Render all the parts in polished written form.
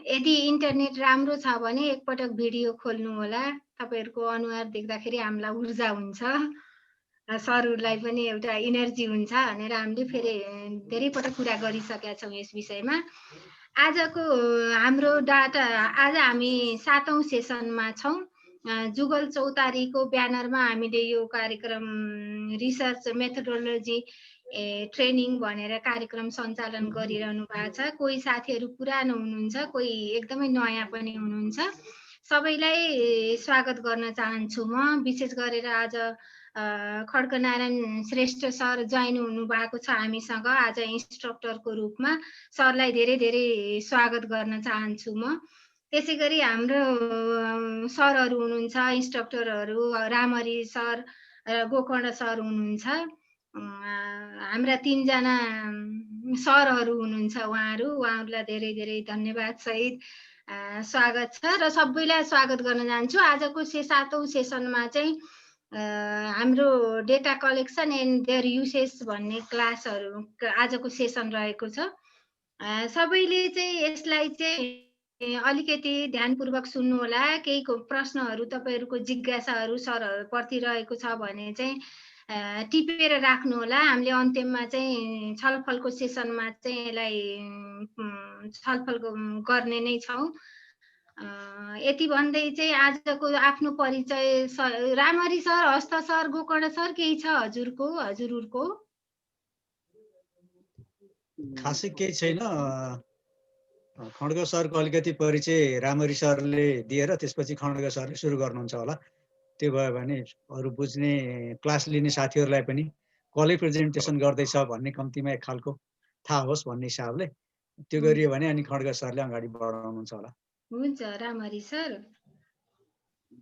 यदि इन्टरनेट राम्रो छ भने एकपटक भिडियो खोल्नु होला। तपाईहरुको अनुहार देख्दाखेरि हामीलाई ऊर्जा हुन्छ र शरीरलाई पनि एउटा एनर्जी हुन्छ भनेर हामीले फेरि धेरै पटक कुरा गरिसकेका छौँ यस विषयमा। आजको हाम्रो डाटा आज हामी 7औं सेसनमा छौँ। जुगल चौतारीको ब्यानरमा हामीले यो कार्यक्रम रिसर्च मेथोडोलोजी ट्रेनिङ भनेर कार्यक्रम सञ्चालन गरिरहनु भएको छ। कोही साथीहरू पुरानो हुनुहुन्छ, कोही एकदमै नयाँ पनि हुनुहुन्छ। सबैलाई स्वागत गर्न चाहन्छु म। विशेष गरेर आज खड्गनारायण श्रेष्ठ सर जोइन हुनु भएको छ हामीसँग आज इन्स्ट्रक्टरको रूपमा। सरलाई धेरै धेरै स्वागत गर्न चाहन्छु म। त्यसै गरी हाम्रो सरहरू हुनुहुन्छ, इन्स्ट्रक्टरहरू रामहरि सर र गोकर्ण सर हुनुहुन्छ। हाम्रा 3 जना सरहरू हुनुहुन्छ, उहाँहरूलाई धेरै धेरै धन्यवाद सहित स्वागत छ र सबैलाई स्वागत गर्न चाहन्छु। आजको 7औं सेसनमा चाहिँ हाम्रो data collection and their usage भन्ने क्लासहरू आजको सेसन रहेको छ। सबैले चाहिँ यसलाई चाहिँ अलिकति ध्यानपूर्वक सुन्नु होला। केही प्रश्नहरू तपाईहरुको जिज्ञासाहरू सरहरू प्रति रहेको छ भने चाहिँ टिपेर राख्नु होला। हामीले अन्त्यमा चाहिँ छलफलको सेसनमा चाहिँ यसलाई छलफल गर्ने नै छौँ। यति भन्दै चाहिँ आजको आफ्नो परिचय रामहरि सर, हस्त सर, गोकर्ण सर केही छ हजुरहरूको? खासै केही छैन। खड्ग सरको अलिकति परिचय रामहरि सरले दिएर त्यसपछि खड्ग सरले सुरु गर्नुहुन्छ होला। त्यो भयो भने अरू बुझ्ने क्लास लिने साथीहरूलाई पनि कसले प्रेजेन्टेसन गर्दैछ भन्ने कम्तीमा एक खालको थाहा होस् भन्ने हिसाबले त्यो गरियो भने अनि खड्ग सरले अगाडि बढाउनुहुन्छ होला। हुन्छ रामहरि सर।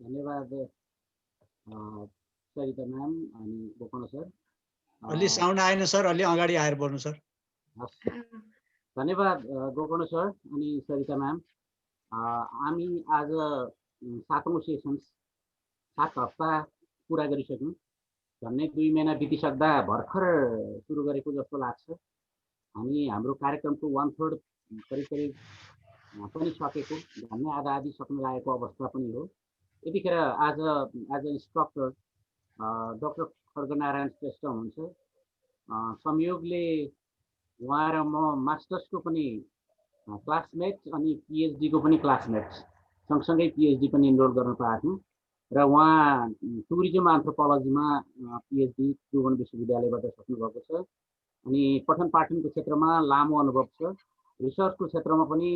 धन्यवाद सरिता म्याम अनि गोकर्ण सर। अलि साउन्ड आएन सर, अलि अगाडि आएर बोल्नु सर। धन्यवाद गोकर्ण सर अनि सरिता म्याम। हामी आज 7औं सेसन 7 हप्ता पुरा गरिसक्यौँ। झन्डै 2 महिना बितिसक्दा भर्खर सुरु गरेको जस्तो लाग्छ। हामी हाम्रो कार्यक्रमको 1/3 करिब पनि सकेको, झन्डै आधा सक्न लागेको अवस्था पनि हो। यतिखेर आज इन्स्ट्रक्टर डाक्टर खड्गनारायण श्रेष्ठ हुनुहुन्छ। संयोगले उहाँ र म मास्टर्सको पनि क्लासमेट अनि पिएचडीको पनि क्लासमेट, सँगसँगै पिएचडी पनि इनरोल गर्न पाएको थियौँ र उहाँ टुरिज्म एन्थ्रोपोलोजीमा पिएचडी त्रिभुवन विश्वविद्यालयबाट सक्नुभएको छ अनि पठन पाठनको क्षेत्रमा लामो अनुभव छ। रिसर्चको क्षेत्रमा पनि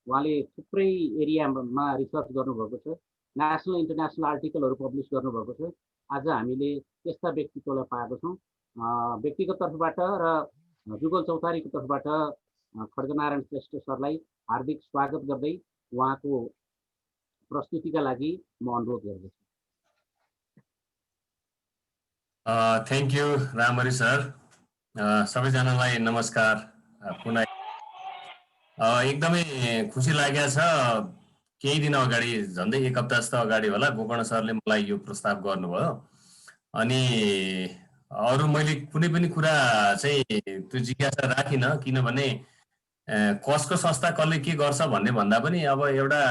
उहाँले थुप्रै एरियामा रिसर्च गर्नुभएको छ। नेसनल इन्टरनेसनल आर्टिकलहरू पब्लिस गर्नुभएको छ। आज हामीले त्यस्ता व्यक्तित्वलाई पाएको छौँ। व्यक्तिगत तर्फबाट र जुगल चौतारीको तर्फबाट खड्गनारायण श्रेष्ठ सरलाई हार्दिक स्वागत गर्दै उहाँको प्रस्तुतिका लागि म अनुरोध गर्दछु। Thank you Ramhari sir. सबैजनालाई नमस्कार। पुनः एकदमै खुसी लागेको छ। केही दिन अगाडि, झन्डै 1 हप्ता जस्तो अगाडि होला, गोकर्ण सरले मलाई यो प्रस्ताव गर्नुभयो अनि अरू मैले कुनै पनि कुरा चाहिँ त्यो जिज्ञासा राखिनँ, किनभने कसको संस्था कसले के गर्छ भन्ने भन्दा पनि अब एउटा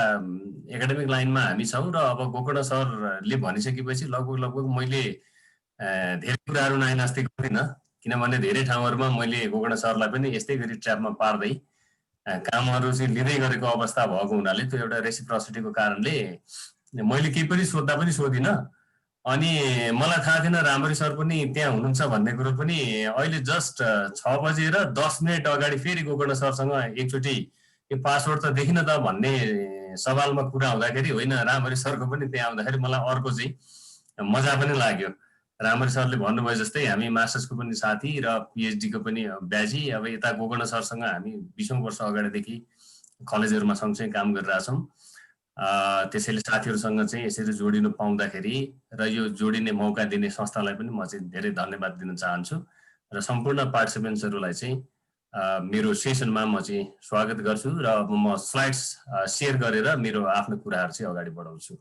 एकाडेमिक लाइनमा हामी छौँ र अब गोकर्ण सरले भनिसकेपछि लगभग मैले धेरै कुराहरू नाइनास्ति गर्दिनँ, किनभने धेरै ठाउँहरूमा मैले गोकर्ण सरलाई पनि यस्तै गरी ट्र्यापमा पार्दै कामहरू चाहिँ लिँदै गरेको अवस्था भएको हुनाले त्यो एउटा रेसिप्रोसिटीको कारणले मैले केही पनि सोद्धा पनि सोधिनँ। अनि मलाई थाहा थिएन रामहरि सर पनि त्यहाँ हुनुहुन्छ भन्ने कुरो पनि अहिले जस्ट 6 बजेर 10 मिनट अगाडि फेरि गोकर्ण सरसँग एकचोटि यो पासवर्ड त देखिन त भन्ने सवालमा कुरा हुँदाखेरि होइन, रामहरि सरको पनि त्यहाँ आउँदाखेरि मलाई अर्को चाहिँ मजा पनि लाग्यो। रामहरि सरले भन्नुभयो जस्तै हामी मास्टर्सको पनि साथी र पिएचडीको पनि ब्याजी। अब यता गोकर्ण सरसँग हामी 20औं वर्ष अगाडिदेखि कलेजहरूमा सँगसँगै काम गरिरहेछौँ। त्यसैले साथीहरूसँग चाहिँ यसरी जोडिनु पाउँदाखेरि र यो जोडिने मौका दिने संस्थालाई पनि म चाहिँ धेरै धन्यवाद दिन चाहन्छु र सम्पूर्ण पार्टिसिपेन्ट्सहरूलाई चाहिँ मेरो सेसनमा म चाहिँ स्वागत गर्छु र म स्लाइड्स सेयर गरेर मेरो आफ्नो कुराहरू चाहिँ अगाडि बढाउँछु।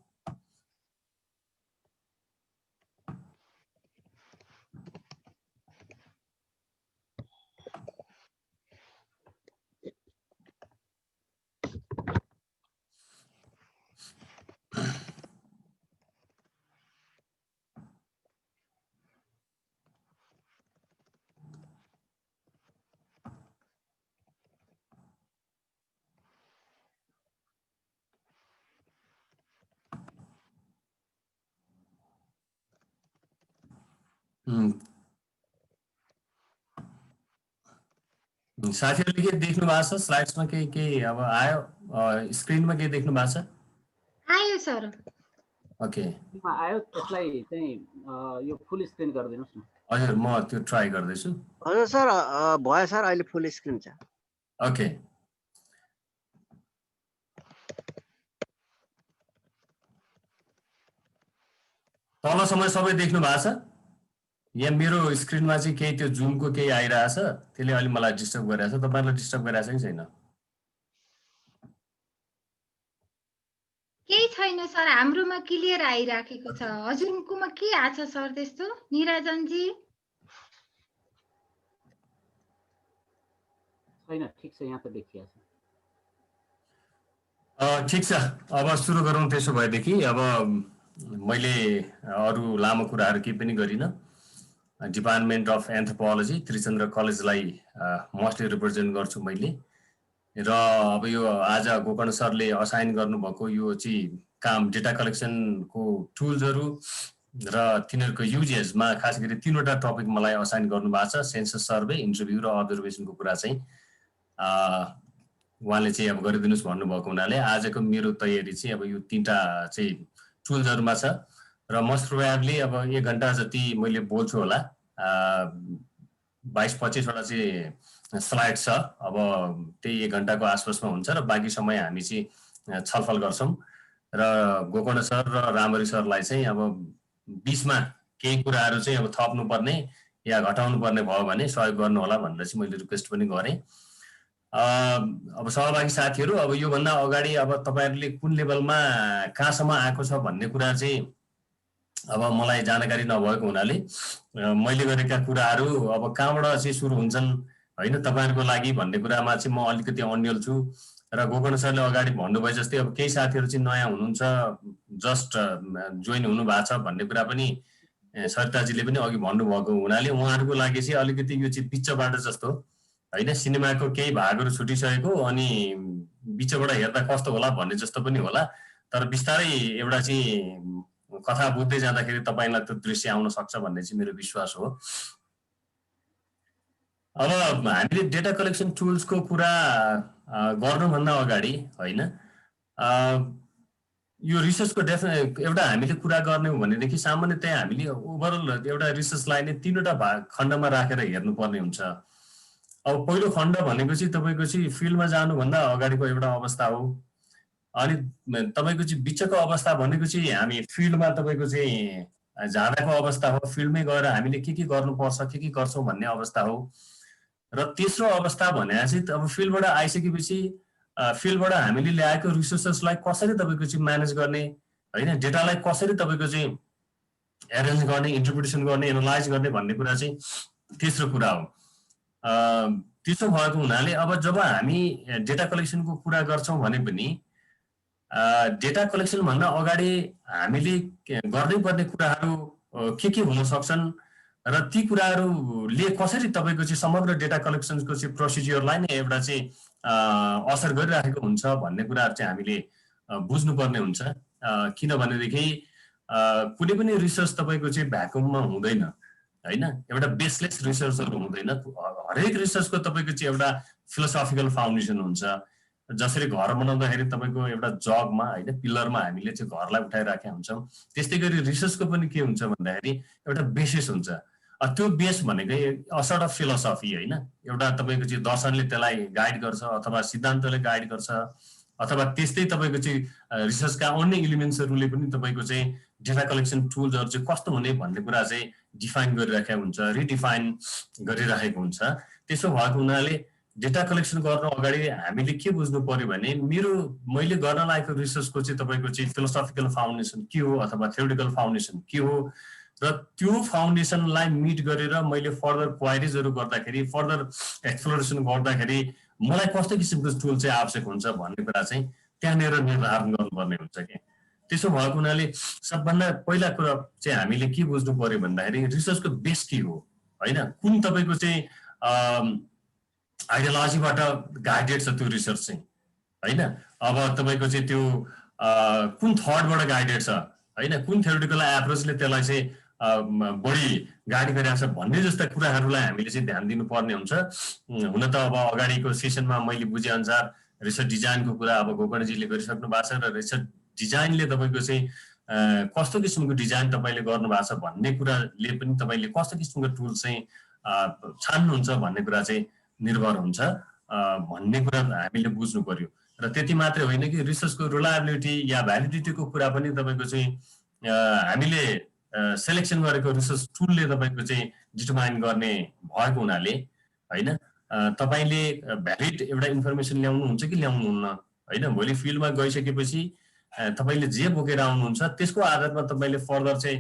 साथीहरूले के देख्नु भएको छ स्लाइड्समा केही अब आयो स्क्रिनमा के देख्नु भएको छ आयो सर ओके आयो त्यसलाई चाहिँ यो फुल स्क्रिन गरिदिनुस् न हजुर म त्यो ट्राई गर्दैछु हजुर सर भयो सर अहिले फुल स्क्रिन छ ओके तलसम्म सबै देख्नु भएको छ यहाँ मेरो स्क्रिनमा चाहिँ केही त्यो जुमको केही आइरहेछ त्यसले अलि मलाई डिस्टर्ब गरिरहेछ तपाईहरुलाई डिस्टर्ब गरिरहेछ कि छैन केही छैन सर हाम्रोमा क्लियर आइराखेको छ हजुरकोमा के आछ सर त्यस्तो निराजन जी छैन ठीक छ यहाँ त देखिया छ ठीक छ अब सुरु गरौँ त्यसो भएदेखि अब मैले अरु लामो कुराहरु केही पनि गरिन डिपार्टमेन्ट अफ एन्थ्रोपोलोजी त्रिचन्द्र कलेजलाई मोस्टली रिप्रेजेन्ट गर्छु मैले र अब यो आज गोकर्ण सरले असाइन गर्नुभएको यो चाहिँ काम डेटा कलेक्सनको टुल्सहरु र तिनीहरुको युजेसमा खास गरी तीनवटा टपिक मलाई असाइन गर्नुभएको छ सेन्सस सर्वे इन्टरभ्यु र अब्जर्भेसनको कुरा चाहिँ उहाँले चाहिँ अब गरिदिनुस् भन्नुभएको हुनाले आजको मेरो तयारी चाहिँ अब यो तीनटा चाहिँ टुल्सहरुमा छ र मोस्ट प्रोबेबली अब 1 घण्टा जति मैले बोल्छु होला 22-25 वटा चाहिँ स्लाइड छ अब त्यही 1 घण्टाको आसपासमा हुन्छ र बाँकी समय हामी चाहिँ छलफल गर्छौं र गोकर्ण सर र रामरी सरलाई चाहिँ अब बीचमा केही कुराहरु चाहिँ अब थप्नु पर्ने या घटाउनु पर्ने भयो भने सहयोग गर्नु होला भनेर चाहिँ मैले रिक्वेस्ट पनि गरे अब सहभागी साथीहरु अब यो भन्दा अगाडि अब तपाईहरुले कुन लेभलमा कहाँसम्म आएको छ भन्ने कुरा चाहिँ अब मलाई जानकारी नभएको हुनाले मैले गरेका कुराहरु अब कहाँबाट चाहिँ सुरु हुन्छन् हैन तपाईहरुको लागि भन्ने कुरामा चाहिँ म अलिकति अन्यल छु र गोकर्ण सरले अगाडि भन्नुभयो जस्तै अब केही साथीहरु चाहिँ नयाँ हुनुहुन्छ जस्ट जोइन हुनु भएको छ भन्ने कुरा पनि सरिताजीले पनि अघि भन्नुभएको हुनाले उहाँहरुको लागि चाहिँ अलिकति यो चाहिँ बिचबाट जस्तो हैन सिनेमाको केही भागहरु छुटिसकेको अनि बिचबाट हेर्दा कस्तो होला भन्ने जस्तो पनि होला तर बिस्तारै एउटा चाहिँ कथा बुझ्दै जाँदाखेरि तपाईलाई त्यो दृश्य आउन सक्छ भन्ने चाहिँ मेरो विश्वास हो अब हामीले डेटा कलेक्सन टुल्सको कुरा गर्नुभन्दा अगाडि हैन यो रिसर्चको एउटा हामीले कुरा गर्ने हो भनेदेखि सामान्यतया हामीले ओभरअल एउटा रिसर्चलाई नै तीनवटा भाग खण्डमा राखेर हेर्नुपर्ने हुन्छ अब पहिलो खण्ड भनेको चाहिँ तपाईको चाहिँ फिल्डमा जानुभन्दा अगाडिको एउटा अवस्था हो अनि तपाईको चाहिँ बिचको अवस्था भनेको चाहिँ हामी फिल्डमा तपाईको चाहिँ जाँदाको अवस्था हो फिल्डमै गएर हामीले के गर्नुपर्छ के गर्छौं भन्ने अवस्था हो र तेस्रो अवस्था भने चाहिँ अब फिल्डबाट आइसकेपछि फिल्डबाट हामीले ल्याएको रिसोर्सेसलाई कसरी तपाईको चाहिँ म्यानेज गर्ने हैन डेटालाई कसरी तपाईको चाहिँ एरेन्ज गर्ने इन्टरप्रिटेसन गर्ने एनालाइज गर्ने भन्ने कुरा चाहिँ तेस्रो कुरा हो त्यसो भएको हुनाले अब जब हामी डेटा कलेक्सनको कुरा गर्छौं भने पनि डेटा कलेक्सन भन्दा अगाडि हामीले गर्नै पर्ने कुराहरु के हुन सक्छन् र ती कुराहरुले कसरी तपाईको चाहिँ समग्र डेटा कलेक्सनको चाहिँ प्रोसिजरलाई नै एउटा चाहिँ असर गरिरहेको हुन्छ भन्ने कुराहरु चाहिँ हामीले बुझ्नुपर्ने हुन्छ किनभनेदेखि कुनै पनि रिसर्च तपाईको चाहिँ भ्याकुममा हुँदैन हैन एउटा बेसलेस रिसर्चहरु हुँदैन हरेक रिसर्चको तपाईको चाहिँ एउटा फिलोसोफिकल फाउन्डेसन हुन्छ जसरी घर बनाउँदाखेरि तपाईको एउटा जगमा हैन पिलरमा हामीले चाहिँ घरलाई उठाइराखेका हुन्छौं त्यस्तै गरी रिसर्चको पनि के हुन्छ भन्दाखेरि एउटा बेसिस हुन्छ त्यो बेस भनेकै असर्ट अफ फिलोसफी हैन एउटा तपाईको चाहिँ दर्शनले त्यसलाई गाइड गर्छ अथवा सिद्धान्तले गाइड गर्छ अथवा त्यस्तै तपाईको चाहिँ रिसर्चका अन्य एलिमेन्ट्सहरुले पनि तपाईको चाहिँ डेटा कलेक्सन टुल्सहरु चाहिँ कस्तो हुने भन्ने कुरा चाहिँ डिफाइन गरिराखेको हुन्छ रिडिफाइन गरिराखेको हुन्छ त्यसो भएको हुनाले डेटा कलेक्सन गर्न अगाडि हामीले के बुझ्नु पर्यो भने मैले गर्न लागेको रिसर्चको चाहिँ तपाईको चाहिँ फिलोसोफिकल फाउन्डेसन के हो अथवा थ्योरिटिकल फाउन्डेसन के हो र त्यो फाउन्डेसनलाई मिट गरेर मैले फर्दर क्वायरीजहरु गर्दाखेरि फर्दर एक्सप्लोरेसन गर्दाखेरि मलाई कस्तो किसिमको टुल चाहिँ आवश्यक हुन्छ भन्ने कुरा चाहिँ त्यहाँनेर निर्धारण गर्नुपर्ने हुन्छ के त्यसो भएको हुनाले सबभन्दा पहिला कुरा चाहिँ हामीले के बुझ्नु पर्यो भन्दाखेरि रिसर्चको बेस के हो हैन कुन तपाईको चाहिँ आइडियोलोजीबाट गाइडेड छ त्यो रिसर्च चाहिँ हैन अब तपाईको चाहिँ त्यो कुन थटबाट गाइडेड छ हैन कुन थ्योरिटिकल एप्रोचले त्यसलाई चाहिँ बढी गाडी गरिरहेको छ भन्ने जस्ता कुराहरूलाई हामीले चाहिँ ध्यान दिनुपर्ने हुन्छ। हुन त अब अगाडिको सेसनमा मैले बुझेअनुसार रिसर्च डिजाइनको कुरा अब गोकर्णजीले गरिसक्नु भएको छ र रिसर्च डिजाइनले तपाईँको चाहिँ कस्तो किसिमको डिजाइन तपाईँले गर्नुभएको छ भन्ने कुराले पनि तपाईँले कस्तो किसिमको टुल चाहिँ छान्नुहुन्छ भन्ने कुरा चाहिँ निर्भर हुन्छ भन्ने कुरा हामीले बुझ्नु पर्यो। र त्यति मात्रै होइन कि रिसर्चको रिलायबिलिटी या भ्यालिडिटीको कुरा पनि तपाईँको चाहिँ हामीले सेलेक्सन गरेको रिसर्च टुलले तपाईँको चाहिँ डिटरमाइन गर्ने भएको हुनाले होइन तपाईँले भ्यालिड एउटा इन्फर्मेसन ल्याउनुहुन्छ कि ल्याउनुहुन्न होइन। भोलि फिल्डमा गइसकेपछि तपाईँले जे बोकेर आउनुहुन्छ त्यसको आधारमा तपाईँले फर्दर चाहिँ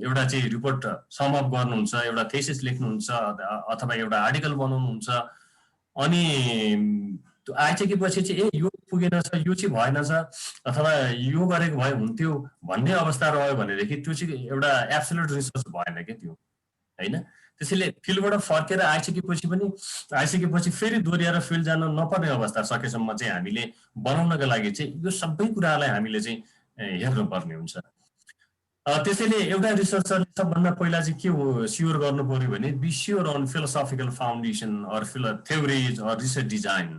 एउटा चाहिँ रिपोर्ट समअप गर्नुहुन्छ, एउटा थेसिस लेख्नुहुन्छ अथवा एउटा आर्टिकल बनाउनुहुन्छ। अनि आइसकेपछि चाहिँ यो पुगेन छ, यो चाहिँ भएन छ अथवा यो गरेको भए हुन्थ्यो भन्ने अवस्था रह्यो भनेदेखि त्यो चाहिँ एउटा एब्सोल्युट रिसर्च भएन क्या त्यो होइन। त्यसैले फिल्डबाट फर्केर आइसकेपछि फेरि दोहोऱ्याएर फिल्ड जान नपर्ने अवस्था सकेसम्म चाहिँ हामीले बनाउनका लागि चाहिँ यो सबै कुरालाई हामीले चाहिँ हेर्नुपर्ने हुन्छ। त्यसैले एउटा रिसर्चरले सबभन्दा पहिला चाहिँ के हो स्योर गर्नु पर्यो भने be sure on philosophical foundation or theories or research design.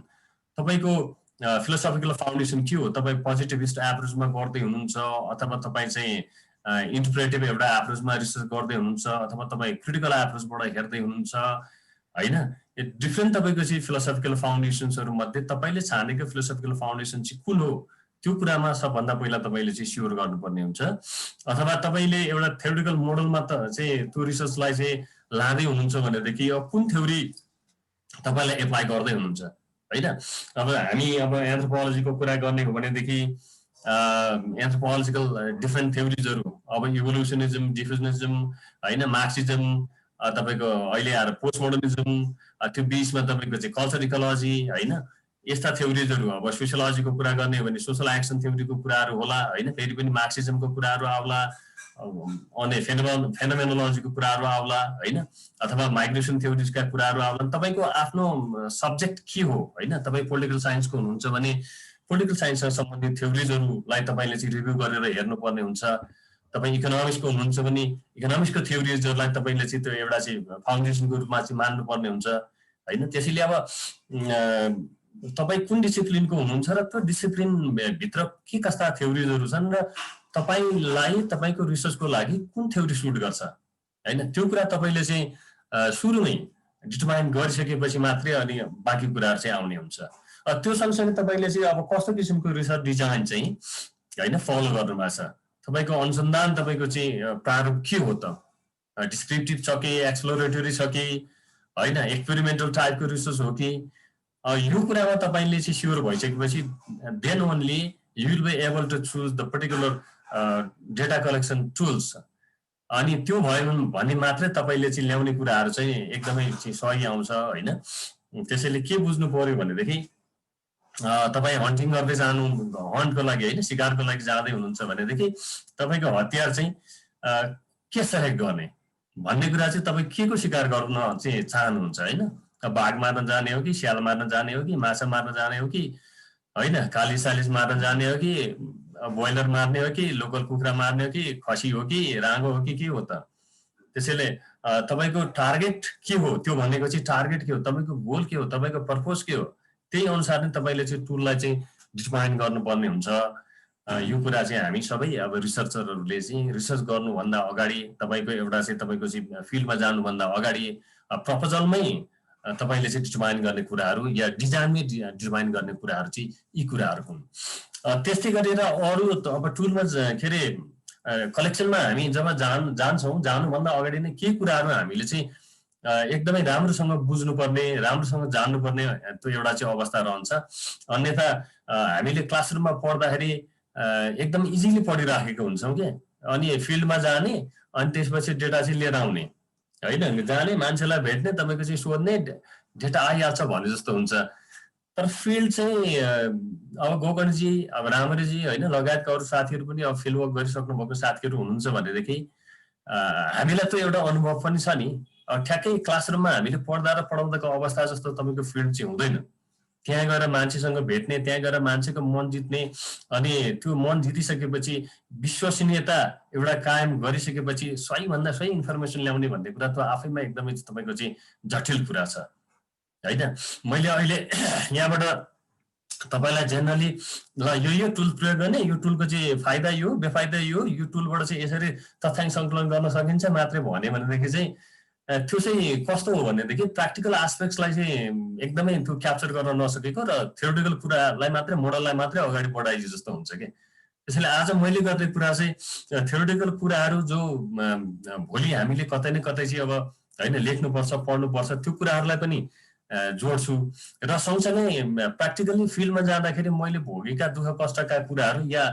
तपाईँको फिलोसफिकल फाउन्डेसन के हो? तपाईँ पोजिटिभिस्ट एप्रोचमा गर्दै हुनुहुन्छ अथवा तपाईँ चाहिँ इन्टरप्रेटिभ एउटा एप्रोचमा रिसर्च गर्दै हुनुहुन्छ अथवा तपाईँ क्रिटिकल एप्रोचबाट हेर्दै हुनुहुन्छ होइन। डिफ्रेन्ट तपाईँको चाहिँ फिलोसफिकल फाउन्डेसन्सहरू मध्ये तपाईँले छानेको फिलोसफिकल फाउन्डेसन चाहिँ कुन हो त्यो कुरामा सबभन्दा पहिला तपाईँले चाहिँ स्योर गर्नुपर्ने हुन्छ। अथवा तपाईँले एउटा थ्योरिटिकल मोडलमा त चाहिँ त्यो रिसर्चलाई चाहिँ लाँदै हुनुहुन्छ भनेदेखि अब कुन थ्योरी तपाईँलाई एप्लाई गर्दै हुनुहुन्छ होइन। अब हामी अब एन्थ्रोपोलोजीको कुरा गर्ने हो भनेदेखि एन्थ्रोपोलोजिकल डिफ्रेन्ट थ्योरिजहरू अब इभोल्युसनिजम, डिफ्युजनिजम होइन, मार्क्सिजम, तपाईँको अहिले आएर पोस्ट मोडर्निजम, त्यो बिचमा तपाईँको चाहिँ कल्चर इकोलोजी होइन, यस्ता थ्योरिजहरू। अब सोसियोलोजीको कुरा गर्ने हो भने सोसल एक्सन थ्योरीको कुराहरू होला होइन, फेरि पनि मार्क्सिजमको कुराहरू आउला, अनि फेनोमेनोलोजीको कुराहरू आउला होइन, अथवा माइग्रेसन थ्योरिजका कुराहरू आउला। तपाईँको आफ्नो सब्जेक्ट के हो होइन। तपाईँ पोलिटिकल साइन्सको हुनुहुन्छ भने पोलिटिकल साइन्ससँग सम्बन्धित थ्योरिजहरूलाई तपाईँले चाहिँ रिभ्यू गरेर हेर्नुपर्ने हुन्छ। तपाईँ इकोनोमिक्सको हुनुहुन्छ भने इकोनोमिक्सको थ्योरिजहरूलाई तपाईँले चाहिँ त्यो एउटा चाहिँ फाउन्डेसनको रूपमा चाहिँ मान्नुपर्ने हुन्छ होइन। त्यसैले अब तपाईँ कुन डिसिप्लिनको हुनुहुन्छ र त्यो डिसिप्लिनभित्र के कस्ता थ्योरिजहरू छन् र तपाईँलाई तपाईँको रिसर्चको लागि कुन थ्योरी सुट गर्छ होइन, त्यो कुरा तपाईँले चाहिँ सुरुमै डिटरमाइन गरिसकेपछि मात्रै अनि बाँकी कुराहरू चाहिँ आउने हुन्छ। त्यो सँगसँगै तपाईँले चाहिँ अब कस्तो किसिमको रिसर्च डिजाइन चाहिँ होइन फलो गर्नुभएको छ, तपाईँको अनुसन्धान तपाईँको चाहिँ प्रारूप के हो त, डिस्क्रिप्टिभ छ कि एक्सप्लोरेटरी छ कि होइन, एक्सपेरिमेन्टल टाइपको रिसर्च हो कि, यो कुरामा तपाईँले चाहिँ स्योर भइसकेपछि then only you will be able to choose the particular data collection tools. अनि त्यो भयो भने मात्रै तपाईँले चाहिँ ल्याउने कुराहरू चाहिँ एकदमै चाहिँ सही आउँछ होइन। त्यसैले के बुझ्नु पर्यो भनेदेखि तपाईँ हन्टिङ गर्दै जानु, हन्टको लागि होइन, सिकारको लागि जाँदै हुनुहुन्छ भनेदेखि तपाईँको हतियार चाहिँ के सेलेक्ट गर्ने भन्ने कुरा चाहिँ तपाईँ के को शिकार गर्न चाहिँ चाहनुहुन्छ होइन। बाघ मार्न जाने हो कि स्याल मार्न जाने हो कि माछा मार्न जाने हो कि होइन, काली सालिस मार्न जाने हो कि ब्रोइलर मार्ने हो कि लोकल कुखुरा मार्ने हो कि खसी हो कि राँगो हो कि के हो त। त्यसैले तपाईँको टार्गेट के हो त्यो भनेको चाहिँ टार्गेट के हो, तपाईँको गोल के हो, तपाईँको पर्पज के हो, त्यही अनुसार नै तपाईँले चाहिँ टुललाई चाहिँ डिफाइन गर्नुपर्ने हुन्छ। यो कुरा चाहिँ हामी सबै अब रिसर्चरहरूले चाहिँ रिसर्च गर्नुभन्दा अगाडि तपाईँको एउटा चाहिँ तपाईँको चाहिँ फिल्डमा जानुभन्दा अगाडि प्रपोजलमै तपाईँले चाहिँ डिटरमाइन गर्ने कुराहरू या डिजाइनमै डिटरमाइन गर्ने कुराहरू चाहिँ यी कुराहरू हुन्। त्यस्तै गरेर अरू अब टुलमा के अरे कलेक्सनमा हामी जब जान्छौँ जानुभन्दा अगाडि नै के कुराहरू हामीले चाहिँ एकदमै राम्रोसँग बुझ्नुपर्ने, राम्रोसँग जान्नुपर्ने त्यो एउटा चाहिँ अवस्था रहन्छ। अन्यथा हामीले क्लासरुममा पढ्दाखेरि एकदम इजिली पढिराखेको हुन्छौँ कि, अनि फिल्डमा जाने अनि त्यसपछि डेटा चाहिँ लिएर आउने होइन, जाने मान्छेलाई भेट्ने, तपाईँको चाहिँ सोध्ने, डेटा आइहाल्छ भने जस्तो हुन्छ। तर फिल्ड चाहिँ अब गोकर्णजी, अब रामरीजी होइन लगायतका अरू साथीहरू पनि अब फिल्ड वर्क गरिसक्नु भएको साथीहरू हुनुहुन्छ भनेदेखि हामीलाई त एउटा अनुभव पनि छ नि। ठ्याक्कै क्लासरुममा हामीले पढ्दा र पढाउँदाको अवस्था जस्तो तपाईँको फिल्ड चाहिँ हुँदैन त्यहाँ गएर मान्छेसँग भेट्ने, त्यहाँ गएर मान्छेको मन जित्ने, अनि त्यो मन जितिसकेपछि विश्वसनीयता एउटा कायम गरिसकेपछि सहीभन्दा सही इन्फर्मेसन ल्याउने भन्ने कुरा त आफैमा एकदमै तपाईँको चाहिँ जटिल कुरा छ होइन। मैले अहिले यहाँबाट तपाईँलाई जेनरली ल यो टुल प्रयोग गर्ने, यो टुलको चाहिँ फाइदा यो बेफाइदा यो टुलबाट चाहिँ यसरी तथ्याङ्क सङ्कलन गर्न सकिन्छ मात्रै भन्यो भनेदेखि चाहिँ त्यो चाहिँ कस्तो हो भनेदेखि प्र्याक्टिकल एस्पेक्ट्सलाई चाहिँ एकदमै त्यो क्याप्चर गर्न नसकेको र थ्योरिटिकल कुरालाई मात्रै मोडललाई मात्रै अगाडि बढाइदिए जस्तो हुन्छ कि। त्यसैले आज मैले गर्ने कुरा चाहिँ थ्योरिटिकल कुराहरू जो भोलि हामीले कतै न कतै चाहिँ अब होइन लेख्नुपर्छ पढ्नुपर्छ त्यो कुराहरूलाई पनि जोड्छु र सँगसँगै प्र्याक्टिकली फिल्डमा जाँदाखेरि मैले भोगेका दुःख कष्टका कुराहरू या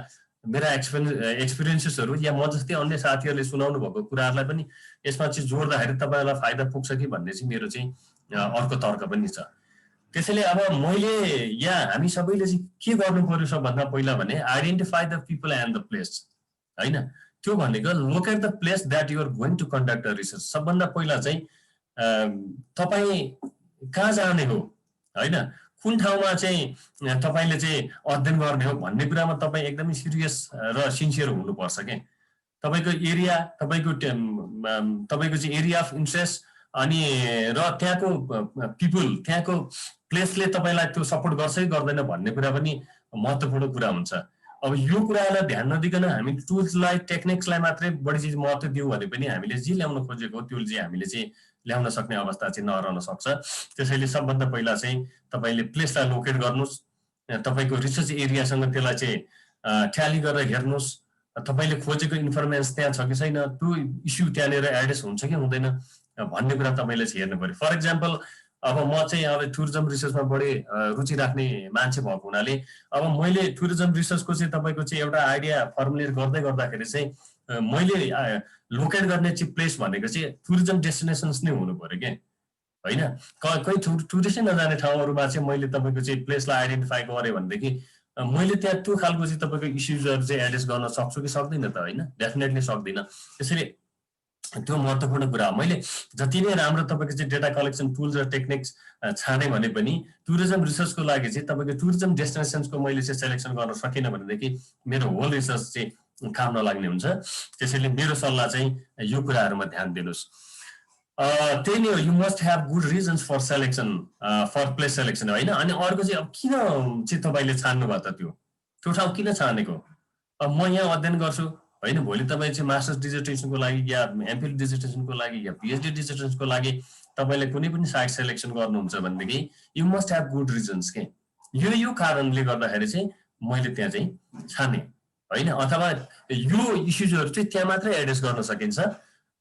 मेरा एक्सपिरियन्सेसहरू या म जस्तै अन्य साथीहरूले सुनाउनु भएको कुराहरूलाई पनि यसमा चाहिँ जोड्दाखेरि तपाईँलाई फाइदा पुग्छ कि भन्ने चाहिँ मेरो चाहिँ अर्को तर्क पनि छ। त्यसैले अब मैले या हामी सबैले चाहिँ के गर्नु पर्यो सबभन्दा पहिला भने identify the people and the place होइन। त्यो भनेको locate the place that you're going to conduct a research. सबभन्दा पहिला चाहिँ तपाईँ कहाँ जाने हो होइन, कुन ठाउँमा चाहिँ तपाईँले चाहिँ अध्ययन गर्ने हो भन्ने कुरामा तपाईँ एकदमै सिरियस र सिन्सियर हुनुपर्छ के। तपाईँको एरिया, तपाईँको चाहिँ एरिया अफ इन्ट्रेस्ट अनि र त्यहाँको पिपुल, त्यहाँको प्लेसले तपाईँलाई त्यो सपोर्ट गर्छ कि गर्दैन भन्ने कुरा पनि महत्त्वपूर्ण कुरा हुन्छ। अब यो कुरालाई ध्यान नदिकन हामी टुल्सलाई टेक्निक्सलाई मात्रै बढी चिज महत्त्व दियौँ भने पनि हामीले जे ल्याउन खोजेको त्यो चाहिँ हामीले चाहिँ ल्याउन सक्ने अवस्था चाहिँ नरहन सक्छ। त्यसैले सबभन्दा पहिला चाहिँ तपाईँले प्लेसलाई लोकेट गर्नुहोस्, तपाईँको रिसर्च एरियासँग त्यसलाई चाहिँ ट्याली गरेर हेर्नुहोस्, तपाईँले खोजेको इन्फर्मेसन त्यहाँ छ कि छैन, त्यो इस्यु त्यहाँनिर एड्रेस हुन्छ कि हुँदैन भन्ने कुरा तपाईँले चाहिँ हेर्नु पर्यो। फर इक्जाम्पल अब म चाहिँ अब टुरिज्म रिसर्चमा बढी रुचि राख्ने मान्छे भएको हुनाले अब मैले टुरिज्म रिसर्चको चाहिँ तपाईँको चाहिँ एउटा आइडिया फर्मुलेट गर्दै गर्दाखेरि चाहिँ मैले लोकेट गर्ने चाहिँ प्लेस भनेको चाहिँ टुरिज्म डेस्टिनेसन्स नै हुनु पर्यो कि होइन। कोही टुरिस्टै नजाने ठाउँहरूमा चाहिँ मैले तपाईँको चाहिँ प्लेसलाई आइडेन्टिफाई गरेँ भनेदेखि मैले त्यहाँ त्यो खालको चाहिँ तपाईँको इस्युजहरू चाहिँ एड्रेस गर्न सक्छु कि सक्दिनँ त होइन, डेफिनेटली सक्दिनँ। त्यसैले त्यो महत्त्वपूर्ण कुरा हो। मैले जति नै राम्रो तपाईँको चाहिँ डेटा कलेक्सन टुल्स र टेक्निक्स छाने भने पनि टुरिज्म रिसर्चको लागि चाहिँ तपाईँको टुरिज्म डेस्टिनेसन्सको मैले चाहिँ सेलेक्सन गर्न सकिनँ भनेदेखि मेरो होल रिसर्च चाहिँ काम नलाग्ने हुन्छ। त्यसैले मेरो सल्लाह चाहिँ यो कुराहरूमा ध्यान दिनुहोस्। त्यही नै हो, you must have good reasons for selection, for place selection होइन। अनि अर्को चाहिँ अब किन चाहिँ तपाईँले छान्नु भयो त त्यो ठाउँ किन छानेको? अब म यहाँ अध्ययन गर्छु होइन, भोलि तपाईँ चाहिँ मास्टर्स डिजर्टेसनको लागि या एमफिल डिजर्टेसनको लागि या पिएचडी डिजर्टेसनको लागि तपाईँले कुनै पनि साइट सेलेक्सन गर्नुहुन्छ भनेदेखि you must have good reasons के यो कारणले गर्दाखेरि चाहिँ मैले त्यहाँ चाहिँ छाने होइन। अथवा यो इस्युजहरू चाहिँ त्यहाँ मात्रै एड्रेस गर्न सकिन्छ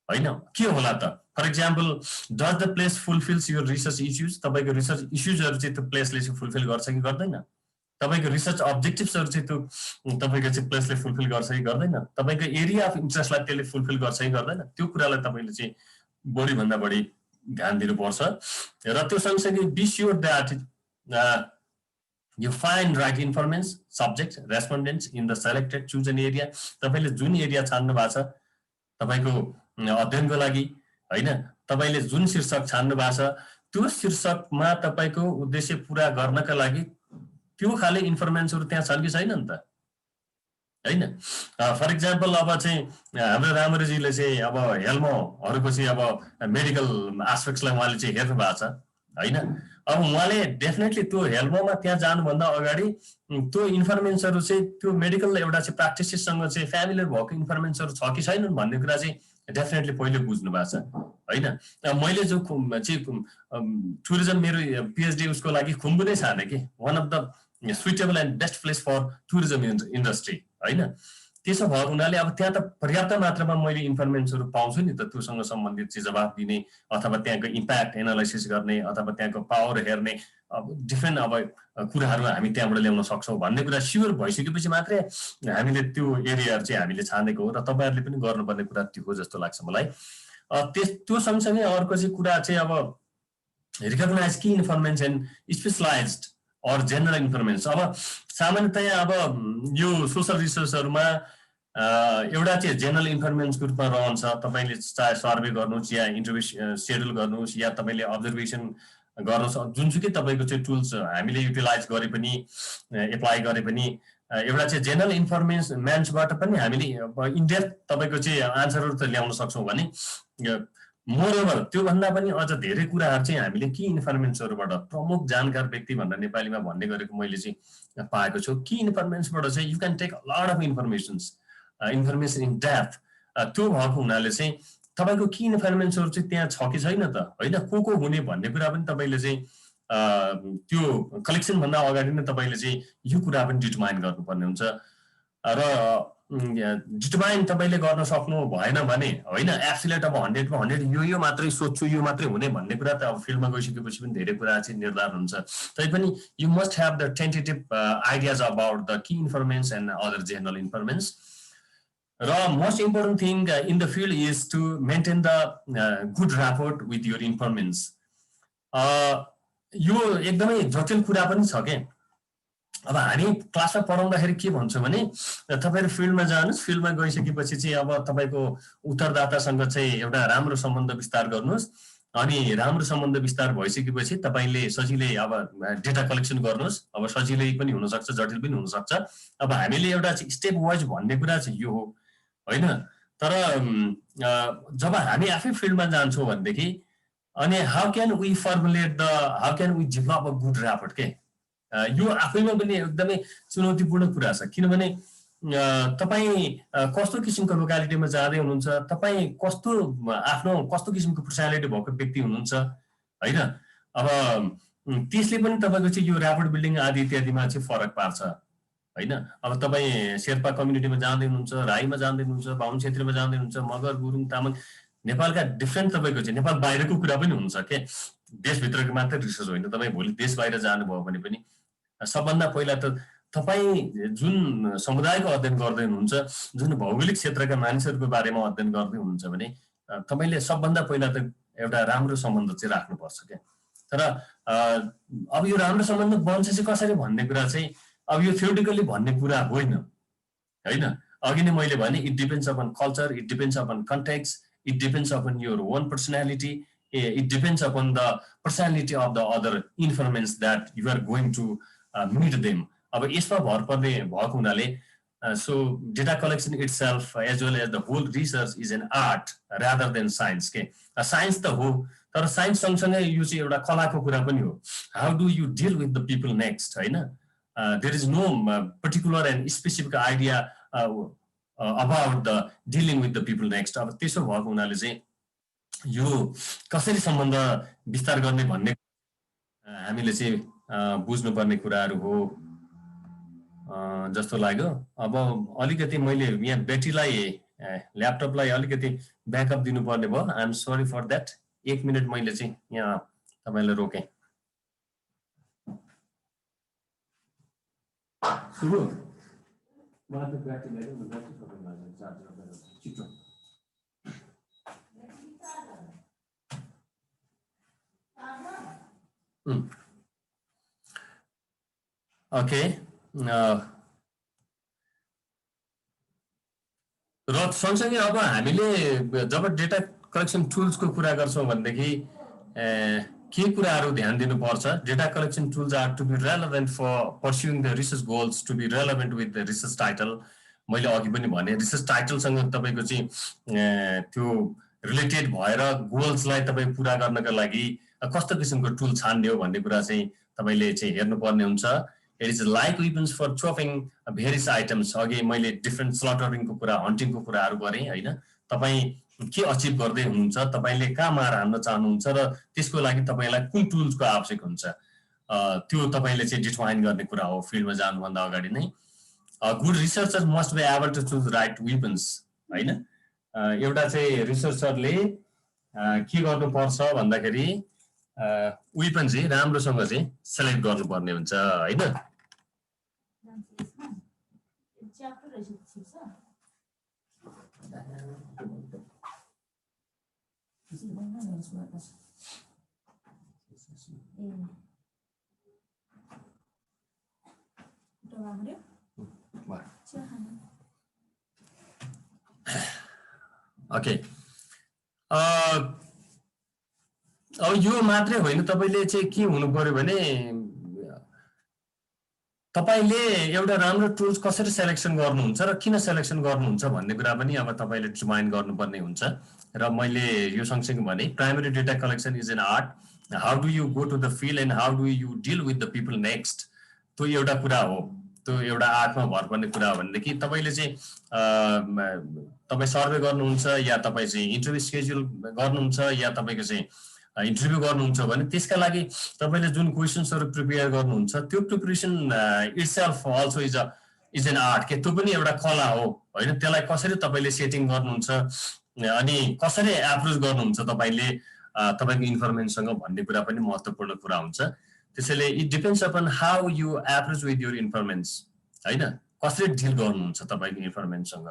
होइन। के होला त? For example does the place fulfils your research issues. तपाईँको रिसर्च इस्युजहरू चाहिँ त्यो प्लेसले चाहिँ फुलफिल गर्छ कि गर्दैन? तपाईँको रिसर्च अब्जेक्टिभ्सहरू चाहिँ त्यो तपाईँको चाहिँ प्लेसले फुलफिल गर्छ कि गर्दैन? तपाईँको एरिया अफ इन्ट्रेस्टलाई त्यसले फुलफिल गर्छ कि गर्दैन? त्यो कुरालाई तपाईँले चाहिँ बढीभन्दा बढी ध्यान दिनुपर्छ। र त्यो सँगसँगै be sure that you find right information, subject, respondents in the selected chosen area. तपाईँले जुन एरिया छान्नु भएको छ तपाईँको अध्ययनको लागि होइन, तपाईँले जुन शीर्षक छान्नु भएको छ त्यो शीर्षकमा तपाईँको उद्देश्य पुरा गर्नका लागि त्यो खाले इन्फर्मेसनहरू त्यहाँ छन् कि छैन नि त होइन। फर इक्जाम्पल अब चाहिँ हाम्रो रामरीजीले चाहिँ अब हेल्मोहरूको चाहिँ अब मेडिकल एस्पेक्ट्सलाई उहाँले चाहिँ हेर्नु भएको छ होइन। अब उहाँले डेफिनेटली त्यो हेल्मोमा त्यहाँ जानुभन्दा अगाडि त्यो इन्फर्मेसनहरू चाहिँ त्यो मेडिकल एउटा चाहिँ प्र्याक्टिसेससँग चाहिँ फ्यामिलियर भएको इन्फर्मेसनहरू छ कि छैनन् भन्ने कुरा चाहिँ डेफिनेटली पहिले बुझ्नु भएको छ होइन। मैले जो चाहिँ टुरिज्म मेरो पिएचडी उसको लागि खुम्बु नै छाने कि one of the suitable and best place for tourism industry होइन। त्यसो भएको हुनाले अब त्यहाँ त पर्याप्त मात्रामा मैले इन्फर्मेसनहरू पाउँछु नि त त्योसँग सम्बन्धित चाहिँ जवाफ दिने अथवा त्यहाँको इम्प्याक्ट एनालाइसिस गर्ने अथवा त्यहाँको पावर हेर्ने अब डिफ्रेन्ट अब कुराहरू हामी त्यहाँबाट ल्याउन सक्छौँ भन्ने कुरा स्योर भइसकेपछि मात्रै हामीले त्यो एरियाहरू चाहिँ हामीले छानेको हो र तपाईँहरूले पनि गर्नुपर्ने कुरा त्यो हो जस्तो लाग्छ मलाई। त्यो सँगसँगै अर्को चाहिँ कुरा चाहिँ अब recognise key information specialised or general information. अब सामान्यतया अब यो सोसल रिसर्चहरूमा एउटा चाहिँ जेनरल इन्फर्मेसनको रूपमा रहन्छ। तपाईँले चाहे सर्वे गर्नुहोस् या इन्टरभ्यू सेड्युल गर्नुहोस् या तपाईँले अब्जर्भेसन गर्न जुनसुकै तपाईँको चाहिँ टुल्स हामीले युटिलाइज गरे पनि एप्लाई गरे पनि एउटा चाहिँ जेनरल इन्फर्मेसनबाट पनि हामीले इनडेप्थ तपाईँको चाहिँ आन्सरहरू त ल्याउन सक्छौँ भने मोरओभर त्योभन्दा पनि अझ धेरै कुराहरू चाहिँ हामीले की इन्फर्मेन्सहरूबाट प्रमुख जानकार व्यक्ति भनेर नेपालीमा भन्ने गरेको मैले चाहिँ पाएको छु। की इन्फर्मेन्सबाट चाहिँ you can take lot of information in depth. त्यो भएको हुनाले चाहिँ तपाईँको की इन्फर्मेन्सहरू चाहिँ त्यहाँ छ कि छैन त होइन, को हुने भन्ने कुरा पनि तपाईँले चाहिँ त्यो कलेक्सनभन्दा अगाडि नै तपाईँले चाहिँ यो कुरा पनि डिटरमाइन गर्नुपर्ने हुन्छ। र डिटरमाइन तपाईँले गर्न सक्नु भएन भने होइन एब्सोल्युट अब 100मा 100 यो मात्रै सोध्छु यो मात्रै हुने भन्ने कुरा त अब फिल्डमा गइसकेपछि पनि धेरै कुरा चाहिँ निर्धारण हुन्छ। तैपनि you must have the tentative ideas about the key informants and other general informants. र most important thing in the field is to maintain the good rapport with your informants. यो एकदमै जटिल कुरा पनि छ के। अब हामी क्लासमा पढाउँदाखेरि के भन्छौँ भने तपाईँहरू फिल्डमा जानुहोस्, फिल्डमा गइसकेपछि चाहिँ अब तपाईँको उत्तरदातासँग चाहिँ एउटा राम्रो सम्बन्ध विस्तार गर्नुहोस्। अनि राम्रो सम्बन्ध विस्तार भइसकेपछि तपाईँले सजिलै अब डेटा कलेक्सन गर्नुहोस्। अब सजिलै पनि हुनसक्छ, जटिल पनि हुनसक्छ। अब हामीले एउटा स्टेप वाइज भन्ने कुरा चाहिँ यो हो होइन। तर जब हामी आफै फिल्डमा जान्छौँ भनेदेखि अनि how can we formulate the how can we develop a good rapport के, यो आफैमा पनि एकदमै चुनौतीपूर्ण कुरा छ। किनभने तपाईँ कस्तो किसिमको लोकालिटीमा जाँदै हुनुहुन्छ, तपाईँ कस्तो आफ्नो कस्तो किसिमको पर्सनालिटी भएको व्यक्ति हुनुहुन्छ होइन। अब त्यसले पनि तपाईँको चाहिँ यो ऱ्यापोर्ट बिल्डिङ आदि इत्यादिमा चाहिँ फरक पार्छ होइन। अब तपाईँ शेर्पा कम्युनिटीमा जाँदै हुनुहुन्छ, राईमा जाँदै हुनुहुन्छ, बाहुन क्षेत्रमा जाँदै हुनुहुन्छ, मगर गुरुङ तामाङ नेपालका डिफ्रेन्ट तपाईँको चाहिँ नेपाल बाहिरको कुरा पनि हुन्छ के, देशभित्रको मात्रै रिसर्च होइन। तपाईँ भोलि देश बाहिर जानुभयो भने पनि सबभन्दा पहिला त तपाईँ जुन समुदायको अध्ययन गर्दै हुनुहुन्छ, जुन भौगोलिक क्षेत्रका मानिसहरूको बारेमा अध्ययन गर्दै हुनुहुन्छ भने तपाईँले सबभन्दा पहिला त एउटा राम्रो सम्बन्ध चाहिँ राख्नुपर्छ क्या। तर अब यो राम्रो सम्बन्ध बन्छ चाहिँ कसरी भन्ने कुरा चाहिँ अब यो थ्योरिटिकली भन्ने कुरा होइन होइन। अघि नै मैले भने it depends upon culture, it depends upon context, it depends upon your own personality, it depends upon the personality of the other informants that you are going to meet them. अब यसमा भर पर्ने भएको हुनाले so data collection itself as well as the whole research is an art rather than science के। Science त हो तर साइन्स सँगसँगै यो चाहिँ एउटा कलाको कुरा पनि हो। How do you deal with the people next होइन। There is no particular and specific idea about the dealing with the people next. अब त्यसो भएको हुनाले चाहिँ यो कसरी सम्बन्ध विस्तार गर्ने भन्ने हामीले चाहिँ बुझ्नुपर्ने कुराहरू हो जस्तो लाग्यो। अब अलिकति मैले यहाँ ब्याट्रीलाई ल्यापटपलाई अलिकति ब्याकअप दिनुपर्ने भयो, I am sorry for that. 1 minute मैले चाहिँ यहाँ तपाईँलाई रोकेँ। ओके, र सँगसँगै अब हामीले जब डेटा कलेक्सन टुल्सको कुरा गर्छौँ भनेदेखि के कुराहरू ध्यान दिनुपर्छ। Data collection tools are to be relevant for pursuing the research goals, to be relevant with the research title. मैले अघि पनि भने रिसर्च टाइटलसँग तपाईँको चाहिँ त्यो रिलेटेड भएर गोल्सलाई तपाईँ पुरा गर्नका लागि कस्तो किसिमको टुल छान्ने हो भन्ने कुरा चाहिँ तपाईँले चाहिँ हेर्नुपर्ने हुन्छ। It is like weapons for chopping various items. अघि मैले डिफ्रेन्ट स्लटरिङको कुरा, हन्टिङको कुराहरू गरेँ होइन। तपाईँ के अचिभ गर्दै हुनुहुन्छ, तपाईँले कहाँ मार हान्न चाहनुहुन्छ र त्यसको लागि तपाईँलाई कुन टुल्सको आवश्यक हुन्छ, त्यो तपाईँले चाहिँ डिटरमाइन गर्ने कुरा हो फिल्डमा जानुभन्दा अगाडि नै। Good researcher must be able to choose right weapons होइन। एउटा चाहिँ रिसर्चरले के गर्नुपर्छ भन्दाखेरि वेपन चाहिँ राम्रोसँग चाहिँ सेलेक्ट गर्नुपर्ने हुन्छ होइन। ओके, अब यो मात्रै होइन, तपाईँले चाहिँ के हुनु पर्यो भने तपाईँले एउटा राम्रो टुल्स कसरी सेलेक्सन गर्नुहुन्छ र किन सेलेक्सन गर्नुहुन्छ भन्ने कुरा पनि अब तपाईँले डिटर्माइन गर्नुपर्ने हुन्छ। र मैले यो सँगसँगै भने primary data collection is an art, how do you go to the field and how do you deal with the people next, त्यो एउटा कुरा हो। त्यो एउटा आर्टमा भर पर्ने कुरा हो भनेदेखि तपाईँले चाहिँ तपाईँ सर्वे गर्नुहुन्छ या तपाईँ चाहिँ इन्टरभ्यू स्केड्युल गर्नुहुन्छ या तपाईँको चाहिँ इन्टरभ्यू गर्नुहुन्छ भने त्यसका लागि तपाईँले जुन क्वेसन्सहरू प्रिपेयर गर्नुहुन्छ त्यो preparation itself also is an art के, त्यो पनि एउटा कला हो होइन। त्यसलाई कसरी तपाईँले सेटिङ गर्नुहुन्छ अनि कसरी एप्रोच गर्नुहुन्छ तपाईँले तपाईँको इन्फर्मेसनसँग भन्ने कुरा पनि महत्त्वपूर्ण कुरा हुन्छ। त्यसैले it depends upon how you approach with your informants होइन, कसरी डिल गर्नुहुन्छ तपाईँको इन्फर्मेसनसँग।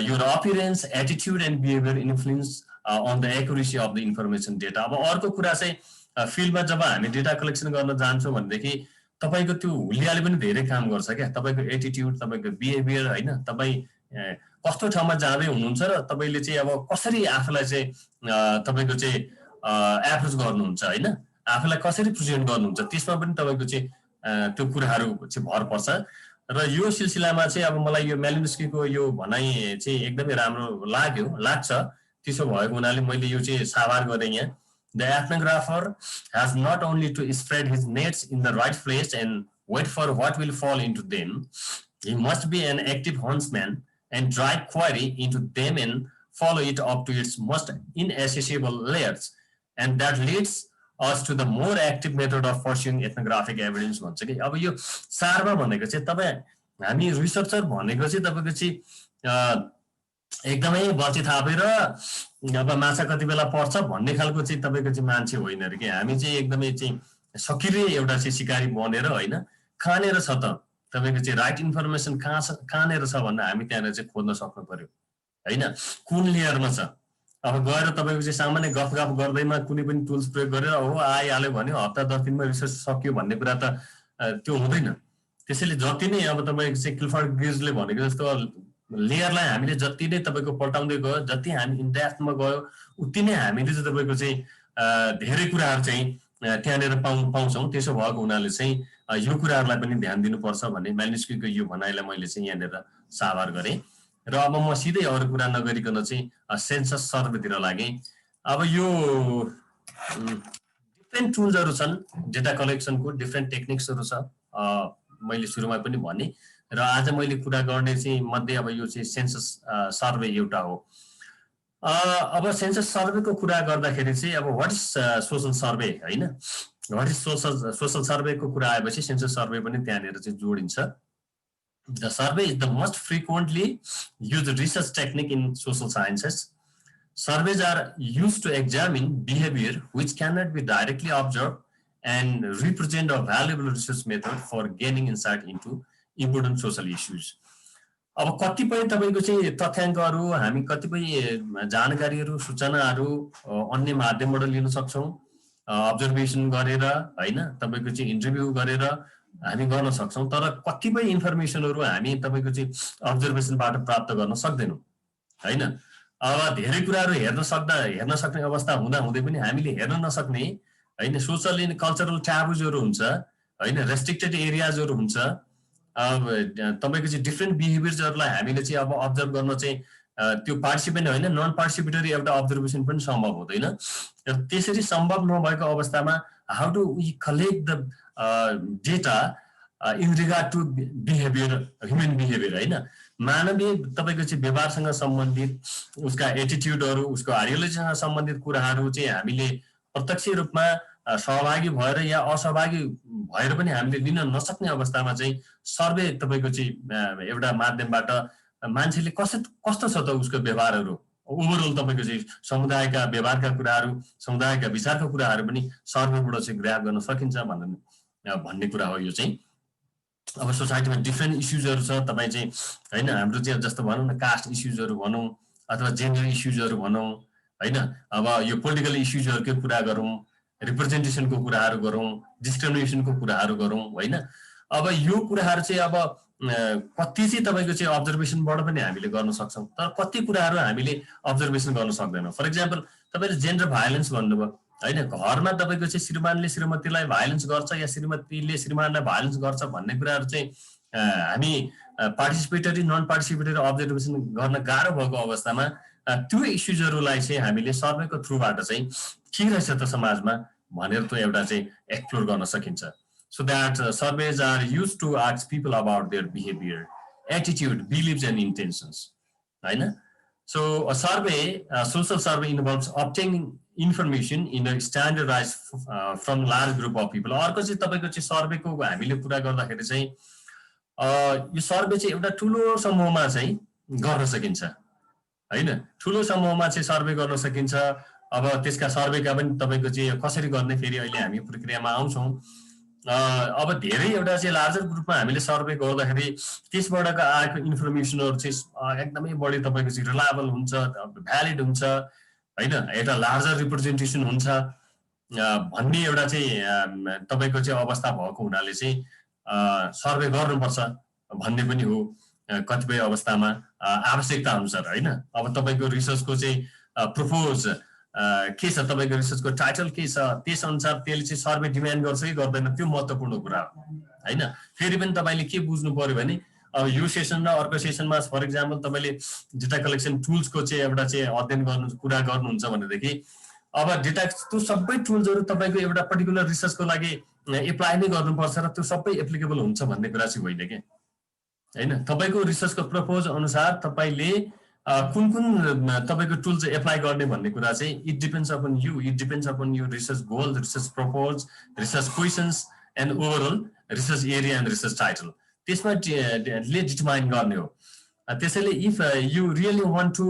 Your appearance, attitude and behaviour influence on the accuracy of the information data. अब अर्को कुरा चाहिँ फिल्डमा जब हामी डेटा कलेक्सन गर्न जान्छौँ भनेदेखि तपाईँको त्यो हुलियाले पनि धेरै काम गर्छ क्या। तपाईँको एटिट्युड, तपाईँको बिहेभियर होइन, तपाईँ कस्तो ठाउँमा जाँदै हुनुहुन्छ र तपाईँले चाहिँ अब कसरी आफूलाई चाहिँ तपाईँको चाहिँ एप्रोच गर्नुहुन्छ होइन, आफूलाई कसरी प्रेजेन्ट गर्नुहुन्छ, त्यसमा पनि तपाईँको चाहिँ त्यो कुराहरू चाहिँ भर पर्छ। र यो सिलसिलामा चाहिँ अब मलाई यो मेलिनस्कीको यो भनाइ चाहिँ एकदमै राम्रो लाग्छ। त्यसो भएको हुनाले मैले यो चाहिँ साभार गरेँ यहाँ। The ethnographer has not only to spread his nets in the right place and wait for what will fall into them, he must be an active huntsman and drive quarry into them and follow it up to its most inaccessible layers and that leads us to the more active method of pursuing ethnographic evidence भन्छ कि। अब यो सारमा भनेको चाहिँ तपाईँ हामी researcher भनेको चाहिँ तपाईँको चाहिँ एकदमै बल्छी थापेर अब माछा कति बेला पर्छ भन्ने खालको चाहिँ तपाईँको चाहिँ मान्छे होइन अरे कि। हामी चाहिँ एकदमै चाहिँ सक्रिय एउटा चाहिँ सिकारी बनेर होइन, कहाँनिर छ त तपाईँको चाहिँ राइट इन्फर्मेसन कहाँनिर छ भनेर हामी त्यहाँनिर चाहिँ खोज्न सक्नु पर्यो होइन, कुन लेयरमा छ। अब गएर तपाईँको चाहिँ सामान्य गफगाफ गर्दैमा कुनै पनि टुल्स प्रयोग गरेर हो आइहाल्यो भने हप्ता 10 दिनमा रिसर्च सक्यो भन्ने कुरा त त्यो हुँदैन। त्यसैले जति नै अब तपाईँको चाहिँ क्लिफर्ड गेजले भनेको जस्तो लेयरलाई हामीले जति नै तपाईँको पल्टाउँदै गयो, जति हामी इन्डेप्थमा गयो, उति नै हामीले चाहिँ तपाईँको चाहिँ धेरै कुराहरू चाहिँ त्यहाँनिर पाउँछौँ। त्यसो भएको हुनाले चाहिँ यो कुराहरूलाई पनि ध्यान दिनुपर्छ भन्ने मेलिनस्कीको यो भनाइलाई मैले चाहिँ यहाँनिर साभार गरेँ। र अब म सिधै अरू कुरा नगरिकन चाहिँ सेन्सस सर्वेतिर लागेँ। अब यो डिफ्रेन्ट टुल्सहरू छन् डेटा कलेक्सनको, डिफ्रेन्ट टेक्निक्सहरू छ, मैले सुरुमा पनि भने। र आज मैले कुरा गर्ने चाहिँ मध्ये अब यो चाहिँ सेन्सस सर्वे एउटा हो। अब सेन्सस सर्वेको कुरा गर्दाखेरि चाहिँ अब वाट इज सोसल सर्वे होइन, वाट इज सोसल सर्वेको कुरा आएपछि सेन्सस सर्वे पनि त्यहाँनिर चाहिँ जोडिन्छ। The survey is the most frequently used research technique in social sciences. Surveys are used to examine behavior which cannot be directly observed and represent a valuable research method for gaining insight into important social issues. अब कतिपय तपाईँको चाहिँ तथ्याङ्कहरू हामी कतिपय जानकारीहरू सूचनाहरू अन्य माध्यमबाट लिन सक्छौँ, अब्जर्भेसन गरेर होइन, तपाईँको चाहिँ इन्टरभ्यू गरेर हामी गर्न सक्छौँ। तर कतिपय इन्फर्मेसनहरू हामी तपाईँको चाहिँ अब्जर्भेसनबाट प्राप्त गर्न सक्दैनौँ होइन। अब धेरै कुराहरू हेर्न सक्ने अवस्था हुँदै पनि हामीले हेर्न नसक्ने होइन, सोसल एन्ड कल्चरल ट्याबुजहरू हुन्छ होइन, रेस्ट्रिक्टेड एरियाजहरू हुन्छ। अब तपाईँको चाहिँ डिफ्रेन्ट बिहेभियर्सहरूलाई हामीले चाहिँ अब अब्जर्भ गर्न चाहिँ त्यो पार्टिसिपेन्ट होइन, नन पार्टिसिपेटरी एउटा अब्जर्भेसन पनि सम्भव हुँदैन। र त्यसरी सम्भव नभएको अवस्थामा how do we collect the data in regard to behaviour, human behaviour होइन, मानवीय तपाईँको चाहिँ व्यवहारसँग सम्बन्धित उसका एटिट्युडहरू, उसको आइडियोलोजीसँग सम्बन्धित कुराहरू चाहिँ हामीले प्रत्यक्ष रूपमा सहभागी भएर या असहभागी भएर पनि हामीले लिन नसक्ने अवस्थामा चाहिँ सर्वे तपाईँको चाहिँ एउटा माध्यमबाट मान्छेले कस्तो छ त उसको व्यवहारहरू, ओभरअल तपाईँको चाहिँ समुदायका व्यवहारका कुराहरू, समुदायका विचारका कुराहरू पनि सर्वेबाट चाहिँ ग्राफ गर्न सकिन्छ भन्ने कुरा हो यो चाहिँ। अब सोसाइटीमा डिफ्रेन्ट इस्युजहरू छ तपाईँ चाहिँ होइन, हाम्रो चाहिँ जस्तो भनौँ न कास्ट इस्युजहरू भनौँ अथवा जेन्डर इस्युजहरू भनौँ होइन, अब यो पोलिटिकल इस्युजहरूकै कुरा गरौँ, रिप्रेजेन्टेसनको कुराहरू गरौँ, डिस्क्रिमिनेसनको कुराहरू गरौँ होइन। अब यो कुराहरू चाहिँ अब कति चाहिँ तपाईँको चाहिँ अब्जर्भेसनबाट पनि हामीले गर्न सक्छौँ, तर कति कुराहरू हामीले अब्जर्भेसन गर्न सक्दैनौँ। फर इक्जाम्पल तपाईँले जेन्डर भायोलेन्स भन्नुभयो होइन घरमा तपाईँको चाहिँ श्रीमानले श्रीमतीलाई भाइलेन्स गर्छ या श्रीमतीले श्रीमानलाई भाइलेन्स गर्छ भन्ने कुराहरू चाहिँ हामी पार्टिसिपेटरी नन पार्टिसिपेटरी अब्जर्भेसन गर्न गाह्रो भएको अवस्थामा त्यो इस्युजहरूलाई चाहिँ हामीले सर्वेको थ्रुबाट चाहिँ के रहेछ त समाजमा भनेर त्यो एउटा चाहिँ एक्सप्लोर गर्न सकिन्छ so that surveys are use to ask people about their behaviour attitude beliefs and intentions होइन so a survey social survey involves obtaining information in a standardise from large group of people अर्को चाहिँ तपाईँको चाहिँ सर्वेको हामीले कुरा गर्दाखेरि चाहिँ यो सर्वे चाहिँ एउटा ठुलो समूहमा चाहिँ गर्न सकिन्छ होइन ठुलो समूहमा चाहिँ सर्वे गर्न सकिन्छ अब त्यसका सर्वेका पनि तपाईँको चाहिँ कसरी गर्ने फेरि अहिले हामी प्रक्रियामा आउँछौँ अब धेरै एउटा चाहिँ लार्जर ग्रुपमा हामीले सर्वे गर्दाखेरि त्यसबाट आएको इन्फर्मेसनहरू चाहिँ एकदमै बढी तपाईँको चाहिँ रिलायबल हुन्छ भ्यालिड हुन्छ होइन एउटा लार्जर रिप्रेजेन्टेसन हुन्छ भन्ने एउटा चाहिँ तपाईँको चाहिँ अवस्था भएको हुनाले चाहिँ सर्वे गर्नुपर्छ भन्ने पनि हो कतिपय अवस्थामा आवश्यकता अनुसार होइन अब तपाईँको रिसर्चको चाहिँ प्रपोज के छ तपाईँको रिसर्चको टाइटल के छ त्यस अनुसार त्यसले चाहिँ सर्वे डिमान्ड गर्छ कि गर्दैन त्यो महत्त्वपूर्ण कुरा हो होइन फेरि पनि तपाईँले के बुझ्नु पर्यो भने अब यो सेसन र अर्को सेसनमा फर इक्जाम्पल तपाईँले डेटा कलेक्सन टुल्सको चाहिँ एउटा चाहिँ अध्ययन गर्नु कुरा गर्नुहुन्छ भनेदेखि अब डेटा त्यो सबै टुल्सहरू तपाईँको एउटा पर्टिकुलर रिसर्चको लागि एप्लाई नै गर्नुपर्छ र त्यो सबै एप्लिकेबल हुन्छ भन्ने कुरा चाहिँ होइन क्या होइन तपाईँको रिसर्चको प्रपोज अनुसार तपाईँले कुन कुन तपाईँको टुल्स एप्लाई गर्ने भन्ने कुरा चाहिँ it depends upon you it depends upon you research goal research propose research questions and overall research area and research title त्यसमा ले डिटर्माइन गर्ने हो त्यसैले if you really want to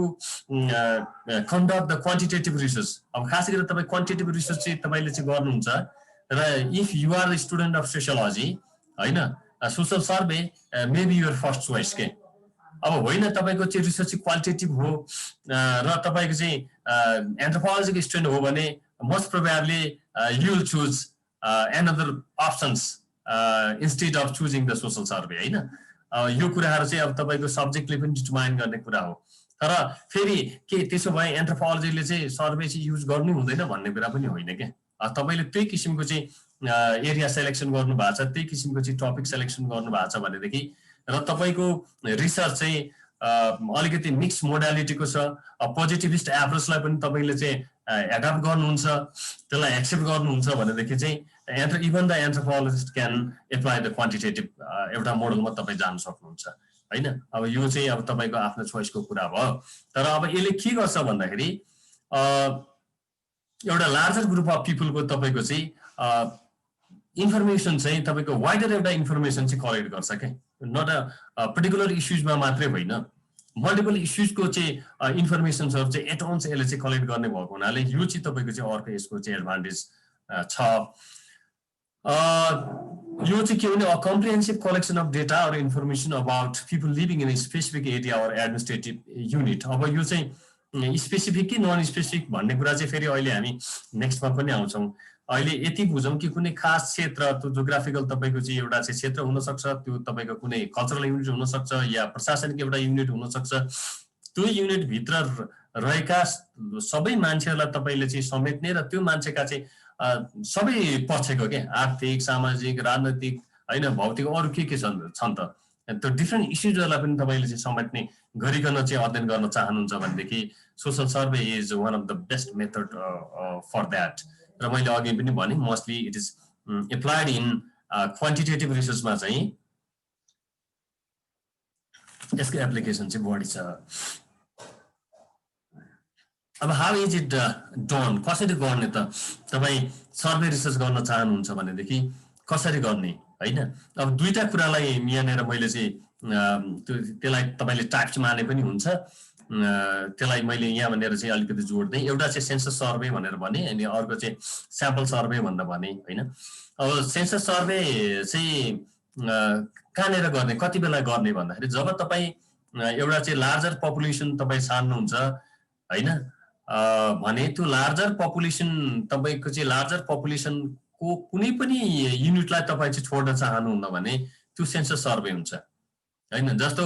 conduct the quantitative research अब खास गरेर तपाईँ quantitative research चाहिँ तपाईँले चाहिँ गर्नुहुन्छ र if you are the student of sociology होइन social survey maybe your first choice के अब होइन तपाईँको चाहिँ रिसर्च चाहिँ क्वालिटेटिभ हो र तपाईँको चाहिँ एन्थ्रोपोलोजीको स्टुडेन्ट हो भने most probably you will choose another options instead of choosing the social survey होइन यो कुराहरू चाहिँ अब तपाईँको सब्जेक्टले पनि डिटर्माइन गर्ने कुरा हो तर फेरि के त्यसो भए एन्थ्रोपोलोजीले चाहिँ सर्वे चाहिँ युज गर्नु हुँदैन भन्ने कुरा पनि होइन क्या तपाईँले त्यही किसिमको चाहिँ एरिया सेलेक्सन गर्नु भएको छ त्यही किसिमको चाहिँ टपिक सेलेक्सन गर्नु भएको छ भनेदेखि र तपाईँको रिसर्च चाहिँ अलिकति मिक्स मोडालिटीको छ पोजिटिभिस्ट एप्रोचलाई पनि तपाईँले चाहिँ एडप्ट गर्नुहुन्छ त्यसलाई एक्सेप्ट गर्नुहुन्छ भनेदेखि चाहिँ even the anthropologist can apply the quantitative एउटा मोडलमा तपाईँ जान सक्नुहुन्छ होइन अब यो चाहिँ अब तपाईँको आफ्नो चोइसको कुरा भयो तर अब यसले के गर्छ भन्दाखेरि एउटा लार्जर ग्रुप अफ पिपलको तपाईँको चाहिँ इन्फर्मेसन चाहिँ तपाईँको वाइडर एउटा इन्फर्मेसन चाहिँ कलेक्ट गर्छ क्या नट अ पर्टिकुलर इस्युजमा मात्रै होइन मल्टिपल इस्युजको चाहिँ इन्फर्मेसन्सहरू चाहिँ एट वन्स यसले चाहिँ कलेक्ट गर्ने भएको हुनाले यो चाहिँ तपाईँको चाहिँ अर्को यसको चाहिँ एडभान्टेज छ यो चाहिँ के भने a comprehensive collection of data or information about people living in a specific area or administrative unit अब यो चाहिँ स्पेसिफिक कि नन स्पेसिफिक भन्ने कुरा चाहिँ फेरि अहिले हामी नेक्स्टमा पनि आउँछौँ अहिले यति बुझौँ कि कुनै खास क्षेत्र त्यो जोग्राफिकल तपाईँको चाहिँ एउटा चाहिँ क्षेत्र हुनसक्छ त्यो तपाईँको कुनै कल्चरल युनिट हुनसक्छ या प्रशासनिक एउटा युनिट हुनसक्छ त्यो युनिटभित्र रहेका सबै मान्छेहरूलाई तपाईँले चाहिँ समेट्ने र त्यो मान्छेका चाहिँ सबै पक्षको के आर्थिक सामाजिक राजनैतिक होइन भौतिक अरू के छन् त त्यो डिफ्रेन्ट इस्युजहरूलाई पनि तपाईँले चाहिँ समेट्ने गरिकन चाहिँ अध्ययन गर्न चाहनुहुन्छ भनेदेखि social survey is one of the best method for that र मैले अघि पनि भने mostly it is applied in quantitative रिसर्चमा चाहिँ यसको एप्लिकेसन चाहिँ बढी छ अब हाउ इज इट डन कसरी गर्ने त तपाईँ सर्वे रिसर्च गर्न चाहनुहुन्छ भनेदेखि कसरी गर्ने होइन अब दुईटा कुरालाई यहाँनिर मैले चाहिँ त्यसलाई तपाईँले टाइप्स माने पनि हुन्छ त्यसलाई मैले यहाँ भनेर चाहिँ अलिकति जोड्दै एउटा चाहिँ सेन्सस सर्वे भनेर भने अनि अर्को चाहिँ स्याम्पल सर्वे भनेर भने होइन अब सेन्सस सर्वे चाहिँ कहाँनिर गर्ने कति बेला गर्ने भन्दाखेरि जब तपाईँ एउटा चाहिँ लार्जर पपुलेसन तपाईँ छान्नुहुन्छ होइन भने त्यो लार्जर पपुलेसन तपाईँको चाहिँ लार्जर पपुलेसनको कुनै पनि युनिटलाई तपाईँ चाहिँ छोड्न चाहनुहुन्न भने त्यो सेन्सस सर्वे हुन्छ होइन जस्तो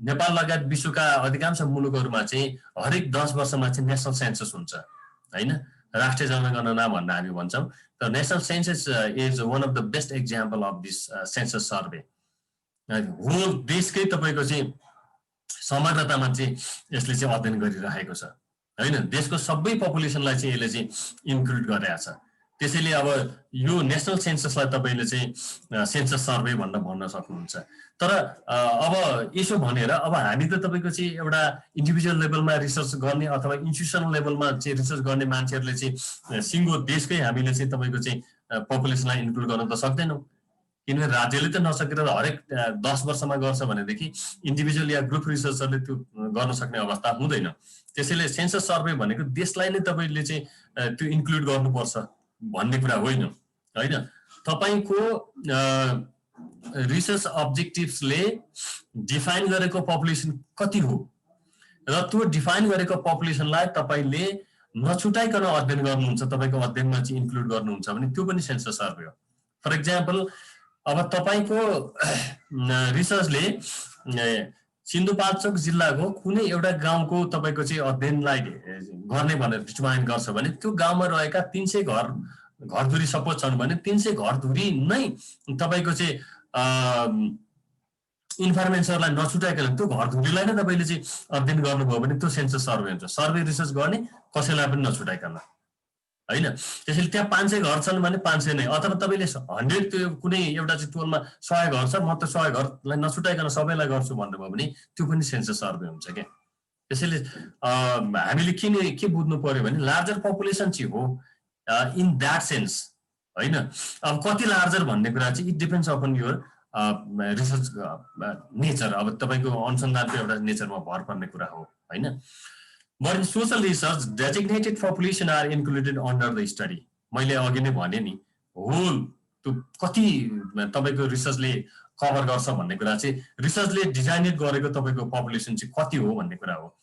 नेपाल लगायत विश्वका अधिकांश मुलुकहरूमा चाहिँ हरेक 10 वर्षमा चाहिँ नेसनल सेन्सस हुन्छ होइन राष्ट्रिय जनगणना भनेर हामी भन्छौँ। The national census is one of the best example of this census survey. Whole देशकै तपाईको चाहिँ समग्रतामा चाहिँ यसले चाहिँ अध्ययन गरिरहेको छ हैन। देशको सबै पपुलेसनलाई चाहिँ यसले चाहिँ इन्क्लुड गरेको छ। त्यसैले अब यो नेशनल सेन्ससलाई तपाईले चाहिँ सेन्सस सर्वे भनेर भन्न सक्नुहुन्छ। तर अब यसो भनेर अब हामी त तपाईको चाहिँ एउटा इन्डिभिजुअल लेभलमा रिसर्च गर्ने अथवा इन्स्टिट्युसनल लेभलमा चाहिँ रिसर्च गर्ने मान्छेहरूले चाहिँ सिङ्गो देशकै हामीले चाहिँ तपाईको चाहिँ पपुलेसनलाई इन्क्लुड गर्न त सक्दैनौँ, किनभने राज्यले त नसकेर हरेक 10 वर्षमा गर्छ भनेदेखि इन्डिभिजुअल या ग्रुप रिसर्चरले त्यो गर्न सक्ने अवस्था हुँदैन। त्यसैले सेन्सस सर्वे भनेको देशलाई नै तपाईले चाहिँ त्यो इन्क्लुड गर्नुपर्छ भन्ने कुरा होइन हैन। तपाईको रिसर्च अब्जेक्टिभ्सले डिफाइन गरेको पपुलेसन कति हो र त्यो डिफाइन गरेको पपुलेसनलाई तपाईले नछुटाइकन अध्ययन गर्नुहुन्छ, तपाईको अध्ययनमा चाहिँ इन्क्लुड गर्नुहुन्छ भने त्यो पनि सेन्सस सर्वे हो। फर एक्जाम्पल अब तपाईको रिसर्चले सिन्धुपाल्चोक जिल्लाको कुनै एउटा गाउँको तपाईको चाहिँ अध्ययनलाई गर्ने भनेर डिफाइन गर्छ भने त्यो गाउँमा रहेका 300 घरधुरी सपोज छन् भने 300 घरधुरी नै तपाईको चाहिँ इन्फर्मेसनलाई नछुटाइकन त्यो घरधुरीलाई नै तपाईले चाहिँ अध्ययन गर्नुभयो भने त्यो सेन्सस सर्वे हुन्छ। सर्वे रिसर्च गर्ने कसैलाई पनि नछुटाइकन हैन। त्यसैले त्यहाँ 500 घर छन् भने 500 नै, अथवा तपाईले 100 त्यो कुनै एउटा चाहिँ टोलमा 100 घर छ म त 100 घरलाई नछुटाइकन सबैलाई गर्छु भन्नुभयो भने त्यो पनि सेन्सस सर्वे हुन्छ के। त्यसैले हामीले के बुझ्नु पर्यो भने लार्जर पपुलेसन चाहिँ हो इन द्याट सेन्स हैन। अब कति लार्जर भन्ने कुरा चाहिँ it depends upon your research nature. अब तपाईको अनुसन्धानको एउटा नेचरमा भर पर्ने कुरा हो हैन। But in social research, designated population are included under the study. मैले अघि नै भने नि होल त्यो कति तपाईको रिसर्चले कभर गर्छ भन्ने कुरा चाहिँ रिसर्चले डिजाइनेट गरेको तपाईको पपुलेसन चाहिँ कति हो भन्ने कुरा हो।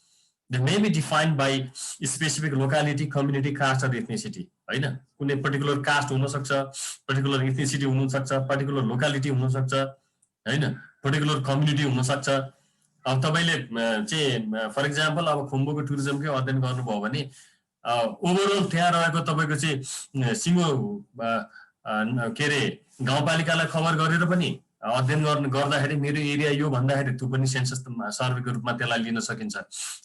They may be defined by specific locality, community, caste or ethnicity हैन। कुनै पर्टिकुलर कास्ट हुन सक्छ, पर्टिकुलर एथनिसिटी हुन सक्छ, पर्टिकुलर लोकालिटी हुन सक्छ हैन, पर्टिकुलर कम्युनिटी हुन सक्छ। अब तपाईले चाहिँ फर एक्जाम्पल अब खुम्बुको टुरिज्मकै अध्ययन गर्नुभयो भने ओभरअल त्यहाँ रहेको तपाईको चाहिँ सिङ्गो के अरे गाउँपालिकालाई खबर गरेर पनि अध्ययन गर्दाखेरि मेरो एरिया यो भन्दाखेरि त्यो पनि सेन्सस सर्वेको रूपमा त्यसलाई लिन सकिन्छ।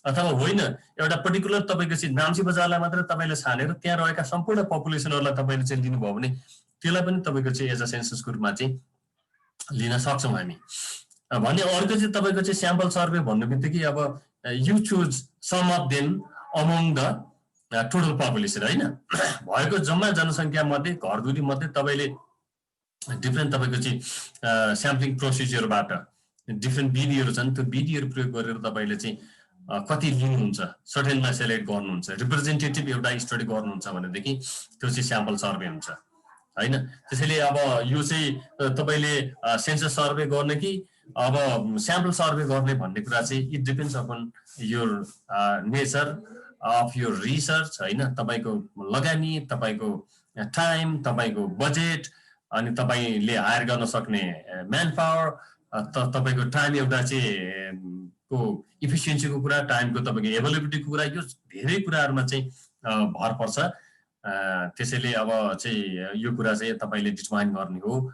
अथवा होइन एउटा पर्टिकुलर तपाईको चाहिँ नाम्ची बजारलाई मात्र तपाईले छानेर त्यहाँ रहेका सम्पूर्ण पपुलेसनहरूलाई तपाईले चाहिँ लिनुभयो भने त्यसलाई पनि तपाईको चाहिँ एज अ सेन्ससको रूपमा चाहिँ लिन सक्छौँ हामी। भने अर्को चाहिँ तपाईको चाहिँ स्याम्पल सर्वे भन्ने बित्तिकै अब you choose some of them among the total population हैन। भएको जम्मा जनसङ्ख्या मध्ये घरधुरी मध्ये तपाईले डिफ्रेन्ट तपाईको चाहिँ स्याम्पलिङ प्रोसिजरबाट डिफ्रेन्ट विधिहरू छन्, त्यो विधिहरू प्रयोग गरेर तपाईले चाहिँ कति लिनुहुन्छ, सर्टेनमा सेलेक्ट गर्नुहुन्छ, रिप्रेजेन्टेटिभ एउटा स्टडी गर्नुहुन्छ भनेदेखि त्यो चाहिँ स्याम्पल सर्वे हुन्छ हैन। त्यसैले अब यो चाहिँ तपाईले सेन्सस सर्वे गर्ने कि अब स्याम्पल सर्वे गर्ने भन्ने कुरा चाहिँ it depends upon your nature of your research हैन। तपाईको लगानी, तपाईको टाइम, तपाईको बजेट अनि तपाईले हायर गर्न सक्ने म्यान पावर, तपाईको टाइम एउटा चाहिँ को इफिसियन्सीको कुरा, टाइमको तपाईको एभाइलेबिलिटीको कुरा, यो धेरै कुराहरुमा चाहिँ भर पर्छ। त्यसैले अब चाहिँ यो कुरा चाहिँ तपाईले डिटर्माइन गर्ने हो,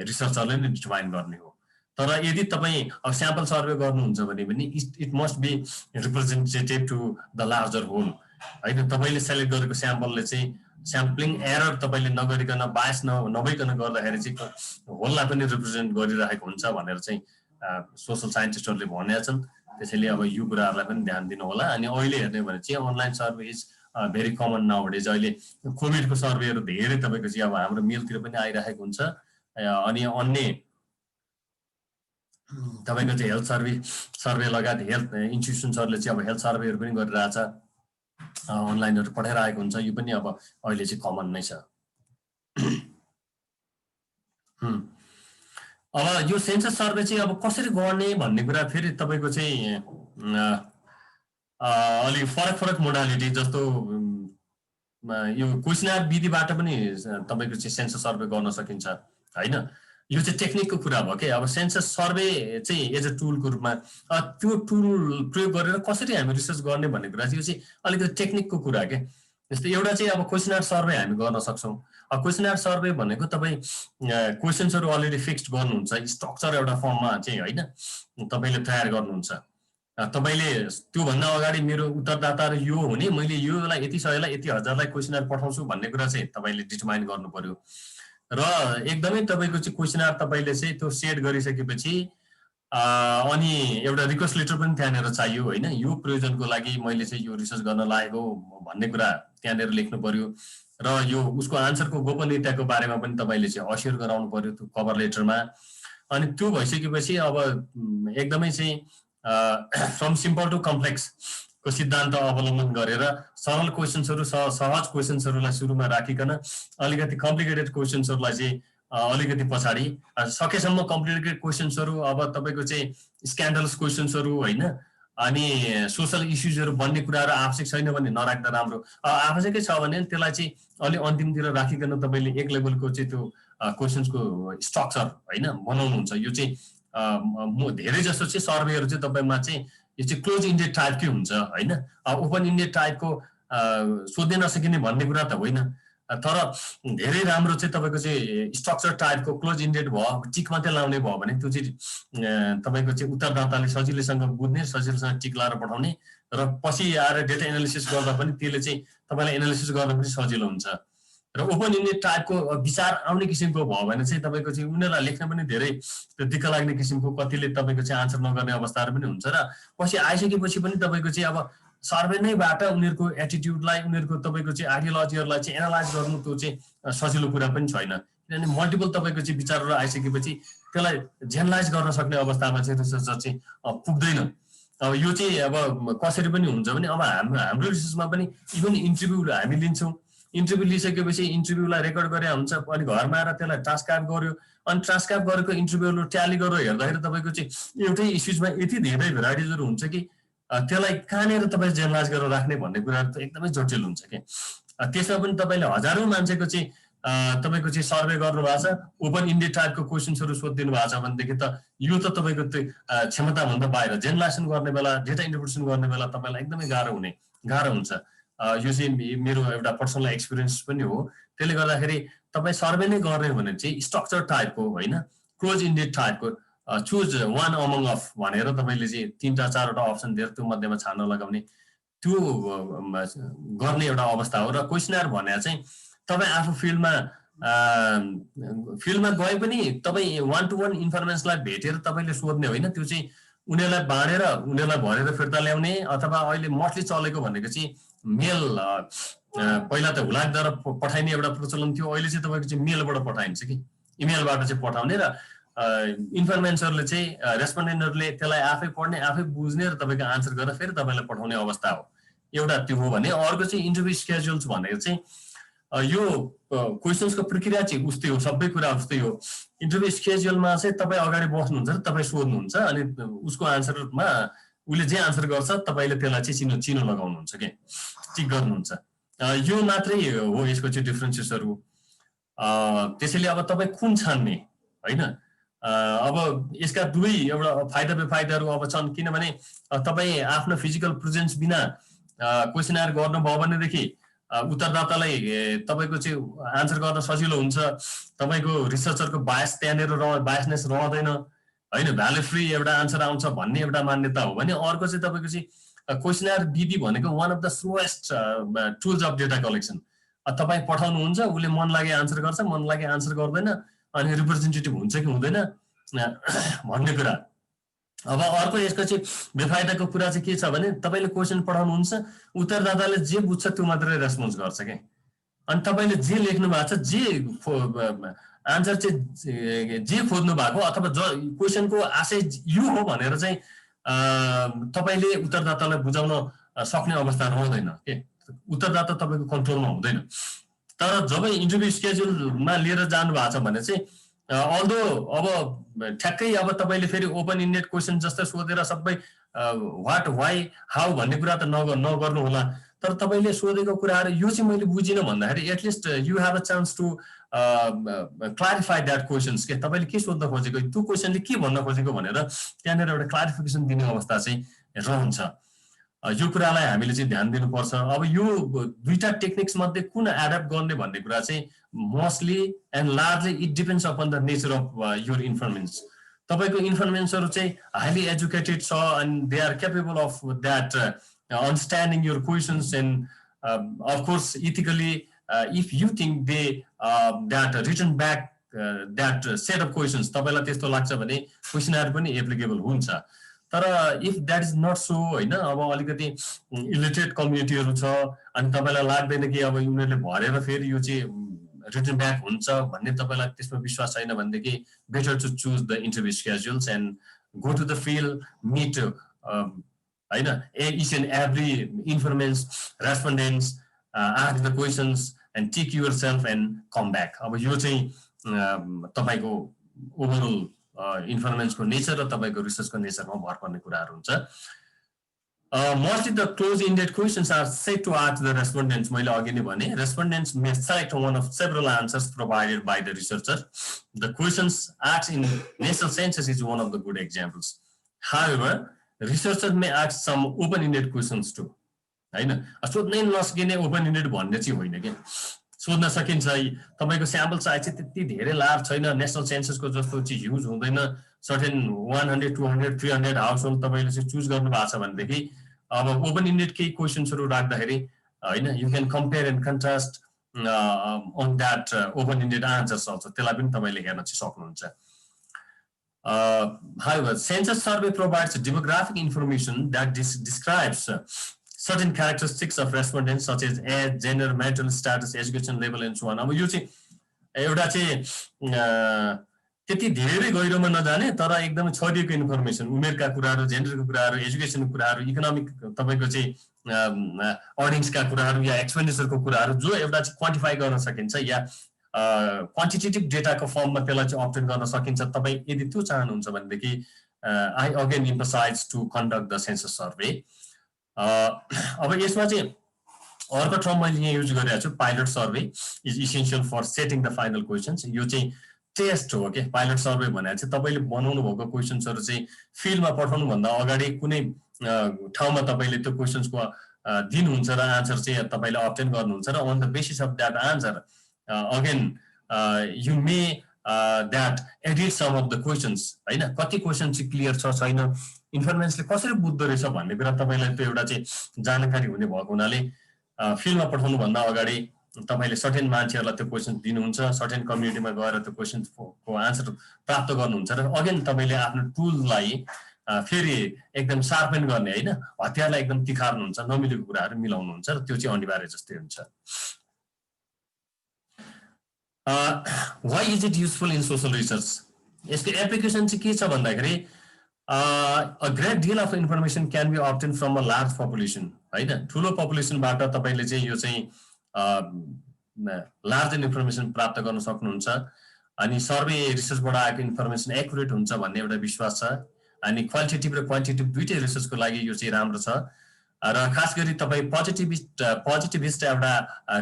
रिसर्चरले नै डिटर्माइन गर्ने हो। तर यदि तपाई अब स्याम्पल सर्वे गर्नुहुन्छ भने पनि it must be representative to the larger whole हैन। तपाईले सेलेक्ट गरेको स्याम्पलले चाहिँ स्याम्पलिङ एरर तपाईले नगरिकन बायस नभइकन गर्दाखेरि चाहिँ होललाई पनि रिप्रेजेन्ट गरिरहेको हुन्छ भनेर चाहिँ सोशल साइन्टिस्टहरुले भनेका छन्। त्यसैले अब यो कुराहरुलाई पनि ध्यान दिनु होला। अनि अहिले हेर्ने भने चाहिँ online survey is very common nowadays. अहिले कोभिडको सर्वेहरु धेरै तपाईको चाहिँ अब हाम्रो मेलतिर पनि आइरहेको हुन्छ। अनि अन्य तपाईको चाहिँ हेल्थ सर्वे लगायत हेल्थ इन्स्टिट्युसन्सहरुले चाहिँ अब हेल्थ सर्वेहरु पनि गरिरहेछ, अनलाइनहरु पठाइरहेको हुन्छ। यो पनि अब अहिले चाहिँ कमन नै छ। अब यो सेन्सस सर्वे चाहिँ अब कसरी गर्ने भन्ने कुरा फेरि तपाईको चाहिँ अलि फरक मोडालिटी जस्तो यो क्वेशनर विधिबाट पनि तपाईको चाहिँ सेन्सस सर्वे गर्न सकिन्छ हैन। यो चाहिँ टेक्निकको कुरा भयो के। अब सेन्सस सर्वे चाहिँ एज अ टुलको रूपमा त्यो टुल प्रयोग गरेर कसरी हामी रिसर्च गर्ने भन्ने कुरा चाहिँ यो चाहिँ अलिकति टेक्निकको कुरा के। जस्तै एउटा चाहिँ अब क्वेसनर सर्वे हामी गर्न सक्छौँ। अब क्वेसनर सर्वे भनेको तपाईँ क्वेसन्सहरू अलरेडी फिक्स्ड गर्नुहुन्छ, स्ट्रक्चर एउटा फर्ममा चाहिँ होइन तपाईँले तयार गर्नुहुन्छ। तपाईँले त्योभन्दा अगाडि मेरो उत्तरदाताहरू यो हुने, मैले योलाई यति सयलाई यति हजारलाई क्वेसनर पठाउँछु भन्ने कुरा चाहिँ तपाईँले डिटर्माइन गर्नु पर्यो। र एकदमै तपाईँको चाहिँ क्वेसनर तपाईँले चाहिँ त्यो सेट गरिसकेपछि अनि एउटा रिक्वेस्ट लेटर पनि त्यहाँनिर चाहियो होइन, यो प्रयोजनको लागि मैले चाहिँ यो रिसर्च गर्न लागेको भन्ने कुरा त्यहाँनिर लेख्नु पर्यो। र यो उसको आन्सरको गोपनीयताको बारेमा पनि तपाईँले चाहिँ अस्योर गराउनु पर्यो त्यो कभर लेटरमा। अनि त्यो भइसकेपछि अब एकदमै चाहिँ फ्रम सिम्पल टु कम्प्लेक्स को सिद्धान्त अवलम्बन गरेर सरल क्वेसन्सहरू सहज क्वेसन्सहरूलाई सुरुमा राखिकन अलिकति कम्प्लिकेटेड क्वेसन्सहरूलाई चाहिँ अलिकति पछाडि, सकेसम्म कम्प्लिकेटेड क्वेसन्सहरू अब तपाईँको चाहिँ स्क्यान्डलस क्वेसन्सहरू होइन, अनि सोसल इस्युजहरू बन्ने कुराहरू आवश्यक छैन भने नराख्दा राम्रो। आवश्यकै छ भने त्यसलाई चाहिँ अलि अन्तिमतिर राखिकन तपाईँले एक लेभलको चाहिँ त्यो क्वेसन्सको स्ट्रक्चर होइन बनाउनुहुन्छ। यो चाहिँ धेरै जस्तो चाहिँ सर्वेहरू चाहिँ तपाईँमा चाहिँ यो चाहिँ क्लोज इन्डेड टाइपकै हुन्छ होइन, ओपन इन्डेड टाइपको सोध्नै नसकिने भन्ने कुरा त होइन, तर धेरै राम्रो चाहिँ तपाईँको चाहिँ स्ट्रक्चर टाइपको क्लोज इन्डेड भयो, टिक मात्रै लाउने भयो भने त्यो चाहिँ तपाईँको चाहिँ उत्तरदाताले सजिलैसँग बुझ्ने, सजिलैसँग टिक लाएर पठाउने र पछि आएर डेटा एनालिसिस गर्दा पनि त्यसले चाहिँ तपाईँलाई एनालिसिस गर्न पनि सजिलो हुन्छ। र ओपन इन्डेड टाइपको विचार आउने किसिमको भयो भने चाहिँ तपाईँको चाहिँ उनीहरूलाई लेख्न पनि धेरै त्यो दिक्क लाग्ने किसिमको, कतिले तपाईँको चाहिँ आन्सर नगर्ने अवस्थाहरू पनि हुन्छ। र पछि आइसकेपछि पनि तपाईँको चाहिँ अब सर्वे नैबाट उनीहरूको एटिट्युडलाई, उनीहरूको तपाईँको चाहिँ आइडियोलोजीहरूलाई चाहिँ एनालाइज गर्नु त्यो चाहिँ सजिलो कुरा पनि छैन, किनभने मल्टिपल तपाईँको चाहिँ विचारहरू आइसकेपछि त्यसलाई जेनलाइज गर्न सक्ने अवस्थामा चाहिँ रिसर्चर चाहिँ पुग्दैन। अब यो चाहिँ अब कसरी पनि हुन्छ भने अब हाम्रो रिसर्चमा पनि इभन इन्टरभ्यू हामी लिन्छौँ, इन्टरभ्यू लिइसकेपछि इन्टरभ्यूलाई रेकर्ड गरे हुन्छ, अनि घरमा आएर त्यसलाई ट्रान्सक्राइब गर्यो, अनि ट्रान्सक्राइब गरेको इन्टरभ्यूहरू ट्याली गरेर हेर्दाखेरि तपाईँको चाहिँ एउटै इस्युजमा यति धेरै भेराइटिजहरू हुन्छ कि त्यसलाई कहाँनिर तपाईँ जेनलाइज गरेर राख्ने भन्ने कुराहरू त एकदमै जटिल हुन्छ कि। त्यसमा पनि तपाईँले हजारौँ मान्छेको चाहिँ तपाईँको चाहिँ सर्वे गर्नुभएको छ, ओपन इन्डेड टाइपको क्वेसन्सहरू सोधिदिनु भएको छ भनेदेखि त यो त तपाईँको त्यो क्षमताभन्दा बाहिर जेनलाइजेसन गर्ने बेला, डेटा इन्टरप्रिटेसन गर्ने बेला तपाईँलाई एकदमै गाह्रो हुन्छ। यो चाहिँ मेरो एउटा पर्सनल एक्सपिरियन्स पनि हो। त्यसले गर्दाखेरि तपाईँ सर्वे नै गर्ने भने चाहिँ स्ट्रक्चर टाइपको होइन, क्लोज इन्डेड टाइपको चुज वान अमङ अफ भनेर तपाईँले चाहिँ 3-4वटा अप्सन दिएर त्यो मध्येमा छान्न लगाउने त्यो गर्ने एउटा अवस्था हो। र क्वेसनर भने चाहिँ तपाईँ आफू फिल्डमा गए पनि तपाईँ 1-to-1 इन्फर्मेसनलाई भेटेर तपाईँले सोध्ने होइन, त्यो चाहिँ उनीहरूलाई बाँडेर उनीहरूलाई भरेर फिर्ता ल्याउने, अथवा अहिले मोस्टली चलेको भनेको चाहिँ मेल, पहिला त हुलाकद्वारा पठाइने एउटा प्रचलन थियो, अहिले चाहिँ तपाईँको चाहिँ मेलबाट पठाइन्छ कि, इमेलबाट चाहिँ पठाउने, र इन्फर्मेन्सहरूले चाहिँ रेस्पोन्डेन्टहरूले त्यसलाई आफै पढ्ने, आफै बुझ्ने र तपाईँको आन्सर गरेर फेरि तपाईँलाई पठाउने अवस्था हो। एउटा त्यो हो भने अर्को चाहिँ इन्टरभ्यू स्केड्युल्स भनेको चाहिँ यो क्वेसन्सको प्रक्रिया चाहिँ उस्तै हो, सबै कुरा उस्तै हो। इन्टरभ्यू स्केड्युलमा चाहिँ तपाईँ अगाडि बस्नुहुन्छ र तपाईँ सोध्नुहुन्छ, अनि उसको आन्सरमा उसले जे आन्सर गर्छ तपाईँले त्यसलाई चाहिँ चिनो लगाउनुहुन्छ कि टिक गर्नुहुन्छ। यो मात्रै हो यसको चाहिँ डिफ्रेन्सेसहरू। त्यसैले अब तपाईँ कुन छान्ने होइन, अब यसका दुवै एउटा फाइदा बेफाइदाहरू अब छन्, किनभने तपाईँ आफ्नो फिजिकल प्रेजेन्स बिना क्वेसनर गर्नुभयो भनेदेखि उत्तरदातालाई तपाईँको चाहिँ आन्सर गर्न सजिलो हुन्छ, तपाईँको रिसर्चरको बायसनेस रहँदैन होइन, भ्यालु फ्री एउटा आन्सर आउँछ भन्ने एउटा मान्यता हो भने अर्को चाहिँ तपाईँको चाहिँ क्वेसनर विधि भनेको one of the slowest tools of data collection. तपाईँ पठाउनुहुन्छ, उसले मन लागे आन्सर गर्छ, मन लागे आन्सर गर्दैन, अनि रिप्रेजेन्टेटिभ हुन्छ कि हुँदैन भन्ने कुरा। अब अर्को यसको चाहिँ बेफाइदाको कुरा चाहिँ के छ भने तपाईँले क्वेसन पठाउनुहुन्छ, उत्तरदाताले जे बुझ्छ त्यो मात्रै रेस्पोन्स गर्छ क्या, अनि तपाईँले जे लेख्नु भएको छ, जे आन्सर चाहिँ जे खोज्नु भएको अथवा क्वेसनको आशय यो हो भनेर चाहिँ तपाईँले उत्तरदातालाई बुझाउन सक्ने अवस्था रहँदैन के, उत्तरदाता तपाईँको कन्ट्रोलमा हुँदैन। तर जब इन्टरभ्यू स्केड्युलमा लिएर जानु भएको छ भने चाहिँ अल्दो अब ठ्याक्कै अब तपाईँले फेरि ओपन इन्डेड क्वेसन जस्तै सोधेर सबै वाट वाइ हाउ भन्ने कुरा त नगर्नु होला, तर तपाईँले सोधेको कुराहरू यो चाहिँ मैले बुझिनँ भन्दाखेरि at least you have a chance to clarify that questions के, तपाईँले के सोध्न खोजेको, त्यो क्वेसनले के भन्न खोजेको भनेर त्यहाँनिर एउटा क्लारिफिकेसन दिने अवस्था चाहिँ रहन्छ। यो कुरालाई हामीले चाहिँ ध्यान दिनुपर्छ। अब यो दुईटा टेक्निक्स मध्ये कुन एडप्ट गर्ने भन्ने कुरा चाहिँ mostly and largely it depends upon the nature of your informants. तपाईको इन्फर्मेन्सहरु चाहिँ हाइली एजुकेटेड छ and they are capable of that understanding your questions and of course ethically if you think they that return back that set of questions तपाईलाई त्यस्तो लाग्छ भने questionnaire पनि applicable हुन्छ। तर if that is not so होइन, अब अलिकति इलिटरेट कम्युनिटीहरू छ अनि तपाईँलाई लाग्दैन कि अब उनीहरूले भरेर फेरि यो चाहिँ रिटर्न ब्याक हुन्छ भन्ने तपाईँलाई त्यसमा विश्वास छैन भनेदेखि better to choose the interview schedules and go to the field meet होइन each and every informants respondents ask the questions and take yourself and come back. अब यो चाहिँ तपाईँको ओभरअल इन्फर्मेन्सको नेचर र तपाईँको रिसर्चको नेचरमा भर पर्ने कुराहरू हुन्छ। Mostly the close-ended questions are set to ask the respondents. मैले अघि नै भने respondents may select one of several answers provided by the researcher. The questions asked in nasal census is one of the good examples. However, researchers may ask some open-ended questions too. हैन, सोध्नै नसकिने open-ended भन्ने चाहिँ होइन के, सोध्न सकिन्छ। तपाईको sample size चाहिँ त्यति धेरै लार्ज छैन, नेशनल सेन्ससको जस्तो चाहिँ ह्युज हुँदैन, सर्टेन 100 200 300 हाउसहोल्ड तपाईले चाहिँ चुज गर्नु भएको छ भनेदेखि अब ओपन इन्डेड केही क्वेसन्सहरु राख्दाखेरि हैन you can compare and contrast on that open ended answers also, त्यसलाई पनि तपाईले हेर्न चाहिँ सक्नुहुन्छ। However, census survey provides demographic information that describes certain characteristics of respondents such as age, gender, marital status, education level and so on. अब यो चाहिँ एउटा चाहिँ त्यति धेरै गहिरोमा नजाने तर एकदमै छरिएको इन्फर्मेसन, उमेरका कुराहरू, जेन्डरको कुराहरू, एजुकेसनको कुराहरू, इकोनोमिक तपाईको चाहिँ अर्निङ्सका कुराहरू या एक्सपेन्डिचरको कुराहरू जो एउटा चाहिँ क्वान्टिफाई गर्न सकिन्छ या क्वान्टिटेटिभ डेटाको फर्ममा त्यसलाई चाहिँ अब्टेन गर्न सकिन्छ। तपाई यदि त्यो चाहनुहुन्छ भनेदेखि I again emphasise to conduct the census survey. अब यसमा चाहिँ अर्को टर्म मैले यहाँ युज गरिरहेको छु, pilot survey is essential for setting the final questions. यो चाहिँ टेस्ट हो के, पाइलट सर्वे भनेर चाहिँ तपाईले बनाउनु भएको क्वेसन्सहरु चाहिँ फिल्डमा पठाउनु भन्दा अगाडि कुनै ठाउँमा तपाईले त्यो क्वेसन्सको दिनुहुन्छ र आन्सर चाहिँ तपाईले अब्टेन गर्नुहुन्छ र on the basis of that answer again you may that edit some of the questions हैन, कति क्वेसन चाहिँ क्लियर छ छैन, इन्फर्मेन्सले कसरी बुझ्दो रहेछ भन्ने कुरा तपाईलाई त्यो एउटा चाहिँ जानकारी हुने भएको हुनाले फिल्डमा पठाउनु भन्दा अगाडि तपाईले सर्टेन मान्छेहरुलाई त्यो क्वेसन दिनुहुन्छ, सर्टेन कम्युनिटीमा गएर त्यो क्वेसनको आन्सर प्राप्त गर्नुहुन्छ र अगेन तपाईले आफ्नो टुललाई फेरि एकदम शार्पन गर्ने हैन, हतियारलाई एकदम तिखार्नुहुन्छ, नमिलेको कुराहरु मिलाउनुहुन्छ र त्यो चाहिँ अनिवार्य जस्तै हुन्छ। Why is it useful in social research? यसको एप्लिकेसन चाहिँ के छ भन्दाखेरि a great deal of information can be obtained from a large population हैन, ठुलो पपुलेसनबाट तपाईले चाहिँ यो चाहिँ लार्ज इन्फर्मेसन प्राप्त गर्न सक्नुहुन्छ अनि सर्वे रिसर्चबाट आएको इन्फर्मेसन एक्युरेट हुन्छ भन्ने एउटा विश्वास छ अनि क्वालिटेटिभ र क्वान्टिटेटिभ दुईटै रिसर्चको लागि यो चाहिँ राम्रो छ र खास गरी तपाई पोजिटिभिस्ट एउटा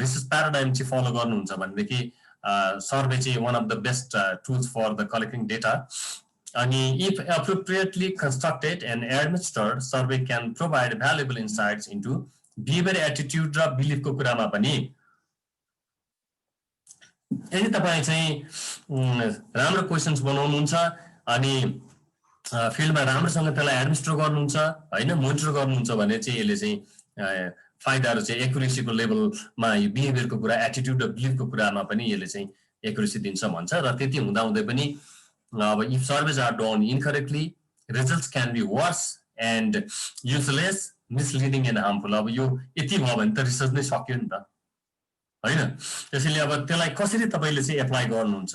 रिसर्च प्याराडाइम चाहिँ फलो गर्नुहुन्छ भनेदेखि सर्वे चाहिँ one of the best tools for the collecting data अनि if appropriately constructed and administered survey can provide valuable insights into behaviour, attitude र बिलिफको कुरामा पनि। यदि तपाई चाहिँ राम्रो क्वेसन्स बनाउनुहुन्छ अनि फिल्डमा राम्रोसँग त्यसलाई एडमिनिस्टर गर्नुहुन्छ हैन, मोनिटर गर्नुहुन्छ भने चाहिँ यसले चाहिँ फाइदाहरु चाहिँ एक्युरेसीको लेभलमा यो बिहेभियरको कुरा, एटिट्युड र बिलिफको कुरामा पनि यसले चाहिँ एक्युरेसी दिन्छ भन्छ र त्यति हुँदा हुँदै पनि अब if surveys are done incorrectly results can be worse and useless, misleading and harmful. अब यो यति भयो भने त रिसर्च नै सक्यो नि त हैन, त्यसैले अब त्यसलाई कसरी तपाईले चाहिँ एप्लाई गर्नुहुन्छ,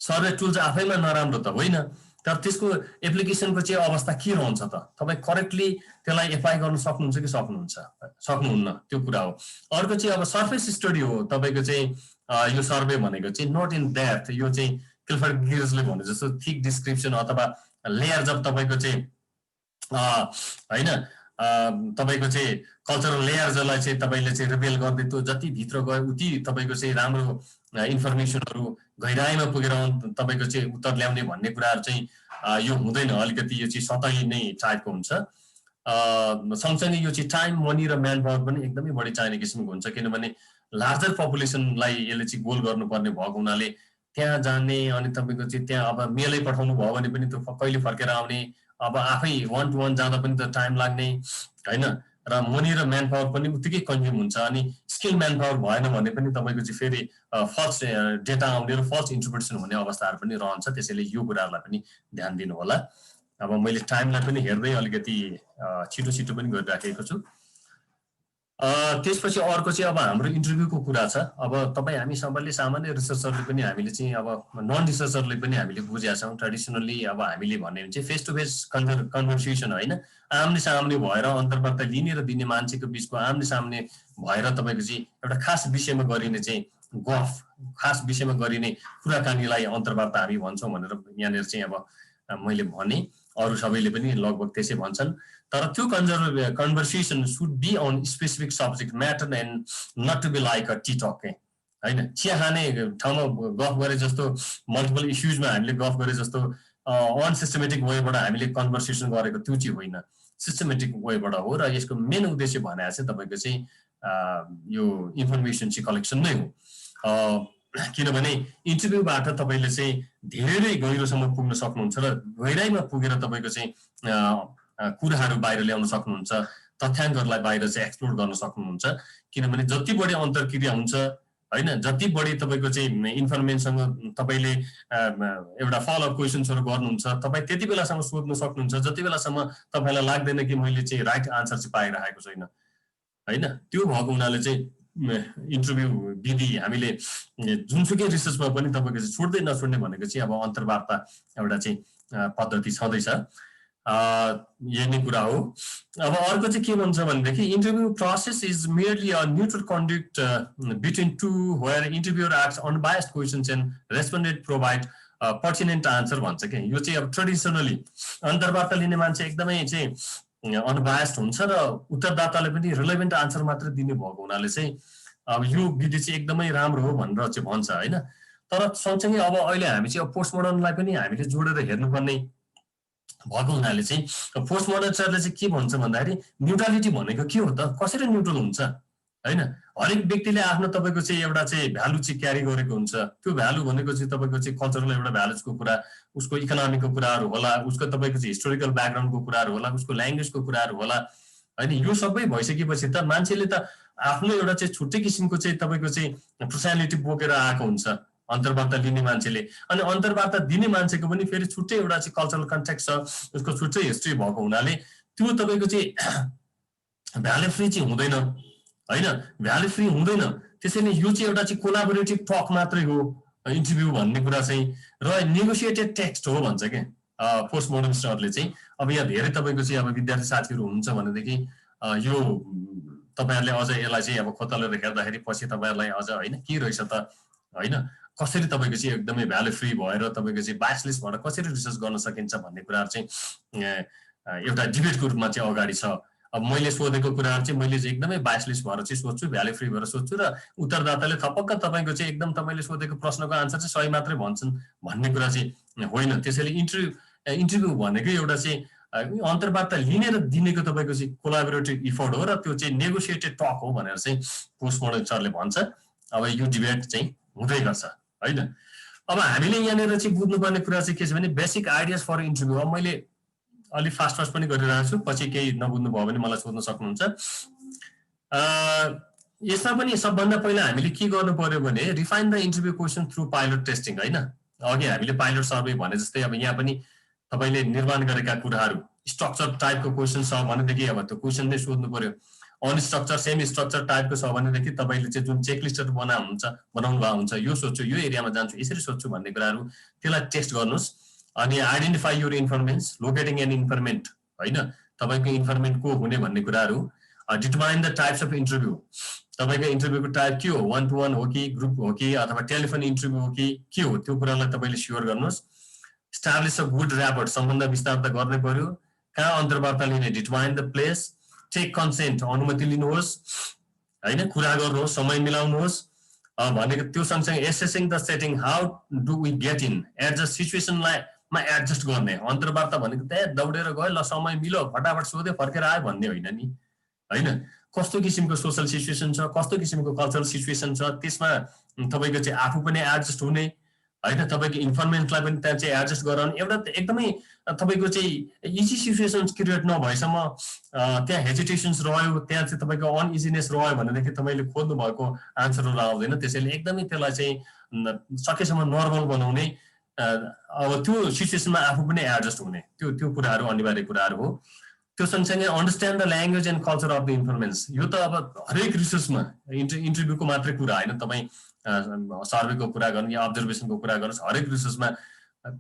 सर्वे टुल चाहिँ आफैमा नराम्रो त होइन तर त्यसको एप्लिकेसनको चाहिँ अवस्था के रहन्छ त, तपाई करेक्टली त्यसलाई एप्लाई गर्न सक्नुहुन्छ कि सक्नुहुन्न त्यो कुरा हो। अर्को चाहिँ अब सर्फेस स्टडी हो तपाईको चाहिँ यो सर्वे भनेको चाहिँ नट इन डेप्थ, यो चाहिँ क्लिफर्ड गियर्सले भने जस्तो थिक डिस्क्रिप्सन अथवा लेयर्स अफ तपाईको चाहिँ हैन तपाईको चाहिँ कल्चरल लेयर्सलाई चाहिँ तपाईले चाहिँ रिभिल गर्दै त्यो जति भित्र गयो उति तपाईको चाहिँ राम्रो इन्फर्मेसनहरु गहिराईमा पुगेर तपाईको चाहिँ उत्तर ल्याउने भन्ने कुराहरु चाहिँ यो हुँदैन, अलिकति यो चाहिँ सतही नै टाइपको हुन्छ। सँगसँगै यो चाहिँ टाइम, मनी र म्यान पावर पनि एकदमै बढी चाहिने किसिमको हुन्छ, किनभने लार्जर पपुलेसनलाई यसले चाहिँ गोल गर्नुपर्ने भएको हुनाले त्यहाँ जाने, अनि तपाईँको चाहिँ त्यहाँ अब मेलै पठाउनु भयो भने पनि त्यो कहिले फर्केर आउने, अब आफै 1 to 1 जाँदा पनि त टाइम लाग्ने होइन, र मनी र म्यान पावर पनि उत्तिकै कन्ज्युम हुन्छ। अनि स्किल म्यान पावर भएन भने पनि तपाईँको चाहिँ फेरि फल्स डेटा आउने र फल्स इन्टरप्रिटेसन हुने अवस्थाहरू पनि रहन्छ। त्यसैले यो कुराहरूलाई पनि ध्यान दिनु होला। अब मैले टाइमलाई पनि हेर्दै अलिकति छिटो छिटो पनि गरिराखेको छु। त्यसपछि अर्को चाहिँ अब हाम्रो इन्टरभ्यूको कुरा छ। अब तपाईँ हामी सबैले सामान्य रिसर्चरले पनि हामीले चाहिँ अब नन रिसर्चरले पनि हामीले बुझेका छौँ। ट्रेडिसनली अब हामीले भन्यो भने चाहिँ फेस टु फेस कन्भर्सेसन होइन, आम्ने सामने भएर अन्तर्वार्ता लिने र दिने मान्छेको बिचको आम्ने सामने भएर तपाईँको चाहिँ एउटा खास विषयमा गरिने चाहिँ गफ, खास विषयमा गरिने कुराकानीलाई अन्तर्वार्ता हामी भन्छौँ भनेर यहाँनिर चाहिँ अब मैले भने, अरू सबैले पनि लगभग त्यसै भन्छन्। तर त्यो conversation should be on specific subject matter and not to be like a tea talk होइन। चिया खाने ठाउँमा गफ गरे जस्तो, मल्टिपल इस्युजमा हामीले गफ गरे जस्तो अनसिस्टमेटिक वेबाट हामीले कन्भर्सेसन गरेको त्यो चाहिँ होइन, सिस्टमेटिक वेबाट हो। र यसको मेन उद्देश्य भने चाहिँ तपाईँको चाहिँ यो इन्फर्मेसन चाहिँ कलेक्सन नै हो। किनभने इन्टरभ्यूबाट तपाईँले चाहिँ धेरै गहिरोसम्म पुग्न सक्नुहुन्छ र गहिराइमा पुगेर तपाईँको चाहिँ कुराहरू बाहिर ल्याउन सक्नुहुन्छ, तथ्याङ्कहरूलाई बाहिर चाहिँ एक्सप्लोर गर्न सक्नुहुन्छ। किनभने जति बढी अन्तर्क्रिया हुन्छ होइन, जति बढी तपाईँको चाहिँ इन्फर्मेसनसँग तपाईँले एउटा फलोअप क्वेसन्सहरू गर्नुहुन्छ, तपाईँ त्यति बेलासम्म सोध्न सक्नुहुन्छ जति बेलासम्म तपाईँलाई लाग्दैन कि मैले चाहिँ राइट आन्सर चाहिँ पाइरहेको छैन होइन। त्यो भएको हुनाले चाहिँ इन्टरभ्यू विधि हामीले जुनसुकै रिसर्चमा पनि तपाईँको चाहिँ छोड्दै नछोड्ने भनेको चाहिँ अब अन्तर्वार्ता एउटा चाहिँ पद्धति छँदैछ। यही नै कुरा हो। अब अर्को चाहिँ के भन्छ भनेदेखि interview process is merely a neutral conduct between two where interviewer asks unbiased questions and respondent provide pertinent answer भन्छ कि। यो चाहिँ अब ट्रेडिसनली अन्तर्वार्ता लिने मान्छे एकदमै चाहिँ अनबायस्ड हुन्छ र उत्तरदाताले पनि रिलेभेन्ट आन्सर मात्र दिने भएको हुनाले चाहिँ अब यो विधि चाहिँ एकदमै राम्रो हो भनेर चाहिँ भन्छ होइन। तर सँगसँगै अब अहिले हामी चाहिँ पोस्टमोडर्नलाई पनि हामीले जोडेर हेर्नुपर्ने भएको हुनाले चाहिँ पोस्टमोडर्नले चाहिँ के भन्छ भन्दाखेरि न्युट्रालिटी भनेको के हो त, कसरी न्युट्रल हुन्छ होइन। हरेक व्यक्तिले आफ्नो तपाईँको चाहिँ एउटा चाहिँ भ्यालु चाहिँ क्यारी गरेको हुन्छ। त्यो भ्यालु भनेको चाहिँ तपाईँको चाहिँ कल्चरल एउटा भ्यालुजको कुरा, उसको इकोनोमिकको कुराहरू होला, उसको तपाईँको चाहिँ हिस्टोरिकल ब्याकग्राउन्डको कुराहरू होला, उसको ल्याङ्ग्वेजको कुराहरू होला होइन। यो सबै भइसकेपछि त मान्छेले त आफ्नो एउटा चाहिँ छुट्टै किसिमको चाहिँ तपाईँको चाहिँ पर्सनालिटी बोकेर आएको हुन्छ अन्तर्वार्ता लिने मान्छेले। अनि अन्तर्वार्ता दिने मान्छेको पनि फेरि छुट्टै एउटा चाहिँ कल्चरल कन्टेक्स्ट छ, उसको छुट्टै हिस्ट्री भएको हुनाले त्यो तपाईँको चाहिँ भ्यालु फ्री चाहिँ हुँदैन होइन, भ्यालु फ्री हुँदैन। त्यसैले यो चाहिँ एउटा चाहिँ कोलाबोरेटिभ टक मात्रै हो इन्टरभ्यू भन्ने कुरा चाहिँ, र नेगोसिएटेड टेक्स्ट हो भन्छ क्या पोस्टमोडर्निस्टहरूले चाहिँ। अब यहाँ धेरै तपाईँको चाहिँ अब विद्यार्थी साथीहरू हुनुहुन्छ भनेदेखि यो तपाईँहरूले अझ यसलाई चाहिँ अब खोतलेर हेर्दाखेरि पछि तपाईँहरूलाई अझ होइन के रहेछ त होइन, कसरी तपाईँको चाहिँ एकदमै भ्यालु फ्री भएर तपाईँको चाहिँ बायसलेस भएर कसरी रिसर्च गर्न सकिन्छ भन्ने कुराहरू चाहिँ एउटा डिबेटको रूपमा चाहिँ अगाडि छ। अब मैले सोधेको कुराहरू चाहिँ मैले चाहिँ एकदमै बायसलेस भएर चाहिँ सोध्छु, भ्यालु फ्री भएर सोध्छु, र उत्तरदाताले थपक्क तपाईँको चाहिँ एकदम तपाईँले सोधेको प्रश्नको आन्सर चाहिँ सही मात्रै भन्छन् भन्ने कुरा चाहिँ होइन। त्यसैले इन्टरभ्यू भनेको एउटा चाहिँ अन्तर्वार्ता लिने र दिनेको तपाईँको चाहिँ कोलाबोरेटिभ इफोर्ट हो र त्यो चाहिँ नेगोसिएटेड टक हो भनेर चाहिँ पोस्टमोडर्न सरले भन्छ। अब यो डिबेट चाहिँ हुँदै गर्छ होइन। अब हामीले यहाँनिर चाहिँ बुझ्नुपर्ने कुरा चाहिँ के छ भने बेसिक आइडियाज फर इन्टरभ्यू। अब मैले अलिक फास्ट पनि गरिरहेको छु, पछि केही नबुझ्नु भयो भने मलाई सोध्न सक्नुहुन्छ। यसमा पनि सबभन्दा पहिला हामीले के गर्नु पर्यो भने refine the interview question through pilot testing होइन। अघि हामीले पाइलट सर्वे भने जस्तै अब यहाँ पनि तपाईँले निर्माण गरेका कुराहरू स्ट्रक्चर टाइपको क्वेसन छ भनेदेखि अब त्यो क्वेसन नै सोध्नु पर्यो। अनस्ट्रक्चर सेमी स्ट्रक्चर टाइपको छ भनेदेखि तपाईँले चाहिँ जुन चेकलिस्टहरू बनाउनु भएको हुन्छ, यो सोध्छु, यो एरियामा जान्छु, यसरी सोध्छु भन्ने कुराहरू त्यसलाई टेस्ट गर्नुहोस्। अनि आइडेन्टिफाई योर इन्फर्मेन्ट्स, लोकेटिङ एन इन्फर्मेन्ट होइन, तपाईँको इन्फर्मेन्ट को हुने भन्ने कुराहरू। Determine the types of interview, तपाईँको इन्टरभ्यूको टाइप के हो, 1 to 1 हो कि ग्रुप हो कि अथवा टेलिफोन इन्टरभ्यू हो कि के हो, त्यो कुरालाई तपाईँले स्योर गर्नुहोस्। स्टाब्लिस अ गुड ऱ्यापर्ट, सम्बन्ध विस्तार त गर्नै पर्यो। कहाँ अन्तर्वार्ता लिने, determine the place, take consent, अनुमति लिनुहोस् होइन, कुरा गर्नुहोस्, समय मिलाउनुहोस् भनेको। त्यो सँगसँगै assessing the setting, how do we get in, adjust सिचुएसनलाई मा एडजस्ट गर्ने। अन्तर्वार्ता भनेको त्यहाँ दौडेर गयो, ल समय मिल्यो, फटाफट सोध्यो, फर्केर आयो भन्ने होइन नि, होइन। कस्तो किसिमको सोसल सिचुएसन छ, कस्तो किसिमको कल्चरल सिचुएसन छ, त्यसमा तपाईँको चाहिँ आफू पनि एडजस्ट हुने, होइन, तपाईँको इन्फर्मेन्टलाई पनि त्यहाँ चाहिँ एडजस्ट गराउने। एउटा एकदमै तपाईँको चाहिँ इजी सिचुएसन्स क्रिएट नभएसम्म त्यहाँ हेजिटेसन्स रह्यो, त्यहाँ चाहिँ तपाईँको अनइजिनेस रह्यो भनेदेखि तपाईँले खोज्नु भएको आन्सरहरू आउँदैन। त्यसैले एकदमै त्यसलाई चाहिँ सकेसम्म नर्मल बनाउने, अब त्यो सिचुएसनमा आफू पनि एडजस्ट हुने, त्यो कुराहरू अनिवार्य कुराहरू हो। त्यो सँगसँगै understand the language and culture of the informants. यो त अब हरेक रिसर्चमा इन्टरभ्यूको मात्रै कुरा होइन, तपाईँ सर्वेको कुरा गर्नु या अब्जर्भेसनको कुरा गर्नुहोस्, हरेक रिसर्चमा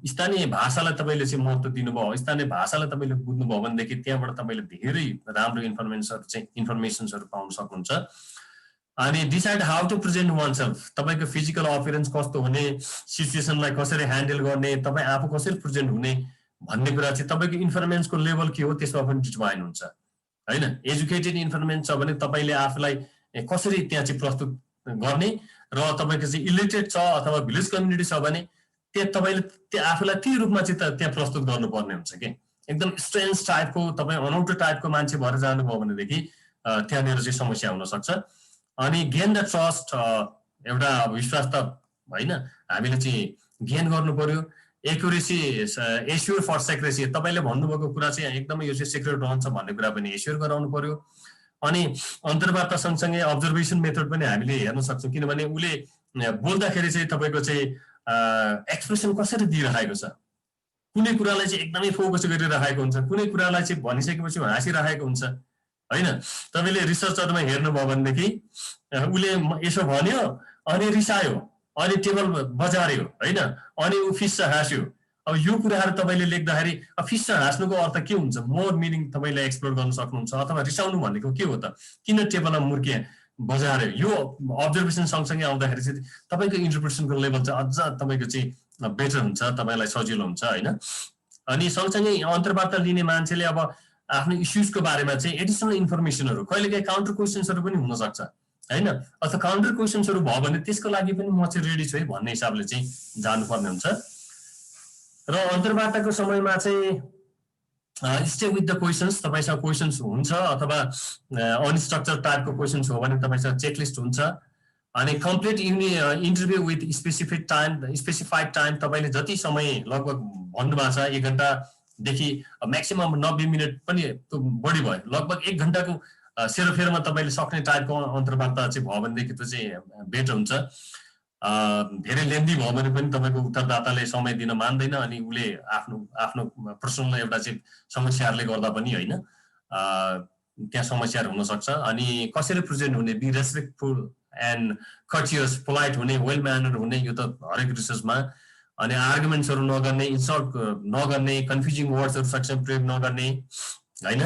स्थानीय भाषालाई तपाईँले चाहिँ महत्त्व दिनुभयो, स्थानीय भाषालाई तपाईँले बुझ्नुभयो भनेदेखि त्यहाँबाट तपाईँले धेरै राम्रो इन्फर्मेसन्सहरू पाउन सक्नुहुन्छ। अनि decide how to present oneself, तपाईँको फिजिकल अपियरेन्स कस्तो हुने, सिचुएसनलाई कसरी ह्यान्डल गर्ने, तपाईँ आफू कसरी प्रेजेन्ट हुने भन्ने कुरा चाहिँ तपाईँको इन्फर्मेन्सको लेभल के हो त्यसमा पनि डिटर्माइन हुन्छ, होइन। एजुकेटेड इन्फर्मेन्स छ भने तपाईँले आफूलाई कसरी त्यहाँ चाहिँ प्रस्तुत गर्ने, र तपाईँको चाहिँ इलिटरेट छ अथवा भिलेज कम्युनिटी छ भने त्यहाँ तपाईँले आफूलाई त्यही रूपमा चाहिँ त्यहाँ प्रस्तुत गर्नुपर्ने हुन्छ कि। एकदम स्ट्रेन्ज टाइपको, तपाईँ अनौठो टाइपको मान्छे भएर जानुभयो भनेदेखि त्यहाँनिर चाहिँ समस्या हुनसक्छ। अनि गेन द ट्रस्ट, एउटा विश्वास त होइन, हामीले चाहिँ गेन गर्नु पर्यो। एक्युरेसी, एस्योर फर सेक्रेसी, तपाईँले भन्नुभएको कुरा चाहिँ एकदमै यो चाहिँ सिक्रेट रहन्छ भन्ने कुरा पनि एस्योर गराउनु पर्यो। अनि अन्तर्वार्ता सँगसँगै अब्जर्भेसन मेथड पनि हामीले हेर्न सक्छौँ, किनभने उसले बोल्दाखेरि चाहिँ तपाईँको चाहिँ एक्सप्रेसन कसरी दिइरहेको छ, कुनै कुरालाई चाहिँ एकदमै फोकस गरिरहेको हुन्छ, कुनै कुरालाई चाहिँ भनिसकेपछि हाँसिरहेको हुन्छ, होइन। तपाईँले रिसर्चहरूमा हेर्नुभयो भनेदेखि उसले यसो भन्यो अनि रिसायो, अनि टेबल बजार्यो, होइन, अनि ऊ फिस्स हाँस्यो। अब यो कुराहरू तपाईँले लेख्दाखेरि फिस्स हाँस्नुको अर्थ के हुन्छ, मोर मिनिङ तपाईँले एक्सप्लोर गर्न सक्नुहुन्छ। अथवा रिसाउनु भनेको के हो त, किन टेबलमा मुर्के बजार्यो, यो अब्जर्भेसन सँगसँगै आउँदाखेरि चाहिँ तपाईँको इन्टरप्रिटेसनको लेभल चाहिँ अझ तपाईँको चाहिँ बेटर हुन्छ, तपाईँलाई सजिलो हुन्छ, होइन। अनि सँगसँगै अन्तर्वार्ता लिने मान्छेले अब आफ्नो इस्युजको बारेमा चाहिँ एडिसनल इन्फर्मेसनहरू, कहिलेकाहीँ काउन्टर क्वेसन्सहरू पनि हुनसक्छ, होइन। अथवा काउन्टर क्वेसन्सहरू भयो भने त्यसको लागि पनि म चाहिँ रेडी छु है भन्ने हिसाबले चाहिँ जानुपर्ने हुन्छ। र अन्तर्वार्ताको समयमा चाहिँ स्टे विथ द क्वेसन्स, तपाईँसँग क्वेसन्स हुन्छ अथवा अनस्ट्रक्चर टाइपको क्वेसन्स हो भने तपाईँसँग चेकलिस्ट हुन्छ। अनि complete interview with specified time, तपाईँले जति समय लगभग भन्नुभएको छ 1 घन्टादेखि म्याक्सिमम 90 मिनट पनि बढी भयो, लगभग 1 घन्टाको सेरोफेरोमा तपाईँले सक्ने टाइपको अन्तर्वार्ता चाहिँ भयो भनेदेखि त्यो चाहिँ बेटर हुन्छ। धेरै लेन्दी भयो भने पनि तपाईँको उत्तरदाताले समय दिन मान्दैन, अनि उसले आफ्नो पर्सनल एउटा चाहिँ समस्याहरूले गर्दा पनि, होइन, त्यहाँ समस्याहरू हुनसक्छ। अनि कसरी प्रेजेन्ट हुने, be respectful and courteous, polite हुने, वेल म्यानर हुने, यो त हरेक रिसर्चमा। अनि आर्गुमेन्ट्सहरू नगर्ने, इन्सल्ट नगर्ने, कन्फ्युजिङ वर्ड्सहरू सक्षम प्रयोग नगर्ने, होइन।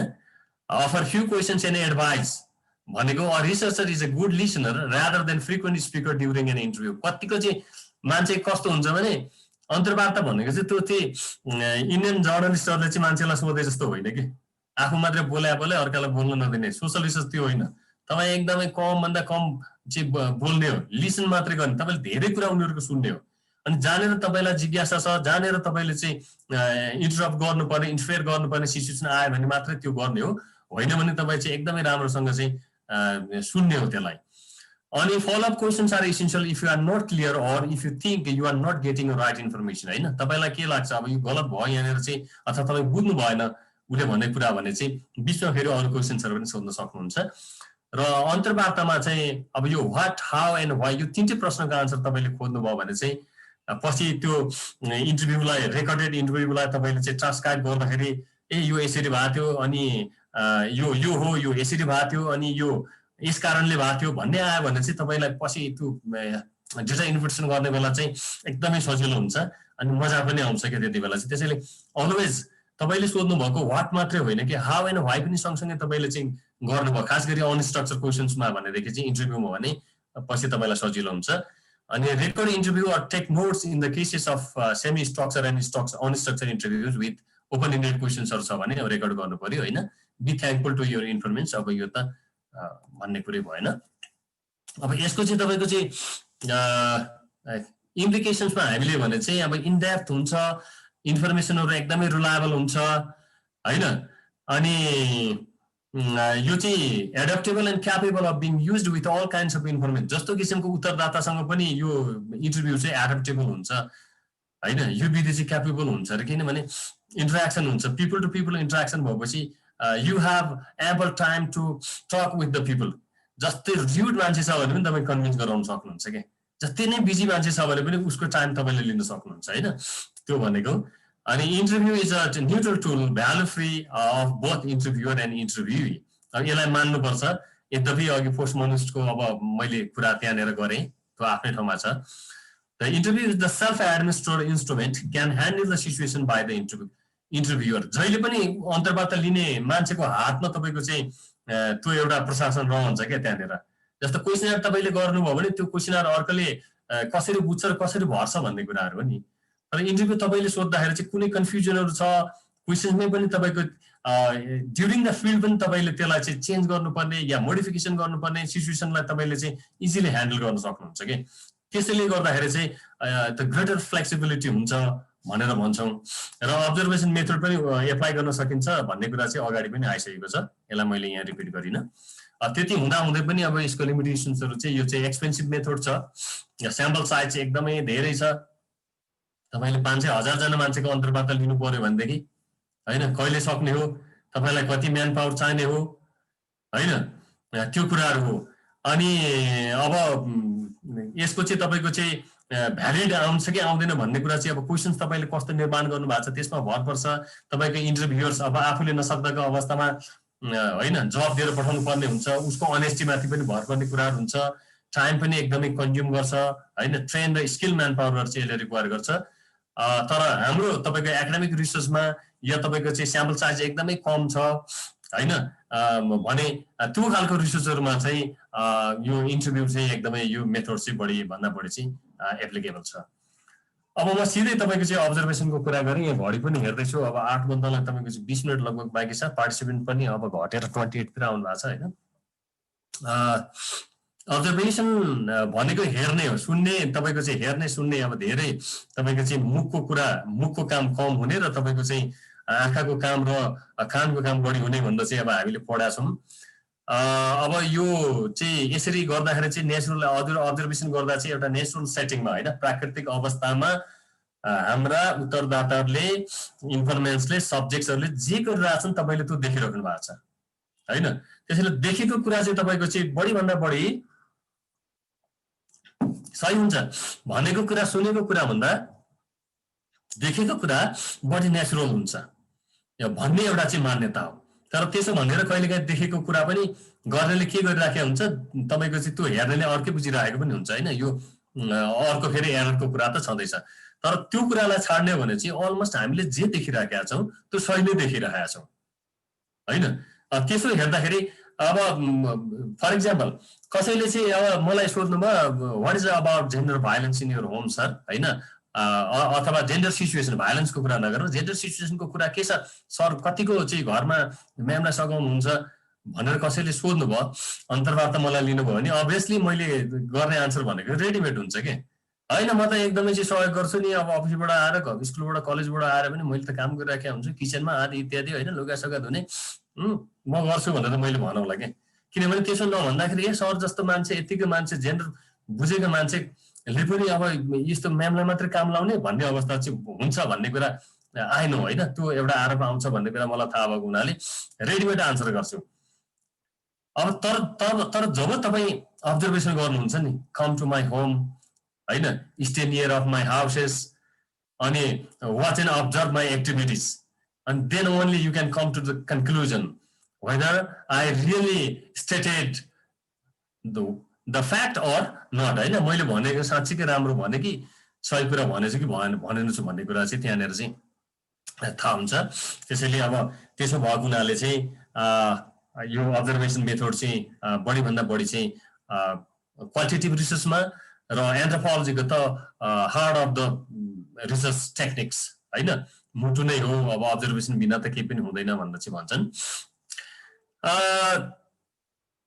Offer few questions and advice भनेको a researcher is a good listener rather than frequent speaker during an interview. कतिको चाहिँ मान्छे कस्तो हुन्छ भने अन्तर्वार्ता भनेको चाहिँ त्यो चाहिँ इन्डियन जर्नलिस्टहरूले चाहिँ मान्छेलाई सोधे जस्तो होइन कि, आफू मात्रै बोले अर्कालाई बोल्न नदिने। सोसल रिसर्च त्यो होइन, तपाईँ एकदमै कमभन्दा कम चाहिँ बोल्ने हो, लिसन मात्रै गर्ने, तपाईँले धेरै कुरा उनीहरूको सुन्ने हो। अनि जानेर तपाईँलाई जिज्ञासा छ, जानेर तपाईँले चाहिँ इन्टरप्ट गर्नुपर्ने, इन्टरफेयर गर्नुपर्ने सिचुएसन आयो भने मात्रै त्यो गर्ने हो, होइन भने तपाईँ चाहिँ एकदमै राम्रोसँग चाहिँ सुन्ने हो त्यसलाई। अनि follow up questions are essential if you are not clear or if you think you are not getting right information, होइन। तपाईँलाई के लाग्छ अब यो गलत भयो यहाँनिर चाहिँ, अथवा तपाईँ बुझ्नु भएन उसले भन्ने कुरा भने चाहिँ बिचमा फेरि अरू क्वेसन्सहरू पनि सोध्न सक्नुहुन्छ। र अन्तर्वार्तामा चाहिँ अब yo what, how and why, यो 3टै प्रश्नको आन्सर तपाईँले खोज्नुभयो भने चाहिँ पछि त्यो इन्टरभ्यूलाई, रेकर्डेड इन्टरभ्यूलाई तपाईँले चाहिँ ट्रान्सक्राइब गर्दाखेरि यो यसरी भएको थियो, अनि यो हो, यो यसरी भएको थियो, अनि यो यस कारणले भएको थियो भन्ने आयो भने चाहिँ तपाईँलाई पछि त्यो डेटा इन्टरप्रिटेसन गर्ने बेला चाहिँ एकदमै सजिलो हुन्छ, अनि मजा पनि आउँछ क्या त्यति बेला चाहिँ। त्यसैले अलवेज तपाईँले सोध्नु भएको व्हाट मात्रै होइन कि हाउ एन्ड वाइ पनि सँगसँगै तपाईँले चाहिँ गर्नुभयो, खास गरी अनस्ट्रक्चर क्वेसन्समा भनेदेखि चाहिँ इन्टरभ्यूमा भने पछि तपाईँलाई सजिलो हुन्छ। अनि record interview or take notes in the cases of semi structure and unstructure interviews with open ended क्वेसन्सहरू छ भने रेकर्ड गर्नु पर्यो, होइन। Be thankful to your informants, अब यो त भन्ने कुरै भएन। अब यसको चाहिँ तपाईँको चाहिँ इम्प्लिकेसन्समा हामीले भने चाहिँ अब इनडेप्थ हुन्छ, इन्फर्मेसनहरू एकदमै रिलायबल हुन्छ हैन अनि यो चाहिँ adaptable and capable of being used with all kinds of information जस्तो किसिमको उत्तरदातासँग पनि यो इन्टरभ्यू चाहिँ एडप्टेबल हुन्छ हैन यो विधि चाहिँ क्यापेबल हुन्छ र किनभने इन्टरेक्सन हुन्छ पिपल टु पिपल इन्टरेक्सन भएपछि you have ample time to talk with the people जस्तै र्युड मान्छे छ भने पनि तपाईँ कन्भिन्स गराउन सक्नुहुन्छ क्या जति नै बिजी मान्छे छ भने पनि उसको टाइम तपाईँले लिन सक्नुहुन्छ हैन त्यो भनेको अनि interview is a neutral tool value free of both interviewer and interviewee अब यसलाई मान्नुपर्छ यद्यपि अघि पोस्ट मोनिस्टको अब मैले कुरा त्यहाँनिर गरेँ त्यो आफ्नै ठाउँमा छ the interview is the self administered instrument can handle the situation by the interviewer जहिले पनि अन्तर्वार्ता लिने मान्छेको हातमा तपाईँको चाहिँ त्यो एउटा प्रशासन रहन्छ क्या त्यहाँनिर जस्तो क्वेसनर तपाईँले गर्नुभयो भने त्यो क्वेसनर अर्कोले कसरी बुझ्छ र कसरी भर्छ भन्ने कुराहरू हो नि तर इन्टरभ्यू तपाईँले सोद्धाखेरि चाहिँ कुनै कन्फ्युजनहरू छ क्वेसनमै पनि तपाईँको ड्युरिङ द फिल्ड पनि तपाईँले त्यसलाई चाहिँ चेन्ज गर्नुपर्ने या मोडिफिकेसन गर्नुपर्ने सिचुएसनलाई तपाईँले चाहिँ इजिली ह्यान्डल गर्न सक्नुहुन्छ कि त्यसैले गर्दाखेरि चाहिँ द ग्रेटर फ्लेक्सिबिलिटी हुन्छ भनेर भन्छौँ र अब्जर्भेसन मेथड पनि एप्लाई गर्न सकिन्छ भन्ने कुरा चाहिँ अगाडि पनि आइसकेको छ यसलाई मैले यहाँ रिपिट गरिनँ त्यति हुँदा हुँदै पनि अब यसको लिमिटेसन्सहरू चाहिँ यो चाहिँ एक्सपेन्सिभ मेथड छ स्याम्पल साइज चाहिँ एकदमै धेरै छ तपाईँले 500,000 जना मान्छेको अन्तर्वार्ता लिनु पर्यो भनेदेखि हैन कहिले सक्ने हो तपाईँलाई कति म्यान पावर चाहिने हो हैन त्यो कुराहरू हो अनि अब यसको चाहिँ तपाईँको चाहिँ भ्यालिड आउँछ कि आउँदैन भन्ने कुरा चाहिँ अब क्वेसन्स तपाईँले कस्तो निर्माण गर्नु भएको छ त्यसमा भर पर्छ तपाईँको इन्टरभ्युअर्स अब आफूले नसक्दाको अवस्थामा हैन जवाब दिएर पठाउनु पर्ने हुन्छ उसको अनेस्टीमाथि पनि भर पर्ने कुराहरू हुन्छ टाइम पनि एकदमै कन्ज्युम गर्छ हैन ट्रेन र स्किल म्यान पावरहरू चाहिँ यसले रिक्वायर गर्छ तर हाम्रो तपाईँको एकाडेमिक रिसर्चमा या तपाईँको चाहिँ स्याम्पल साइज एकदमै कम छ हैन भने त्यो खालको रिसर्चहरूमा चाहिँ यो इन्टरभ्यू चाहिँ एकदमै यो मेथड चाहिँ बढी भन्दा बढी चाहिँ एप्लिकेबल छ अब म सिधै तपाईँको चाहिँ अब्जर्भेसनको कुरा गरेँ यहाँ घडी पनि हेर्दैछु अब 8 बज्नलाई तपाईँको चाहिँ 20 मिनट लगभग बाँकी छ पार्टिसिपेन्ट पनि अब घटेर 28 तिर आउनु भएको छ हैन अब्जर्भेसन भनेको हेर्ने हो सुन्ने तपाईँको चाहिँ हेर्ने सुन्ने अब धेरै तपाईँको चाहिँ मुखको काम कम हुने र तपाईँको चाहिँ आँखाको काम र कानको काम बढी हुने भन्दा चाहिँ अब हामीले पढाएको छौँ अब यो चाहिँ यसरी गर्दाखेरि चाहिँ नेचुरल अब्जर्भेसन गर्दा चाहिँ एउटा नेचुरल सेटिङमा हैन प्राकृतिक अवस्थामा हाम्रा उत्तरदाताहरूले इन्फर्मेन्सले सब्जेक्ट्सहरूले जे गरिरहेछन् तपाईँले त्यो देखिराख्नु भएको छ हैन त्यसैले देखेको कुरा चाहिँ तपाईँको चाहिँ बढीभन्दा बढी सही हुन्छ भनेको कुरा सुनेको कुरा भन्दा देखेको कुरा बढी नेचुरल हुन्छ भन्ने एउटा चाहिँ मान्यता हो तर त्यसो भनेर कहिलेकाहीँ देखेको कुरा पनि गर्नेले के गरिराखेको हुन्छ तपाईँको चाहिँ त्यो हेर्नेले अर्कै बुझिरहेको पनि हुन्छ हैन यो अर्को फेरि एररको कुरा त छँदैछ तर त्यो कुरालाई छाड्ने हो भने चाहिँ अलमोस्ट हामीले जे देखिरहेका छौँ त्यो सही नै देखिरहेका छौँ हैन त्यसो हेर्दाखेरि अब फर इक्जाम्पल कसैले चाहिँ अब मलाई सोध्नुभयो what is about gender violence in your home sir हैन अथवा जेन्डर सिचुएसन भाइलेन्सको कुरा नगरेर जेन्डर सिचुएसनको कुरा के छ सर कतिको चाहिँ घरमा म्यामलाई सघाउनुहुन्छ भनेर कसैले सोध्नुभयो अन्तर्वार्ता मलाई लिनुभयो भने अभियसली मैले गर्ने आन्सर भनेको रेडिमेड हुन्छ के हैन म त एकदमै चाहिँ सहयोग गर्छु नि अब अफिसबाट आएर स्कुलबाट कलेजबाट आएर पनि मैले त काम गरिराखेको हुन्छु किचनमा आदि इत्यादि हैन लुगासुगा धुने म गर्छु भनेर मैले भनौँला के किनभने त्यसो नभन्दाखेरि ए सर जस्तो मान्छे यतिको मान्छे जेन्डर बुझेको मान्छेले पनि अब यस्तो म्यामलाई मात्रै काम लाउने भन्ने अवस्था चाहिँ हुन्छ भन्ने कुरा आएन होइन त्यो एउटा आरोप आउँछ भन्ने कुरा मलाई थाहा भएको हुनाले रेडिमेड आन्सर गर्छु अब तर जब तपाईँ अब्जर्भेसन गर्नुहुन्छ नि कम टु माई होम हैन stay near of my houses अनि watch and observe my activities and then only you can come to the conclusion whether I really stated the fact or not हैन मैले भनेको साच्चै राम्रो भने कि सही कुरा भनेछु कि भनेन छु भन्ने कुरा चाहिँ त्यहाँनिर चाहिँ थाहा हुन्छ त्यसैले अब त्यसो भएको हुनाले चाहिँ यो अब्जर्भेसन मेथड चाहिँ बढी भन्दा बढी चाहिँ क्वालिटेटिभ रिसर्चमा र एन्थ्रोपोलोजीको त heart of the research techniques हैन मुटु नै हो अब अब्जर्भेसन बिना त केही पनि हुँदैन भनेर चाहिँ भन्छन्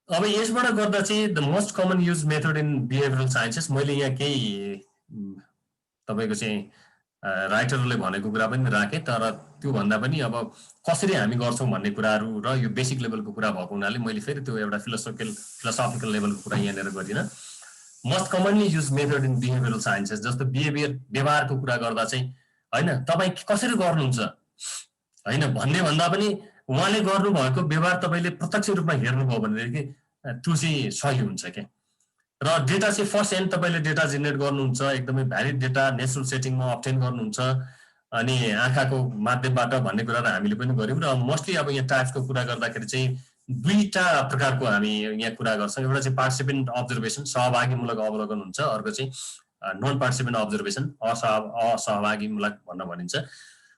अब यसबाट गर्दा चाहिँ the most common use method in behavioural sciences मैले यहाँ केही तपाईँको चाहिँ राइटरले भनेको कुरा पनि राखेँ, तर त्यो भन्दा पनि अब कसरी हामी गर्छौँ भन्ने कुराहरू र यो बेसिक लेभलको कुरा भएको हुनाले मैले फेरि त्यो एउटा फिलोसफिकल लेभलको कुरा यहाँनिर गरिनँ। Must commonly use method in behavioural sciences, जस्तो व्यवहारको कुरा गर्दा चाहिँ होइन तपाईँ कसरी गर्नुहुन्छ होइन भन्ने भन्दा पनि उहाँले गर्नुभएको व्यवहार तपाईँले प्रत्यक्ष रूपमा हेर्नुभयो भनेदेखि त्यो चाहिँ सही हुन्छ क्या। र डेटा चाहिँ फर्स्ट एन्ड तपाईँले डेटा जेनेरेट गर्नुहुन्छ, एकदमै भ्यालिड डेटा नेचुरल सेटिङमा अब्टेन गर्नुहुन्छ, अनि आँखाको माध्यमबाट भन्ने कुराहरू हामीले पनि गऱ्यौँ। र मोस्टली अब यहाँ टाइप्सको कुरा गर्दाखेरि चाहिँ दुईटा प्रकारको हामी यहाँ कुरा गर्छौँ। एउटा चाहिँ पार्टिसिपेन्ट अब्जर्भेसन, सहभागीमूलक अवलोकन हुन्छ, अर्को चाहिँ नन पार्टिसिपेन्ट अब्जर्भेसन, असहभागीमूलक भन्न भनिन्छ।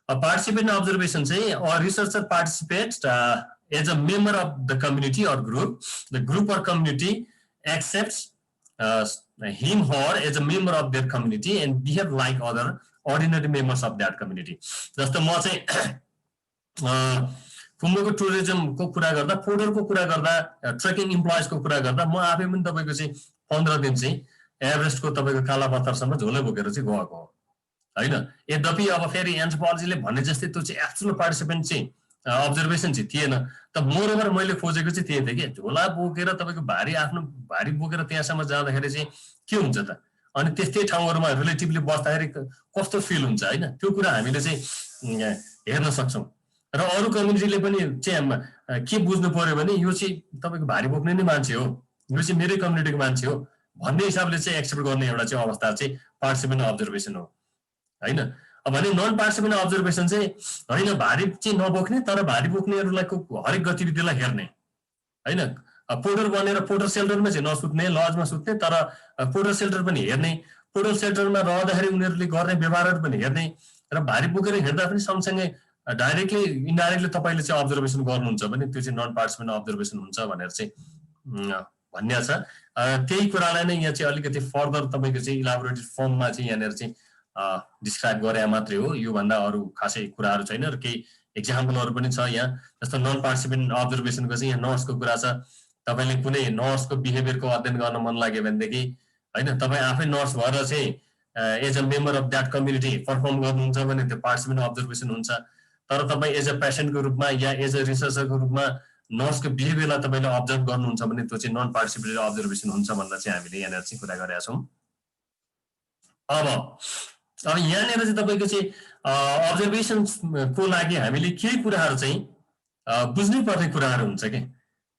पार्टिसिपेन्ट अब्जर्भेसन चाहिँ researcher participates as a member of the community or group, the group or community accepts him or as a member of their community and behave like other ordinary members of that community. जस्तो म चाहिँ कुम्बोको टुरिज्मको कुरा गर्दा, पोर्टरको कुरा गर्दा, trekking इम्प्लोइजको कुरा गर्दा म आफै पनि तपाईँको चाहिँ 15 दिन चाहिँ एभरेस्टको तपाईँको काला पत्थरसम्म झोले बोकेर चाहिँ गएको हो होइन। यद्यपि अब फेरि एन्थ्रोपोलोजीले भने जस्तै त्यो चाहिँ एक्चुअल पार्टिसिपेन्ट चाहिँ अब्जर्भेसन चाहिँ थिएन। त मोरओभर मैले खोजेको चाहिँ त्यही थियो कि झोला बोकेर तपाईँको आफ्नो भारी बोकेर त्यहाँसम्म जाँदाखेरि चाहिँ के हुन्छ त, अनि त्यस्तै ठाउँहरूमा रिलेटिभली बस्दाखेरि कस्तो फिल हुन्छ होइन, त्यो कुरा हामीले चाहिँ हेर्न सक्छौँ। र अरू कम्युनिटीले पनि चाहिँ के बुझ्नु पर्यो भने यो चाहिँ तपाईँको भारी बोक्ने नै मान्छे हो, यो चाहिँ मेरै कम्युनिटीको मान्छे हो भन्ने हिसाबले चाहिँ एक्सेप्ट गर्ने एउटा चाहिँ अवस्था चाहिँ पार्टिसिपेन्ट अब्जर्भेसन हो होइन। भने नन पार्टिसिपेन्ट अब्जर्भेसन चाहिँ होइन भारी चाहिँ नबोक्ने तर भारी बोक्नेहरूलाई हरेक गतिविधिलाई हेर्ने होइन। पोर्टर बनेर पोर्टर सेल्टरमा चाहिँ नसुत्ने, लजमा सुत्ने, तर पोर्टर सेल्टर पनि हेर्ने, पोर्टर सेल्टरमा रहँदाखेरि उनीहरूले गर्ने व्यवहारहरू पनि हेर्ने, र भारी बोकेर हेर्दा पनि सँगसँगै डाइरेक्टली इन्डाइरेक्टली तपाईँले चाहिँ अब्जर्भेसन गर्नुहुन्छ भने त्यो चाहिँ नन पार्टिसिपेन्ट अब्जर्भेसन हुन्छ भनेर चाहिँ भनिएको छ। त्यही कुरालाई नै यहाँ चाहिँ अलिकति फर्दर तपाईँको चाहिँ इलाबोरेटेड फर्ममा चाहिँ यहाँनिर चाहिँ डिस्क्राइब गरे मात्रै हो, योभन्दा अरू खासै कुराहरू छैन। र केही एक्जाम्पलहरू पनि छ यहाँ, जस्तो नन पार्टिसिपेन्ट अब्जर्भेसनको चाहिँ यहाँ नर्सको कुरा छ। तपाईँले कुनै नर्सको बिहेभियरको अध्ययन गर्न मन लाग्यो भनेदेखि होइन तपाईँ आफै नर्स भएर चाहिँ as a member of that community perform गर्नुहुन्छ भने त्यो पार्टिसिपेन्ट अब्जर्भेसन हुन्छ। तर तपाईँ एज अ पेसेन्टको रूपमा या एज अ रिसर्चरको रूपमा नर्सको बिहेभियरलाई तपाईँले अब्जर्भ गर्नुहुन्छ भने त्यो चाहिँ नन पार्टिसिपेटरी अब्जर्भेसन हुन्छ भनेर चाहिँ हामीले यहाँनिर चाहिँ कुरा गरेका छौँ। अब यहाँनिर चाहिँ तपाईँको चाहिँ अब्जर्भेसनको लागि हामीले केही कुराहरू चाहिँ बुझ्नै पर्ने कुराहरू हुन्छ कि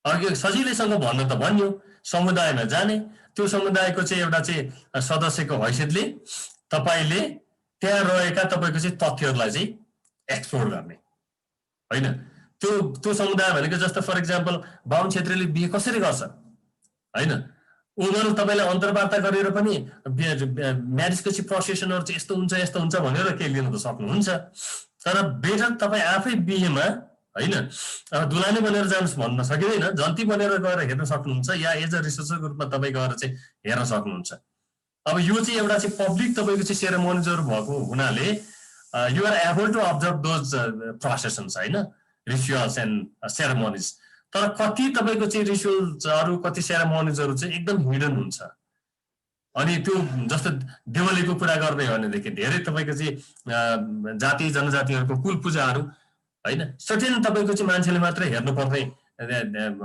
अघि सजिलैसँग भन्न त भन्यो, समुदायमा जाने, त्यो समुदायको चाहिँ एउटा चाहिँ सदस्यको हैसियतले तपाईँले त्यहाँ रहेका तपाईँको चाहिँ तथ्यहरूलाई चाहिँ एक्सप्लोर गर्ने होइन। त्यो समुदाय भनेको जस्तो फर इक्जाम्पल बाहुन क्षेत्रीले बिहे कसरी गर्छ होइन, उनीहरू तपाईँलाई अन्तर्वार्ता गरेर पनि म्यारेजको चाहिँ प्रोसेसनहरू चाहिँ यस्तो हुन्छ भनेर केही लिन त सक्नुहुन्छ। तर बेटर तपाईँ आफै बिहेमा होइन दुलाने बनेर जानुहोस् भन्न सकिँदैन, जन्ती बनेर गएर हेर्न सक्नुहुन्छ या एज अ रिसर्चरको रूपमा तपाईँ गएर चाहिँ हेर्न सक्नुहुन्छ। अब यो चाहिँ एउटा चाहिँ पब्लिक तपाईँको चाहिँ सेरेमोनिजहरू भएको हुनाले you are able to observe those processions होइन, रिचुअल्स एन्ड सेरेमोनिज। तर कति तपाईँको चाहिँ रिचुअल्सहरू कति सेरेमोनिजहरू चाहिँ एकदम हिडन हुन्छ। अनि त्यो जस्तो देवालीको कुरा गर्ने हो भनेदेखि धेरै तपाईँको चाहिँ जाति जनजातिहरूको कुल पूजाहरू होइन सर्टेन तपाईँको चाहिँ मान्छेले मात्रै हेर्नुपर्ने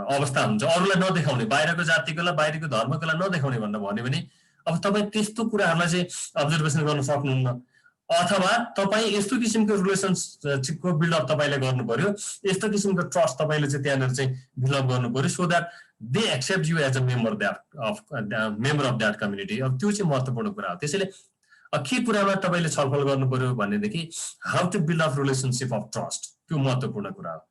अवस्था हुन्छ, अरूलाई नदेखाउने, बाहिरको जातिकोलाई बाहिरको धर्मकोलाई नदेखाउने भनेर भन्यो भने अब तपाईँ त्यस्तो कुराहरूलाई चाहिँ अब्जर्भेसन गर्न सक्नुहुन्न। अथवा तपाईँ यस्तो किसिमको रिलेसनसिपको बिल्डअप तपाईँले गर्नु पर्यो, यस्तो किसिमको ट्रस्ट तपाईँले चाहिँ त्यहाँनिर चाहिँ बिल्डअप गर्नु पर्यो so that they accept you as a member of that community. अब त्यो चाहिँ महत्त्वपूर्ण कुरा हो। त्यसैले के कुरामा तपाईँले छलफल गर्नु पर्यो भनेदेखि how to build up relationship of trust, त्यो महत्त्वपूर्ण कुरा हो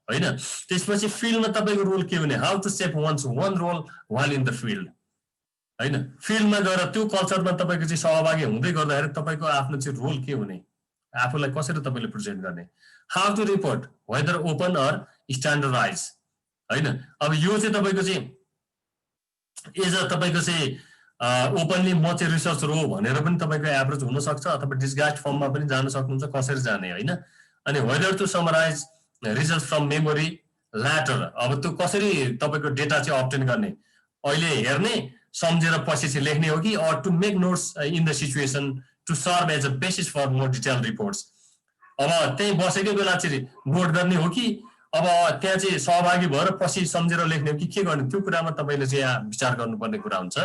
होइन। त्यसपछि फिल्डमा तपाईँको रोल के हुने, how to shape one role while in the field होइन। फिल्डमा गएर त्यो कल्चरमा तपाईँको चाहिँ सहभागी हुँदै गर्दाखेरि तपाईँको आफ्नो चाहिँ रोल के हुने, आफूलाई कसरी तपाईँले प्रेजेन्ट गर्ने, how to report whether open or standardise होइन। अब यो चाहिँ तपाईँको चाहिँ एज अ तपाईँको चाहिँ ओपनली म चाहिँ रिसर्चर हो भनेर पनि तपाईँको एप्रोच हुनसक्छ, अथवा डिस्गाइस्ड फर्ममा पनि जान सक्नुहुन्छ, कसरी जाने होइन। अनि whether to summarise result from memory later, अब त्यो कसरी तपाईँको डेटा चाहिँ अब्टेन गर्ने, अहिले हेर्ने सम्झेर पछि चाहिँ लेख्ने हो कि or to make notes in the situation to serve as a basis for more detail reports. अब त्यही बसेकै बेला चाहिँ नोट गर्ने हो कि अब त्यहाँ चाहिँ सहभागी भएर पछि सम्झेर लेख्ने हो कि के गर्ने, त्यो कुरामा तपाईँले चाहिँ यहाँ विचार गर्नुपर्ने कुरा हुन्छ।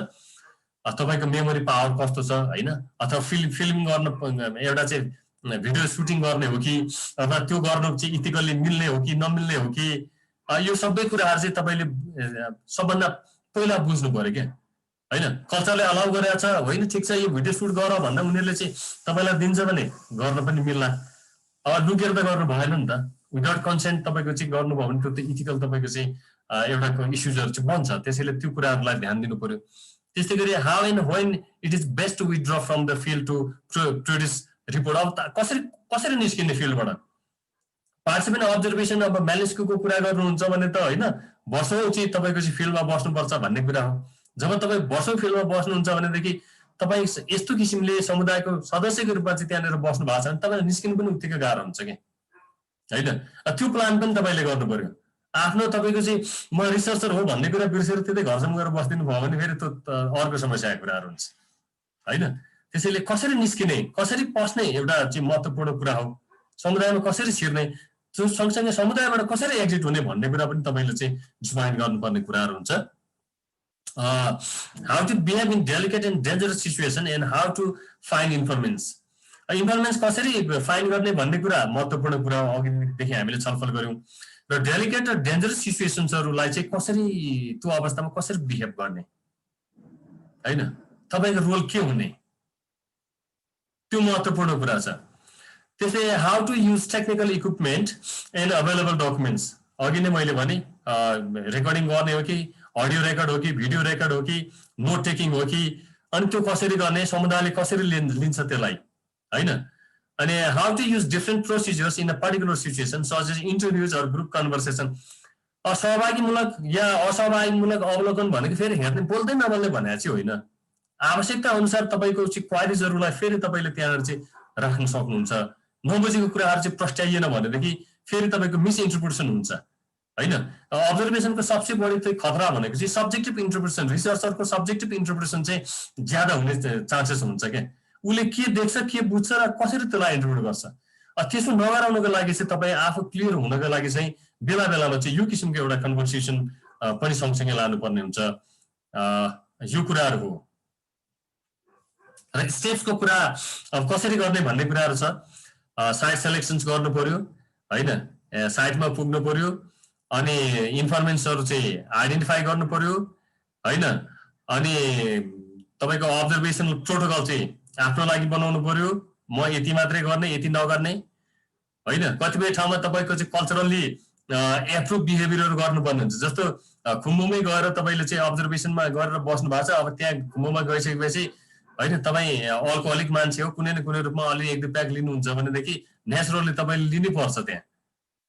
तपाईँको मेमोरी पावर कस्तो छ होइन, अथवा फिल्म गर्न एउटा चाहिँ भिडियो सुटिङ गर्ने हो कि अथवा त्यो गर्नु चाहिँ इथिकल्ली मिल्ने हो कि नमिल्ने हो कि, यो सबै कुराहरू चाहिँ तपाईँले सबभन्दा पहिला बुझ्नु पर्यो क्या होइन। कल्चरले अलाउ गरेको छ होइन, ठिक छ यो भिडियो सुट गर भन्दा उनीहरूले चाहिँ तपाईँलाई दिन्छ भने गर्न पनि मिल्ला। अब लुकेर त गर्नु भएन नि त, विदाउट कन्सेन्ट तपाईँको चाहिँ गर्नुभयो भने त्यो त इथिकल तपाईँको चाहिँ एउटा इस्युजहरू चाहिँ बन्छ। त्यसैले त्यो कुराहरूलाई ध्यान दिनु पर्यो। त्यस्तै गरी how and when it is best to withdraw from the field to produce report. अब कसरी निस्किने फिल्डबाट पार्टिसिपेन्ट अब्जर्भेसन। अब म्यालेस्को कुरा गर्नुहुन्छ भने त होइन वर्षौँ चाहिँ तपाईँको चाहिँ फिल्डमा बस्नुपर्छ भन्ने कुरा हो। जब तपाईँ वर्षौँ फिल्डमा बस्नुहुन्छ भनेदेखि तपाईँ यस्तो किसिमले समुदायको सदस्यको रूपमा चाहिँ त्यहाँनिर बस्नु भएको छ भने तपाईँलाई निस्किनु पनि उत्तिकै गाह्रो हुन्छ कि होइन। त्यो प्लान पनि तपाईँले गर्नु पर्यो। आफ्नो तपाईँको चाहिँ म रिसर्चर हो भन्ने कुरा बिर्सेर त्यतै घरसम्म गएर बसिदिनु भयो भने फेरि त्यो अर्को समस्याको कुराहरू हुन्छ होइन। त्यसैले कसरी निस्किने, कसरी पस्ने एउटा चाहिँ महत्त्वपूर्ण कुरा हो। समुदायमा कसरी छिर्ने, त्यो सँगसँगै समुदायबाट कसरी एक्जिट हुने भन्ने कुरा पनि तपाईँले चाहिँ डिफाइन गर्नुपर्ने कुराहरू हुन्छ। How to behave in delicate and dangerous situation and how to find informants. Informants कसरी फाइन्ड गर्ने भन्ने कुरा महत्त्वपूर्ण कुरा हो, अघिदेखि हामीले छलफल गऱ्यौँ। र डेलिकेट र डेन्जरस सिचुएसन्सहरूलाई चाहिँ कसरी त्यो अवस्थामा कसरी बिहेभ गर्ने होइन, तपाईँको रोल के हुने, त्यो महत्त्वपूर्ण कुरा छ। त्यसै how to use technical equipment and available documents. अघि नै मैले भने रेकर्डिङ गर्ने हो कि अडियो रेकर्ड हो कि भिडियो रेकर्ड हो कि नोट टेकिङ हो कि, अनि त्यो कसरी गर्ने, समुदायले कसरी लिन्छ त्यसलाई होइन। अनि how to use different procedures in a particular situation such as interviews or group conversation. सहभागीमूलक या असहभागीमूलक अवलोकन भनेको फेरि हेर्ने बोल्दै नबोल्ने भनेको चाहिँ होइन। आवश्यकता अनुसार तपाईँको चाहिँ क्वारिजहरूलाई फेरि तपाईँले त्यहाँनिर चाहिँ राख्न सक्नुहुन्छ। नबुझेको कुराहरू चाहिँ प्रस्ट्याइएन भनेदेखि फेरि तपाईँको मिसइन्टरप्रिटेसन हुन्छ होइन। अब्जर्भेसनको सबसे बढी चाहिँ खतरा भनेको चाहिँ सब्जेक्टिभ इन्टरप्रिटेसन। रिसर्चरको सब्जेक्टिभ इन्टरप्रिटेसन चाहिँ ज्यादा हुने चान्सेस हुन्छ क्या। उसले के देख्छ, के बुझ्छ र कसरी त्यसलाई इन्टरप्रिट गर्छ। त्यसो नगराउनको लागि चाहिँ तपाईँ आफू क्लियर हुनको लागि चाहिँ बेला बेलामा चाहिँ यो किसिमको एउटा कन्भर्सेसन पनि सँगसँगै लानुपर्ने हुन्छ। यो कुराहरू हो। र स्टेप्सको कुरा अब कसरी गर्ने भन्ने कुराहरू छ। साइट सेलेक्सन्स गर्नु पर्यो होइन, साइटमा पुग्नु पर्यो, अनि इन्फर्मेन्सहरू चाहिँ आइडेन्टिफाई गर्नु पर्यो होइन। अनि तपाईँको अब्जर्भेसन प्रोटोकल चाहिँ आफ्नो लागि बनाउनु पर्यो। म यति मात्रै गर्ने, यति नगर्ने होइन। कतिपय ठाउँमा तपाईँको चाहिँ कल्चरल्ली एप्रुभ बिहेभियरहरू गर्नुपर्ने हुन्छ। जस्तो खुम्बुमै गएर तपाईँले चाहिँ अब्जर्भेसनमा गरेर बस्नु भएको छ, अब त्यहाँ खुम्बुमा गइसकेपछि होइन तपाईँ अल्कोहलिक मान्छे हो, कुनै न कुनै रूपमा अलि एक दुई प्याक लिनुहुन्छ भनेदेखि नेचुरली तपाईँले लिनुपर्छ त्यहाँ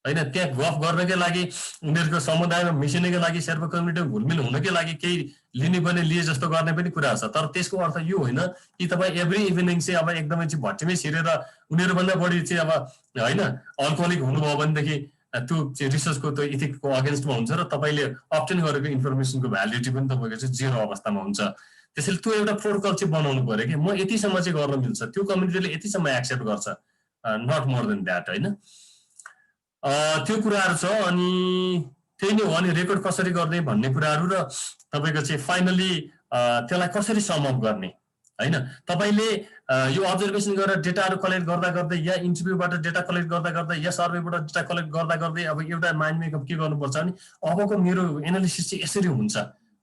होइन। त्यहाँ गफ गर्नकै लागि, उनीहरूको समुदायमा मिसिनकै लागि, शेर्पा कम्युनिटीमा घुलमिल हुनकै लागि केही लिने पनि लिए जस्तो गर्ने पनि कुरा छ। तर त्यसको अर्थ यो होइन कि तपाईँ एभ्री इभिनिङ चाहिँ अब एकदमै चाहिँ भट्टीमै छिरेर उनीहरूभन्दा बढी चाहिँ अब होइन अल्कोहलिक हुनुभयो भनेदेखि त्यो चाहिँ रिसर्चको त्यो इथिकको अगेन्स्टमा हुन्छ र तपाईँले अब्टेन गरेको इन्फर्मेसनको भ्यालिडिटी पनि तपाईँको चाहिँ जिरो अवस्थामा हुन्छ। त्यसैले त्यो एउटा प्रोटोकल चाहिँ बनाउनु पर्यो कि म यतिसम्म चाहिँ गर्न मिल्छ, त्यो कम्युनिटीले यतिसम्म एक्सेप्ट गर्छ, नट मोर देन द्याट होइन। त्यो कुराहरू छ। अनि त्यही नै हो। अनि रेकर्ड कसरी गर्ने भन्ने कुराहरू र तपाईँको चाहिँ फाइनली त्यसलाई कसरी सम अप गर्ने होइन। तपाईँले यो अब्जर्भेसन गरेर डेटाहरू कलेक्ट गर्दा गर्दै या इन्टरभ्यूबाट डेटा कलेक्ट गर्दा गर्दै या सर्वेबाट डेटा कलेक्ट गर्दा गर्दै अब एउटा माइन्ड मेकअप के गर्नुपर्छ भने अबको मेरो एनालिसिस चाहिँ यसरी हुन्छ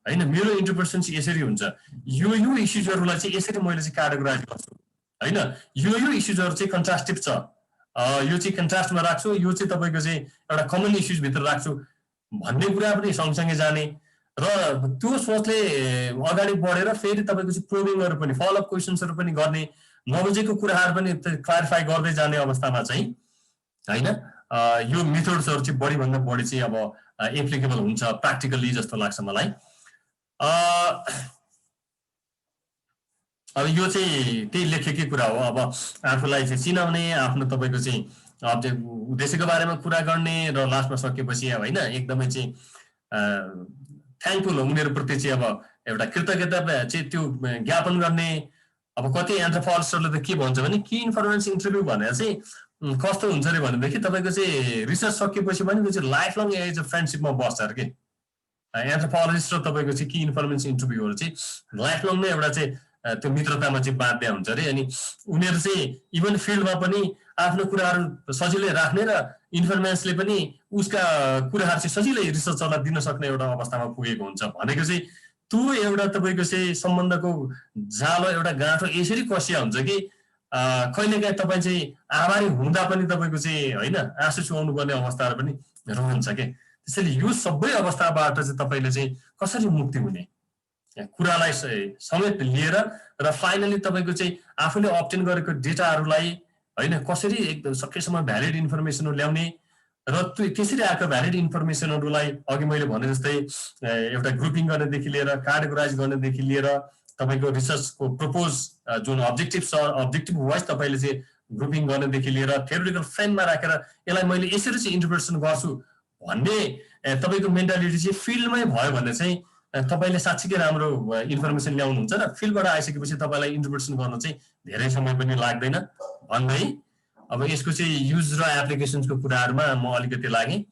होइन, मेरो इन्टरप्रिटेसन चाहिँ यसरी हुन्छ, यो इस्युजहरूलाई चाहिँ यसरी मैले चाहिँ क्याटेगोराइज गर्छु होइन। यो इस्युजहरू चाहिँ कन्ट्रास्टिभ छ, यो चाहिँ कन्ट्रास्टमा राख्छु, यो चाहिँ तपाईँको चाहिँ एउटा कमन इस्युजभित्र राख्छु भन्ने कुरा पनि सँगसँगै जाने। र त्यो सोचले अगाडि बढेर फेरि तपाईँको चाहिँ प्रोबिङहरू पनि, फलोअप क्वेसन्सहरू पनि गर्ने, नबुझेको कुराहरू पनि क्लारिफाई गर्दै जाने अवस्थामा चाहिँ होइन यो मेथड्सहरू चाहिँ बढीभन्दा बढी चाहिँ अब एप्लिकेबल हुन्छ प्र्याक्टिकल्ली जस्तो लाग्छ मलाई। अब यो चाहिँ त्यही लेखेकै कुरा हो। अब आफूलाई चाहिँ चिनाउने, आफ्नो तपाईँको चाहिँ उद्देश्यको बारेमा कुरा गर्ने र लास्टमा सकेपछि अब होइन एकदमै चाहिँ थ्याङ्कफुल उनीहरूप्रति चाहिँ अब एउटा कृतज्ञता चाहिँ त्यो ज्ञापन गर्ने अब कति एन्थ्रोपोलोजिस्टहरूले त के भन्छ भने की इन्फर्मेसन इन्टरभ्यू भनेर चाहिँ कस्तो हुन्छ अरे भनेदेखि तपाईँको चाहिँ रिसर्च सकिएपछि पनि त्यो चाहिँ लाइफ लङ एज अ फ्रेन्डसिपमा बस्छ अरे कि एन्थ्रोपोलोजिस्ट र तपाईँको चाहिँ की इन्फर्मेसन इन्टरभ्यूहरू चाहिँ लाइफ लङ नै एउटा चाहिँ त्यो मित्रतामा चाहिँ बाध्य हुन्छ अरे। अनि उनीहरू चाहिँ इभन फिल्डमा पनि आफ्नो कुराहरू सजिलै राख्ने र इन्फर्मेन्सले पनि उसका कुराहरू चाहिँ सजिलै रिसर्चरलाई दिन सक्ने एउटा अवस्थामा पुगेको हुन्छ भनेको चाहिँ त्यो एउटा तपाईँको चाहिँ सम्बन्धको जालो एउटा गाँठो यसरी कसिया हुन्छ कि कहिलेकाहीँ तपाईँ चाहिँ आभारी हुँदा पनि तपाईँको चाहिँ होइन आँसु चुहाउनु पर्ने अवस्थाहरू पनि रहन्छ के। त्यसैले यो सबै अवस्थाबाट चाहिँ तपाईँले चाहिँ कसरी मुक्ति हुने कुरालाई समेत लिएर र फाइनली तपाईँको चाहिँ आफूले अब्टेन गरेको डेटाहरूलाई होइन कसरी एकदम सकेसम्म भ्यालिड इन्फर्मेसनहरू ल्याउने र त्यसरी आएको भ्यालिड इन्फर्मेसनहरूलाई अघि मैले भने जस्तै एउटा ग्रुपिङ गर्नेदेखि लिएर क्याटेगोराइज गर्नेदेखि लिएर तपाईँको रिसर्चको प्रपोज जुन अब्जेक्टिभ छ अब्जेक्टिभ वाइज तपाईँले चाहिँ ग्रुपिङ गर्नेदेखि लिएर थ्योरिटिकल फ्रेममा राखेर यसलाई मैले यसरी चाहिँ इन्टरप्रिटेसन गर्छु भन्ने तपाईँको मेन्टालिटी चाहिँ फिल्डमै भयो भने चाहिँ तपाईँले साँच्चीकै राम्रो इन्फर्मेसन ल्याउनुहुन्छ र फिल्डबाट आइसकेपछि तपाईँलाई इन्टरप्रिटेसन गर्नु चाहिँ धेरै समय पनि लाग्दैन भन्दै अब यसको चाहिँ युज र एप्लिकेसन्सको कुराहरूमा म अलिकति लागेँ।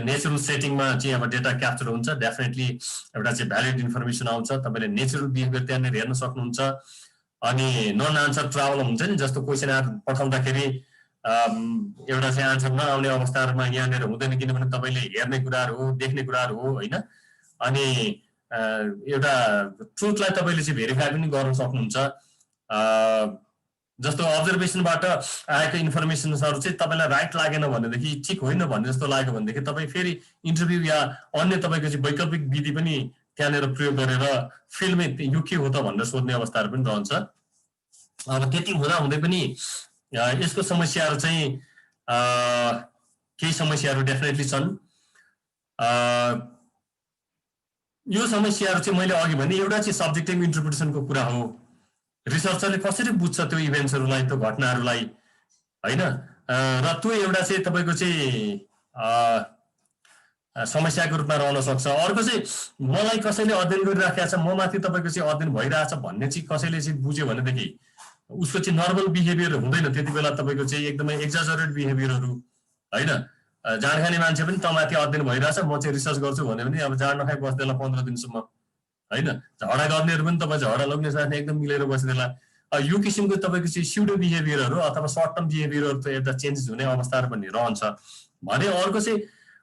नेचुरल सेटिङमा चाहिँ अब डेटा क्याप्चर हुन्छ डेफिनेटली एउटा चाहिँ भ्यालिड इन्फर्मेसन आउँछ तपाईँले नेचुरल बिहेभियर त्यहाँनिर हेर्न सक्नुहुन्छ। अनि नन आन्सर ट्राभल हुन्छ नि जस्तो क्वेसन पठाउँदाखेरि एउटा चाहिँ आन्सर नआउने अवस्थाहरूमा यहाँनिर हुँदैन किनभने तपाईँले हेर्ने कुराहरू हो देख्ने कुराहरू हो होइन। अनि एउटा ट्रुथलाई तपाईँले चाहिँ भेरिफाई पनि गर्न सक्नुहुन्छ। जस्तो अब्जर्भेसनबाट आएको इन्फर्मेसनहरू चाहिँ तपाईँलाई राइट लागेन भनेदेखि ठिक होइन भन्ने जस्तो लाग्यो भनेदेखि तपाईँ फेरि इन्टरभ्यू या अन्य तपाईँको चाहिँ वैकल्पिक विधि पनि त्यहाँनिर प्रयोग गरेर फिल्डमै यो के हो त भनेर सोध्ने अवस्थाहरू पनि रहन्छ। अब त्यति हुँदा हुँदै पनि यसको समस्याहरू चाहिँ केही समस्याहरू डेफिनेटली छन्। यो समस्याहरू चाहिँ मैले अघि भने एउटा चाहिँ सब्जेक्टिभ इन्टरप्रिटेसनको कुरा हो। रिसर्चरले कसरी बुझ्छ त्यो इभेन्ट्सहरूलाई त्यो घटनाहरूलाई होइन र त्यो एउटा चाहिँ तपाईँको चाहिँ समस्याको रूपमा रहन सक्छ। अर्को चाहिँ मलाई कसैले अध्ययन गरिराखेको छ म माथि तपाईँको चाहिँ अध्ययन भइरहेछ भन्ने चाहिँ कसैले चाहिँ बुझ्यो भनेदेखि उसको चाहिँ नर्मल बिहेभियर हुँदैन त्यति बेला तपाईँको चाहिँ एकदमै एक्जाजरेट बिहेभियरहरू होइन। जाँड खाने मान्छे पनि तमाथि अध्ययन भइरहेछ म चाहिँ रिसर्च गर्छु भन्यो भने अब जाँड नखाइ बस्दैला 15 दिनसम्म होइन। झगडा गर्नेहरू पनि तपाईँ झगडा लग्ने साथै एकदम मिलेर बस्दैला। यो किसिमको तपाईँको चाहिँ स्युडो बिहेभियरहरू अथवा सर्ट टर्म बिहेभियरहरू त एउटा चेन्जेस हुने अवस्थाहरू पनि रहन्छ भने। अर्को चाहिँ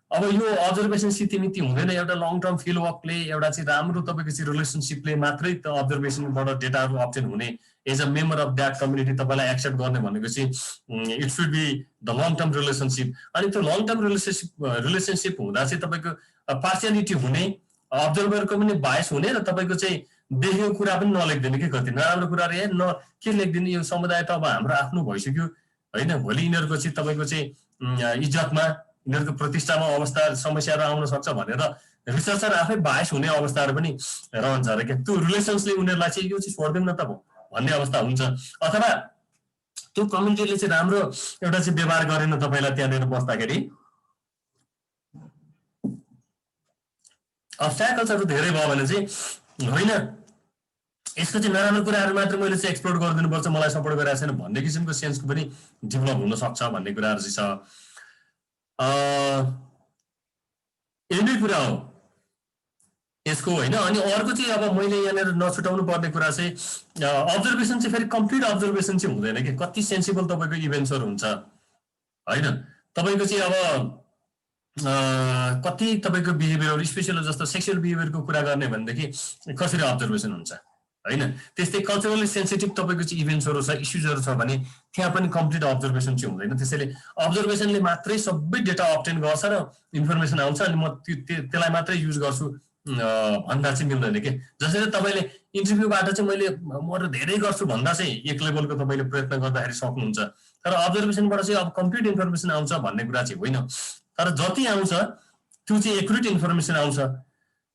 अब यो अब्जर्भेसन सितिमिति हुँदैन एउटा लङ टर्म फिल्ड वर्कले एउटा चाहिँ राम्रो तपाईँको चाहिँ रिलेसनसिपले मात्रै त अब्जर्भेसनबाट डेटाहरू अब्टेन हुने as a member of that community तपाईँलाई एक्सेप्ट गर्ने भनेको चाहिँ it should be the long term relationship. अनि त्यो लङ टर्म रिलेसनसिप हुँदा चाहिँ तपाईँको पार्सियालिटी हुने अब्जर्भरको पनि बायस हुने र तपाईँको चाहिँ देखेको कुरा पनि नलेख्दैन कि कति नराम्रो कुराहरू ए न के लेखिदिने यो समुदाय त अब हाम्रो आफ्नो भइसक्यो होइन। भोलि यिनीहरूको चाहिँ तपाईँको चाहिँ इज्जतमा यिनीहरूको प्रतिष्ठामा अवस्था समस्याहरू आउन सक्छ भनेर रिसर्चर आफै बायस हुने अवस्थाहरू पनि रहन्छ अरे क्या। त्यो रिलेसन्सले उनीहरूलाई चाहिँ यो चाहिँ छोडिदिउँ न त भन्ने अवस्था हुन्छ अथवा त्यो कम्युनिटीले चाहिँ राम्रो एउटा चाहिँ व्यवहार गरेन तपाईँलाई त्यहाँनिर बस्दाखेरि। अब्स्ट्याकल्सहरू धेरै भयो भने चाहिँ होइन यसको चाहिँ नराम्रो कुराहरू मात्र मैले चाहिँ एक्सप्लोर गरिदिनुपर्छ मलाई सपोर्ट गरिरहेको छैन भन्ने किसिमको सेन्सको पनि डेभलप हुन सक्छ भन्ने कुराहरू चाहिँ छ। एउटै कुरा हो यसको होइन। अनि अर्को चाहिँ अब मैले यहाँनिर नछुटाउनु पर्ने कुरा चाहिँ अब्जर्भेसन चाहिँ फेरि कम्प्लिट अब्जर्भेसन चाहिँ हुँदैन कि कति सेन्सिबल तपाईँको इभेन्ट्सहरू हुन्छ होइन। तपाईँको चाहिँ अब कति तपाईँको बिहेभियरहरू स्पेसली जस्तो सेक्सुअल बिहेभियरको कुरा गर्ने भनेदेखि कसरी अब्जर्भेसन हुन्छ होइन। त्यस्तै कल्चरली सेन्सिटिभ तपाईँको चाहिँ इभेन्ट्सहरू छ इस्युजहरू छ भने त्यहाँ पनि कम्प्लिट अब्जर्भेसन चाहिँ हुँदैन। त्यसैले अब्जर्भेसनले मात्रै सबै डेटा अब्टेन गर्छ र इन्फर्मेसन आउँछ अनि म त्यसलाई मात्रै युज गर्छु भन्दा चाहिँ मिल्दैन कि। जसरी तपाईँले इन्टरभ्यूबाट चाहिँ मैले म धेरै गर्छु भन्दा चाहिँ एक लेभलको तपाईँले प्रयत्न गर्दाखेरि सक्नुहुन्छ तर अब्जर्भेसनबाट चाहिँ अब कम्प्लिट इन्फर्मेसन आउँछ भन्ने कुरा चाहिँ होइन। तर जति आउँछ त्यो चाहिँ एक्युरेट इन्फर्मेसन आउँछ।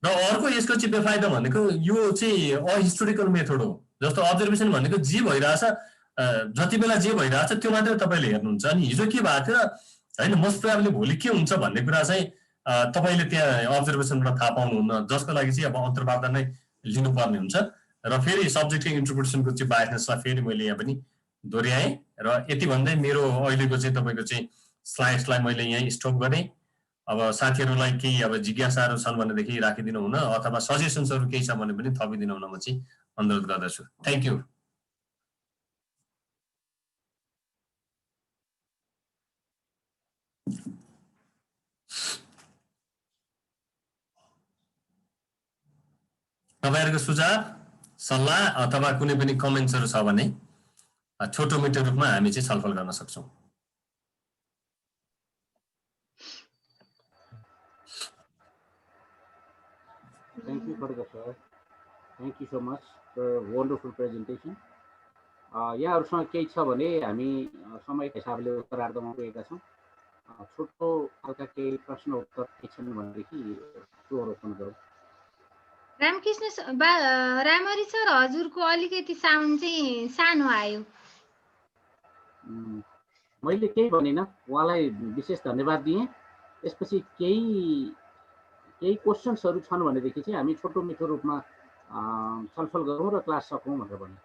र अर्को यसको चाहिँ बेफाइदा भनेको यो चाहिँ अहिस्टोरिकल मेथड हो। जस्तो अब्जर्भेसन भनेको जे भइरहेछ जति बेला जे भइरहेछ त्यो मात्रै तपाईँले हेर्नुहुन्छ। अनि हिजो के भएको थियो होइन मोस्ट प्रोबेबली भोलि के हुन्छ भन्ने कुरा चाहिँ तपाईँले त्यहाँ अब्जर्भेसनबाट थाहा पाउनुहुन्न जसको लागि चाहिँ अब अन्तर्वार्ता नै लिनुपर्ने हुन्छ। र फेरि सब्जेक्टिभ इन्टरप्रिटेसनको चाहिँ बायसनेसलाई फेरि मैले यहाँ पनि दोहोऱ्याएँ र यति भन्दै मेरो अहिलेको चाहिँ तपाईँको चाहिँ स्लाइड्सलाई मैले यहीँ स्टप गरेँ। अब साथीहरूलाई केही अब जिज्ञासाहरू छन् भनेदेखि राखिदिनु हुन अथवा सजेसन्सहरू केही छ भने पनि थपिदिनु हुन म चाहिँ अनुरोध गर्दछु। Thank you. तपाईहरुको सुझाव सल्लाह अथवा कुनै पनि कमेन्ट्सहरू छ भने छोटो मिठो रूपमा हामी चाहिँ छलफल गर्न सक्छौं। Thank you, Khadga sir. Thank you so much for wonderful presentation. यहाँहरुसँग केही छ भने हामी समयको हिसाबले उत्तरार्धमा पुगेका छौं। छोटो खालका केही प्रश्न उत्तर के छन् भनेदेखि फ्लोर ओपन गरौँ। रामहरि सर, हजुरको अलिकति साउन्ड चाहिँ सानो आयो। मैले केही भनिन, उहाँलाई विशेष धन्यवाद दिएँ। यसपछि केही क्वेशन्सहरु छन् भनेदेखि चाहिँ हामी छोटो मिठो रूपमा छलफल गरौँ र क्लास सकौँ भनेर भने।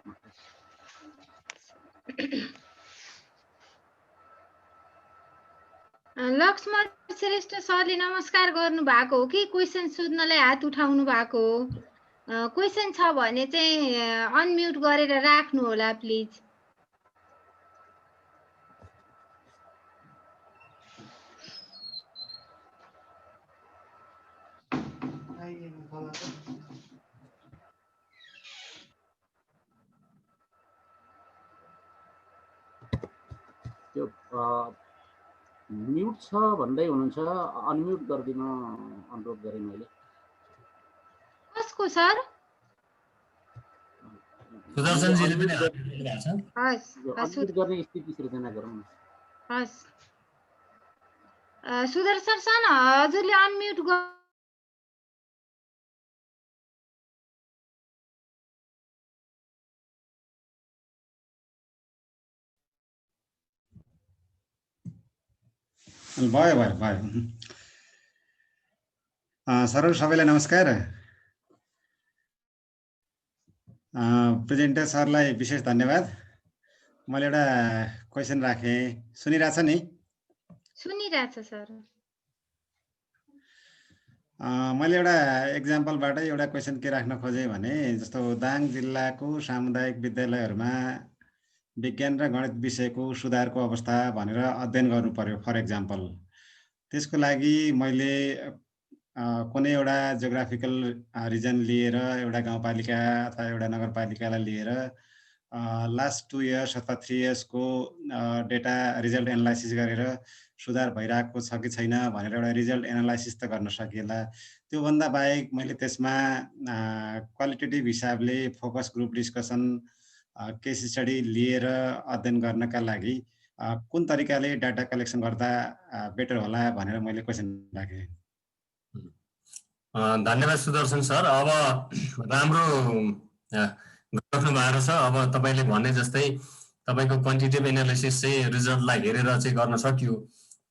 लक्ष्मण श्रेष्ठ सरले नमस्कार गर्नु भएको हो कि क्वेशन सोध्नलाई हात उठाउनु भएको हो? क्वेशन छ भने चाहिँ अनम्युट गरेर राख्नु होला प्लिज। म्युट छ भन्दै हुनुहुन्छ, अनम्युट गरिदिन अनुरोध गरेँ मैले। कसको सर? सुदर्शनजीले पनि अनम्युट गर्ने स्थिति सृजना गरौँ न। हस् सुदर्शन सर, हजुरले अनम्युट भयो। सरहरू सबैलाई नमस्कार। प्रेजेन्टर सरलाई विशेष धन्यवाद। मैले एउटा क्वेशन राखेँ, सुनिरहेछ नि? सुनिरहेछ सर। मैले एउटा एक्जाम्पलबाट एउटा क्वेशन के राख्न खोजेँ भने जस्तो दाङ जिल्लाको सामुदायिक विद्यालयहरूमा विज्ञान र गणित विषयको सुधारको अवस्था भनेर अध्ययन गर्नु पर्यो फर एक्जाम्पल। त्यसको लागि मैले कुनै एउटा जियोग्राफिकल रिजन लिएर एउटा गाउँपालिका अथवा एउटा नगरपालिकालाई लिएर लास्ट 2 इयर्स अथवा 3 इयर्सको डेटा रिजल्ट एनालाइसिस गरेर सुधार भइरहेको छ कि छैन भनेर एउटा रिजल्ट एनालाइसिस त गर्न सकिएला। त्योभन्दा बाहेक मैले त्यसमा क्वालिटेटिभ हिसाबले focus group discussion case study लिएर अध्ययन गर्नका लागि कुन तरिकाले डाटा कलेक्सन गर्दा बेटर होला भनेर मैले क्वेशन राखेँ। धन्यवाद सुदर्शन सर। अब राम्रो गर्नु भएको छ। अब तपाईले भने जस्तै तपाईको क्वान्टिटेटिभ एनालिसिस चाहिँ रिजल्टलाई हेरेर चाहिँ गर्न सकियो,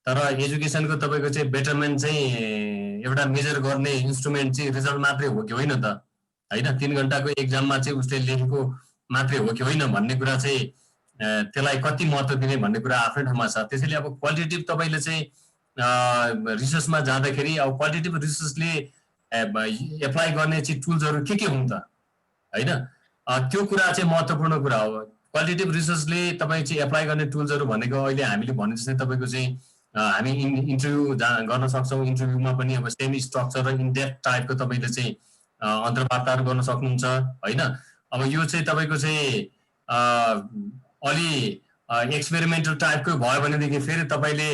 तर एजुकेसनको तपाईको चाहिँ बेटरमेन्ट चाहिँ एउटा मेजर गर्ने इन्स्ट्रुमेन्ट चाहिँ रिजल्ट मात्रै हो कि होइन त, हैन? 3 घण्टाको एक्जाममा चाहिँ उसले लेखेको मात्रै हो कि होइन भन्ने कुरा चाहिँ त्यसलाई कति महत्त्व दिने भन्ने कुरा आफ्नै ठाउँमा छ। त्यसैले अब क्वालिटेटिभ तपाईले चाहिँ रिसर्चमा जाँदाखेरि अब क्वालिटेटिभ रिसर्चले एप्लाई गर्ने चाहिँ टुल्सहरू के हुन् त, हैन? त्यो कुरा चाहिँ महत्त्वपूर्ण कुरा हो। क्वालिटेटिभ रिसर्चले तपाईँ चाहिँ एप्लाई गर्ने टुल्सहरू भनेको अहिले हामीले भने जस्तै तपाईँको चाहिँ हामी इन्टरभ्यू गर्न सक्छौँ। इन्टरभ्यूमा पनि अब सेमी स्ट्रक्चर र इनडेप्थ टाइपको तपाईँले चाहिँ अन्तर्वार्ताहरू गर्न सक्नुहुन्छ, हैन? अब यो चाहिँ तपाईँको चाहिँ अलि एक्सपेरिमेन्टल टाइपको भयो भनेदेखि फेरि तपाईँले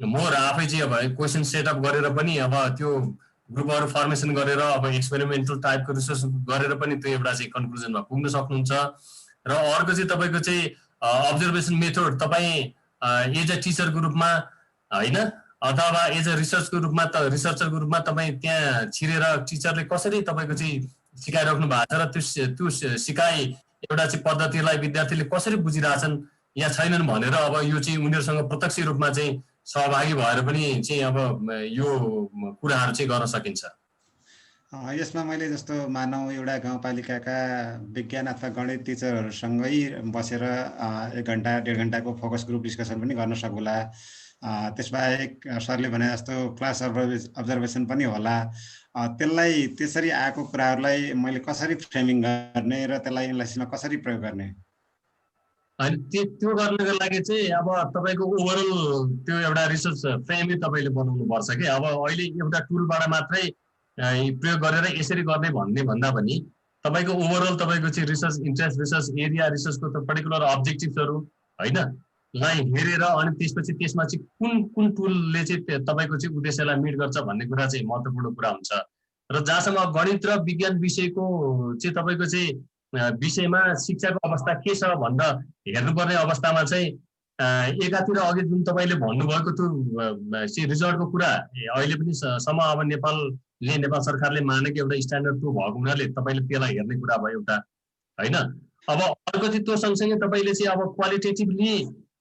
मोर आफै चाहिँ अब क्वेसन सेटअप गरेर पनि अब त्यो ग्रुपहरू फर्मेसन गरेर अब एक्सपेरिमेन्टल टाइपको रिसर्च गरेर पनि त्यो एउटा चाहिँ कन्क्लुजनमा पुग्न सक्नुहुन्छ। र अर्को चाहिँ तपाईँको चाहिँ अब्जर्भेसन मेथड तपाईँ एज अ टिचरको रूपमा, हैन, अथवा एज अ रिसर्चरको रूपमा तपाईँ त्यहाँ छिरेर टिचरले कसरी तपाईँको चाहिँ सिकाइराख्नु भएको छ र त्यो सिकाइ एउटा चाहिँ पद्धतिलाई विद्यार्थीले कसरी बुझिरहेछन् या छैनन् भनेर अब यो चाहिँ उनीहरूसँग प्रत्यक्ष रूपमा चाहिँ सहभागी भएर पनि चाहिँ अब यो कुराहरू चाहिँ गर्न सकिन्छ। यसमा मैले जस्तो मानौ एउटा गाउँपालिकाका विज्ञान अथवा गणित टिचरहरूसँगै बसेर 1 घन्टा 1.5 घन्टाको फोकस ग्रुप डिस्कसन पनि गर्न सकौँला। त्यसबाहेक सरले भने जस्तो क्लास अब्जर्भेसन पनि होला। त्यसलाई त्यसरी आएको कुराहरूलाई मैले कसरी फ्रेमिङ गर्ने र त्यसलाई एनालाइसिसमा कसरी प्रयोग गर्ने? अनि त्यो गर्नको लागि चाहिँ अब तपाईँको ओभरअल त्यो एउटा रिसर्च फ्रेमै तपाईँले बनाउनु पर्छ कि अब अहिले एउटा टुलबाट मात्रै प्रयोग गरेर यसरी गर्ने भन्ने भन्दा पनि तपाईँको ओभरअल तपाईँको चाहिँ रिसर्च इन्ट्रेस्ट, रिसर्च एरिया, रिसर्चको त पर्टिकुलर अब्जेक्टिभ्सहरू होइन लाई हेरेर अनि त्यसपछि त्यसमा चाहिँ कुन टुलले चाहिँ तपाईँको चाहिँ उद्देश्यलाई मिट गर्छ भन्ने कुरा चाहिँ महत्त्वपूर्ण कुरा हुन्छ। र जहाँसम्म गणित र विज्ञान विषयको चाहिँ तपाईँको चाहिँ विषयमा शिक्षाको अवस्था के छ भनेर हेर्नुपर्ने अवस्थामा चाहिँ एकातिर अघि जुन तपाईँले भन्नुभएको त्यो रिजल्टको कुरा अहिले पनि सम्म अब नेपाल सरकारले मानेको एउटा स्ट्यान्डर्ड टु भएको हुनाले तपाईँले त्यसलाई हेर्ने कुरा भयो एउटा होइन। अब अर्को चाहिँ त्यो सँगसँगै तपाईँले चाहिँ अब क्वालिटेटिभली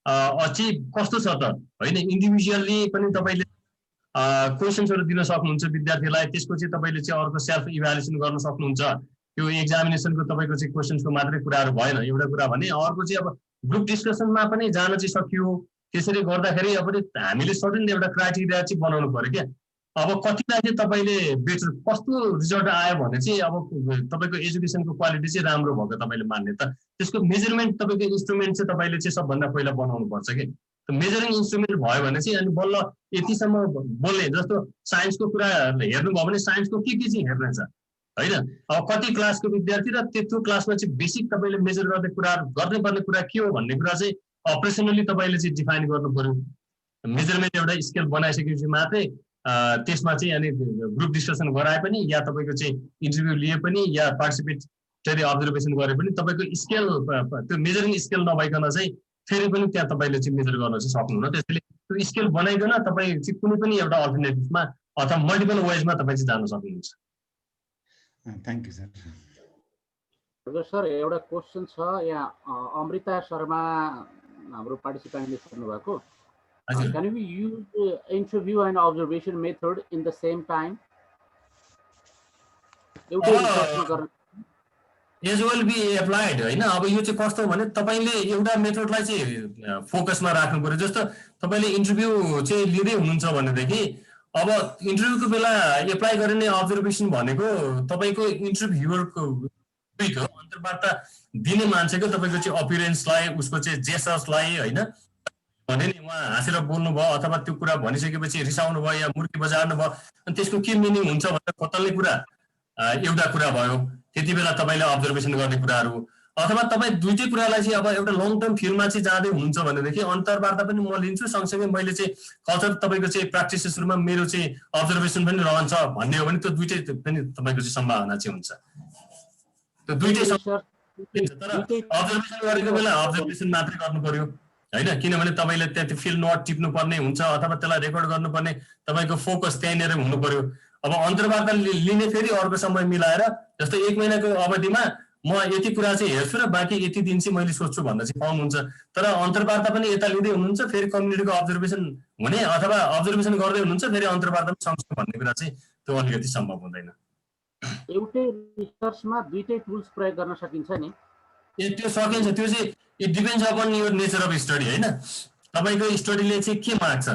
अचिभ कस्तो छ त होइन, इन्डिभिजुअल्ली पनि तपाईँले क्वेसन्सहरू दिन सक्नुहुन्छ विद्यार्थीलाई। त्यसको चाहिँ तपाईँले चाहिँ अर्को सेल्फ इभ्यालुएसन गर्न सक्नुहुन्छ। त्यो एक्जामिनेसनको तपाईँको चाहिँ क्वेसन्सको मात्रै कुराहरू भएन एउटा कुरा भने, अर्को चाहिँ अब ग्रुप डिस्कसनमा पनि जान चाहिँ सकियो। त्यसरी गर्दाखेरि अब हामीले सर्टेन एउटा क्राइटेरिया चाहिँ बनाउनु पर्यो क्या। अब कतिलाई चाहिँ तपाईँले बेटर कस्तो रिजल्ट आयो भने चाहिँ अब तपाईँको एजुकेसनको क्वालिटी चाहिँ राम्रो भएको तपाईँले मान्ने त त्यसको मेजरमेन्ट तपाईँको इन्स्ट्रुमेन्ट चाहिँ तपाईँले चाहिँ सबभन्दा पहिला बनाउनु पर्छ कि। मेजरिङ इन्स्ट्रुमेन्ट भयो भने चाहिँ अनि बल्ल यतिसम्म बोल्ने जस्तो साइन्सको कुरा हेर्नुभयो भने साइन्सको के चाहिँ हेर्ने छ होइन। अब कति क्लासको विद्यार्थी र त्यो क्लासमा चाहिँ बेसिक तपाईँले मेजर गर्ने कुराहरू गर्नुपर्ने कुरा के हो भन्ने कुरा चाहिँ अपरेसनली तपाईँले चाहिँ डिफाइन गर्नु पर्यो। मेजरमेन्ट एउटा स्केल बनाइसकेपछि मात्रै त्यसमा चाहिँ अनि ग्रुप डिस्कसन गराए पनि या तपाईँको चाहिँ इन्टरभ्यू लिए पनि या पार्टिसिपेटरी अब्जर्भेसन गरे पनि तपाईँको स्केल त्यो मेजरिङ स्केल नभइकन चाहिँ फेरि पनि त्यहाँ तपाईँले चाहिँ मेजर गर्न चाहिँ सक्नुहुन्न। त्यसैले त्यो स्केल बनाइकन तपाईँ चाहिँ कुनै पनि एउटा अल्टरनेटिभमा अथवा मल्टिपल वेजमा तपाईँ चाहिँ जान सक्नुहुन्छ। Thank you sir. सर एउटा क्वेसन छ यहाँ अमृता शर्मा हाम्रो पार्टिसिपेन्टले सोध्नु भएको, can we use interview and observation method in the same time? As well be applied होइन। अब यो चाहिँ कस्तो भने तपाईँले एउटा मेथडलाई चाहिँ फोकसमा राख्नु पर्यो। जस्तो तपाईँले इन्टरभ्यू चाहिँ लिँदै हुनुहुन्छ भनेदेखि अब इन्टरभ्यूको बेला एप्लाई गरिने अब्जर्भेसन भनेको तपाईँको इन्टरभ्युअरको अन्तर्वार्ता दिने मान्छेको तपाईँको चाहिँ अपियरेन्सलाई उसको चाहिँ जेस्चर्सलाई होइन भने नि उहाँ हाँसेर बोल्नुभयो अथवा त्यो कुरा भनिसकेपछि रिसाउनु भयो या मुर्की बजार्नु भयो अनि त्यसको के मिनिङ हुन्छ भनेर खोतल्ने कुरा एउटा कुरा भयो। त्यति बेला तपाईँले अब्जर्भेसन गर्ने कुराहरू अथवा तपाईँ दुइटै कुरालाई चाहिँ अब एउटा लङ टर्म फिल्डमा चाहिँ जाँदै हुनुहुन्छ भनेदेखि अन्तर्वार्ता पनि म लिन्छु, सँगसँगै मैले चाहिँ कल्चर तपाईँको चाहिँ प्र्याक्टिसेसहरूमा मेरो चाहिँ अब्जर्भेसन पनि रहन्छ भन्ने हो भने त्यो दुइटै पनि तपाईँको चाहिँ सम्भावना चाहिँ हुन्छ। त्यो दुइटै तर अब्जर्भेसन गरेको बेला अब्जर्भेसन मात्रै गर्नु पर्यो होइन, किनभने तपाईँले त्यहाँ फिल्ड नोट टिप्नु पर्ने हुन्छ अथवा त्यसलाई रेकर्ड गर्नुपर्ने तपाईँको फोकस त्यहीँनिर हुनु पर्यो। अब अन्तर्वार्ता लिने फेरि अर्को समय मिलाएर जस्तो 1 महिनाको अवधिमा म यति कुरा चाहिँ हेर्छु र बाँकी यति दिन चाहिँ मैले सोध्छु भन्न चाहिँ पाउनुहुन्छ। तर अन्तर्वार्ता पनि यता लिँदै हुनुहुन्छ फेरि कम्युनिटीको अब्जर्भेसन हुने अथवा अब्जर्भेसन गर्दै हुनुहुन्छ फेरि अन्तर्वार्ता पनि सँगसँगै भन्ने कुरा चाहिँ त्यो अलिकति सम्भव हुँदैन। एउटै रिसर्चमा दुईटै टुल्स प्रयोग गर्न सकिन्छ नि? त्यो सकिन्छ, त्यो चाहिँ it depends upon your nature of study होइन। तपाईँको स्टडीले चाहिँ के माग्छ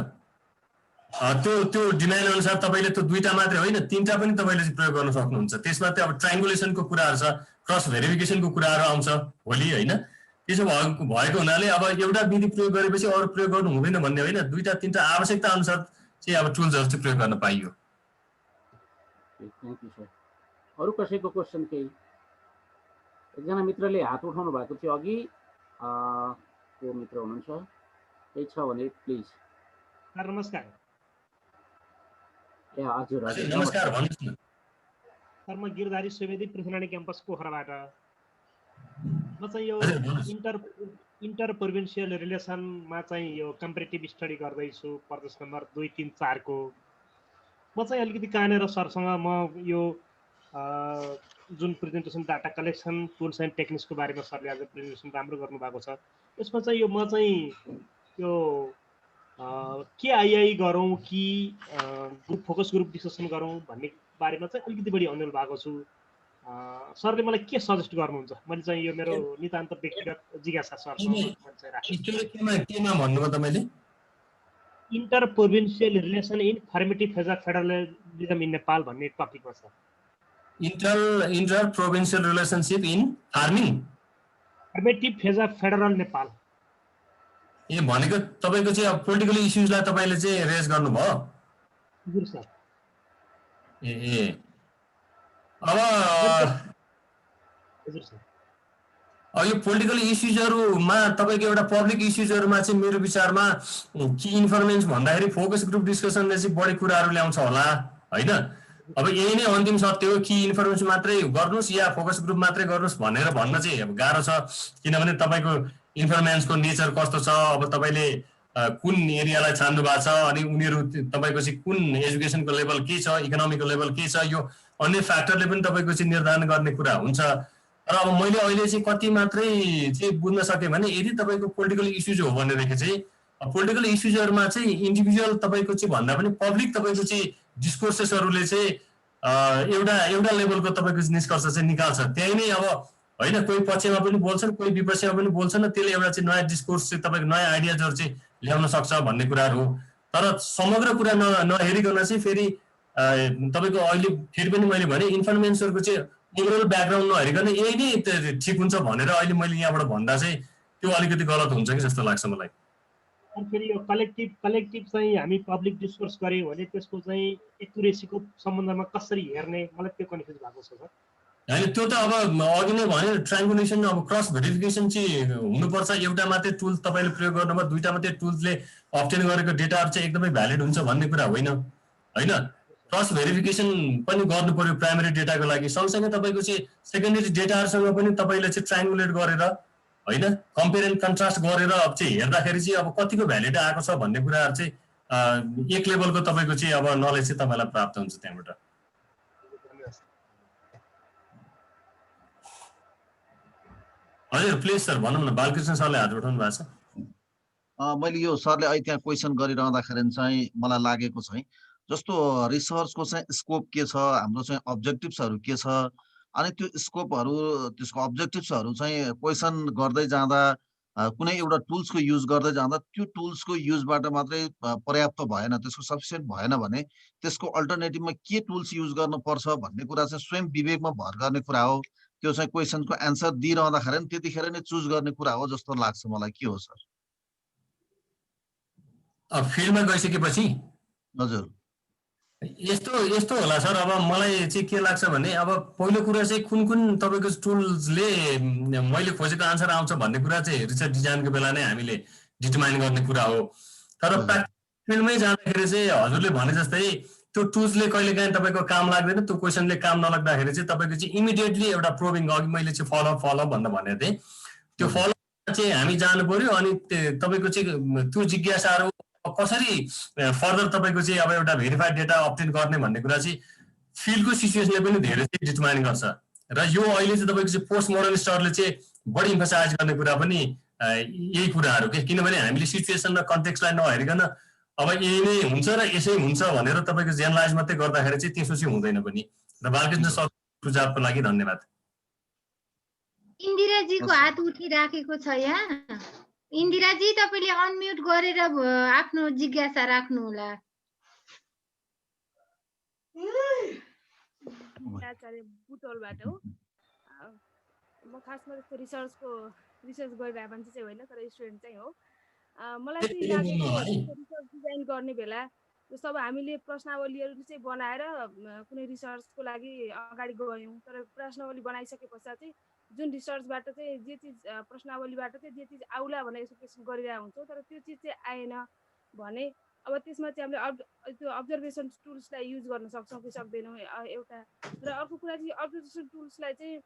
त्यो डिमान्ड अनुसार तपाईँले त्यो दुईटा मात्रै होइन 3टा पनि तपाईँले चाहिँ प्रयोग गर्न सक्नुहुन्छ। त्यसमा चाहिँ अब ट्राइङ्गुलेसनको कुराहरू छ, क्रस भेरिफिकेसनको कुराहरू आउँछ भोलि होइन। त्यसो भएको हुनाले अब एउटा विधि प्रयोग गरेपछि अरू प्रयोग गर्नु हुँदैन भन्ने होइन, 2-3टा आवश्यकता अनुसार चाहिँ अब टुल्सहरू चाहिँ प्रयोग गर्न पाइयो। Thank you sir. अरू कसैको क्वेसन? केही एकजना मित्रले हात उठाउनु भएको थियो अघि, को मित्र हुनुहुन्छ? केही छ भने प्लिज। सर नमस्कार। ए हजुर हजुर नमस्कार भन्नुहोस् न। सर म गिरधारी सुवेदी पृथ्वी क्याम्पस पोखराबाट। म चाहिँ यो इन्टर प्रोभिन्सियल रिलेसनमा चाहिँ यो कम्पेरिटिभ स्टडी गर्दैछु प्रदेश नम्बर 2, 3, 4 को। म चाहिँ अलिकति कहाँनिर सरसँग म यो जुन presentation data collection tools and टेक्निक्सको बारेमा सरले आज प्रेजेन्टेसन राम्रो गर्नुभएको छ। यसमा चाहिँ यो म चाहिँ यो के आइआई गरौँ कि ग्रुप फोकस ग्रुप डिस्कसन गरौँ भन्ने बारेमा चाहिँ अलिकति बढी अन्यल भएको छु। सरले मलाई के सजेस्ट गर्नुहुन्छ? मैले चाहिँ यो मेरो नितान्त व्यक्तिगत जिज्ञासा सरसँग केमा भन्नुभयो तपाईँले? Inter provincial relation in formative phase of federalism in Nepal भन्ने टपिकमा छ। Inter provincial relationship in farming formative phase of federal Nepal. ए भनेको तपाईको चाहिँ पोलिटिकल इश्युजलाई तपाईले चाहिँ रेज गर्नुभयो? हजुर सर। ए अब हजुर सर। यो पोलिटिकल इश्युजहरुमा तपाईको एउटा पब्लिक इश्युजहरुमा चाहिँ मेरो विचारमा कि इन्फर्मेसन भन्दाखेरि फोकस ग्रुप डिस्कसनले चाहिँ बढी कुराहरु ल्याउँछ होला हैन? अब यही नै अन्तिम सत्य हो कि इन्फर्मेसन मात्रै गर्नुस् या फोकस ग्रुप मात्रै गर्नुस् भनेर भन्न चाहिँ अब गाह्रो छ, किनभने तपाईको इन्फर्मेसनको नेचर कस्तो छ, अब तपाईले कुन एरियालाई छान्नु भएको छ, अनि उनीहरु तपाईको चाहिँ कुन एजुकेसनको लेभल के छ, इकोनोमिकको लेभल के छ, यो अन्य फ्याक्टरले पनि तपाईको चाहिँ निर्धारण गर्ने कुरा हुन्छ। तर अब मैले अहिले चाहिँ कति मात्रै चाहिँ बुझ्न सके भने यदि तपाईको पोलिटिकल इश्युज हो भनेदेखि चाहिँ पोलिटिकल इश्युजहरुमा चाहिँ इन्डिभिजुअल तपाईको चाहिँ भन्दा पनि पब्लिक तपाईको चाहिँ डिस्कोर्सेसहरुले चाहिँ एउटा लेभलको तपाईको निष्कर्ष चाहिँ निकाल्छ। त्यही नै अब हैन, कोही पक्षमा पनि बोल्छन्, कोही विपक्षमा पनि बोल्छन्, त्यसले एउटा चाहिँ नयाँ डिस्कोर्स चाहिँ तपाईको नयाँ आइडियाजहरु चाहिँ ल्याउन सक्छ भन्ने कुराहरु हो। तर समग्र कुरा नहेरिकन चाहिँ फेरि तपाईको अहिले फेरि पनि मैले भने इन्फर्मेसनहरुको चाहिँ ओभरअल ब्याकग्राउन्ड नहेरिकन यही नै ठिक हुन्छ भनेर अहिले मैले यहाँबाट भन्दा चाहिँ त्यो अलिकति गलत हुन्छ कि जस्तो लाग्छ मलाई। अनि फेरि यो कलेक्टिभ चाहिँ हामी पब्लिक डिस्कोर्स गर्यौं भने त्यसको चाहिँ एक्युरेसीको सम्बन्धमा कसरी हेर्ने, मलाई त्यो कन्फ्युज भएको छ सर। हैन, त्यो त अब अघि नै भने ट्रायङ्गुलेसन, अब क्रस भेरिफिकेसन चाहिँ हुनुपर्छ। एउटा मात्रै टुल तपाईले प्रयोग गर्नुमा दुईटा मात्रै टुल्सले अब्टेन गरेको डेटाहरु चाहिँ एकदमै भ्यालिड हुन्छ भन्ने कुरा होइन हैन। क्रस भेरिफिकेसन पनि गर्नु पर्यो प्राइमरी डेटाको लागि, सँगसँगै तपाईको चाहिँ सेकेन्डरी डेटाहरुसँग पनि तपाईले चाहिँ ट्रायङ्गुलेट गरेर हैन, कम्पेयर एन्ड कन्ट्रास्ट गरेर अब चाहिँ हेर्दाखेरि चाहिँ अब कतिको भ्यालिड आएको छ भन्ने कुराहरु चाहिँ एक लेभलको तपाईको चाहिँ अब नलेज चाहिँ तपाईलाई प्राप्त हुन्छ त्यहाँबाट। हजुर प्लिज सर भनौँ न। बालकृष्ण सरले हात उठाउनु भएको छ। मैले यो सरले अहिले त्यहाँ क्वेसन गरिरहँदाखेरि चाहिँ मलाई लागेको चाहिँ जस्तो रिसर्चको चाहिँ स्कोप के छ, हाम्रो चाहिँ अब्जेक्टिभ्सहरू के छ, अनि त्यो स्कोपहरू त्यसको अब्जेक्टिभ्सहरू चाहिँ क्वेसन गर्दै जाँदा कुनै एउटा टुल्सको युज गर्दै जाँदा त्यो टुल्सको युजबाट मात्रै पर्याप्त भएन, त्यसको सफिसियन्ट भएन भने त्यसको अल्टरनेटिभमा के टुल्स युज गर्नुपर्छ भन्ने कुरा चाहिँ स्वयं विवेकमा भर गर्ने कुरा हो। त्यो चाहिँ क्वेसनको एन्सर दिइरहँदाखेरि नि त्यतिखेर नै चुज गर्ने कुरा हो जस्तो लाग्छ मलाई। के हो सर? अब फिल्डमा गइसकेपछि हजुर यस्तो होला सर। अब मलाई चाहिँ के लाग्छ भने अब पहिलो कुरा चाहिँ कुन कुन तपाईको टुल्सले मैले खोजेको आन्सर आउँछ भन्ने कुरा चाहिँ रिसर्च डिजाइनको बेला नै हामीले डिटरमाइन गर्ने कुरा हो। तर प्र्याक्टिकल फिल्डमै जाँदाखेरि चाहिँ हजुरले भने जस्तै त्यो टुल्सले कहिलेकाहीँ तपाईको काम लाग्दैन, त्यो क्वेसनले काम नलाग्दाखेरि चाहिँ तपाईको चाहिँ इमिडिएटली एउटा प्रोबिङ, अघि मैले चाहिँ फलोअप भनेर भनेको थिएँ, त्यो फलोअप चाहिँ हामी जानु पर्यो। अनि तपाईको चाहिँ त्यो जिज्ञासाहरू कसरी फर्दर तपाईको चाहिँ अब एउटा भेरिफाइड डेटा अब्टेन गर्ने भन्ने कुरा चाहिँ फिल्डको सिचुएसनले पनि धेरै चाहिँ डिटरमाइन गर्छ। र यो अहिले चाहिँ तपाईको चाहिँ पोस्ट मोडर्न स्टडीले चाहिँ बढी इम्फसाइज गर्ने कुरा पनि यही कुराहरू के, किनभने हामीले सिचुएसन र कन्टेक्स्टलाई नहेरिकन अब यही नै हुन्छ र यसै हुन्छ भनेर तपाईको जेनरलाइज मात्रै गर्दाखेरि चाहिँ त्यसो चाहिँ हुँदैन पनि। र बालकृष्ण सर सुझावको लागि धन्यवाद। इन्दिराजीको हात उठिराखेको छ यहाँ। इन्दिराजी तपाईले अनम्युट गरेर आफ्नो जिज्ञासा राख्नु होला। आचार्य बुटोलबाट हो। म खास गरेर रिसर्च गरिरहेको मान्छे चाहिँ होइन, तर स्टुडेन्ट चाहिँ हो। मलाई चाहिँ लागेको रिसर्च डिजाइन गर्ने बेला जस्तो अब हामीले प्रश्नावलीहरू चाहिँ बनाएर कुनै रिसर्चको लागि अगाडि गयौँ, तर प्रश्नावली बनाइसके पश्चात चाहिँ जुन रिसर्चबाट चाहिँ जे चिज प्रश्नावलीबाट चाहिँ जे चिज आउला भनेर एक्सपेक्टेसन गरिरहेको हुन्छौँ तर त्यो चिज चाहिँ आएन भने अब त्यसमा चाहिँ हामीले त्यो अब्जर्भेसन टुल्सलाई युज गर्न सक्छौँ कि सक्दैनौँ एउटा। र अर्को कुरा चाहिँ अब्जर्भेसन टुल्सलाई चाहिँ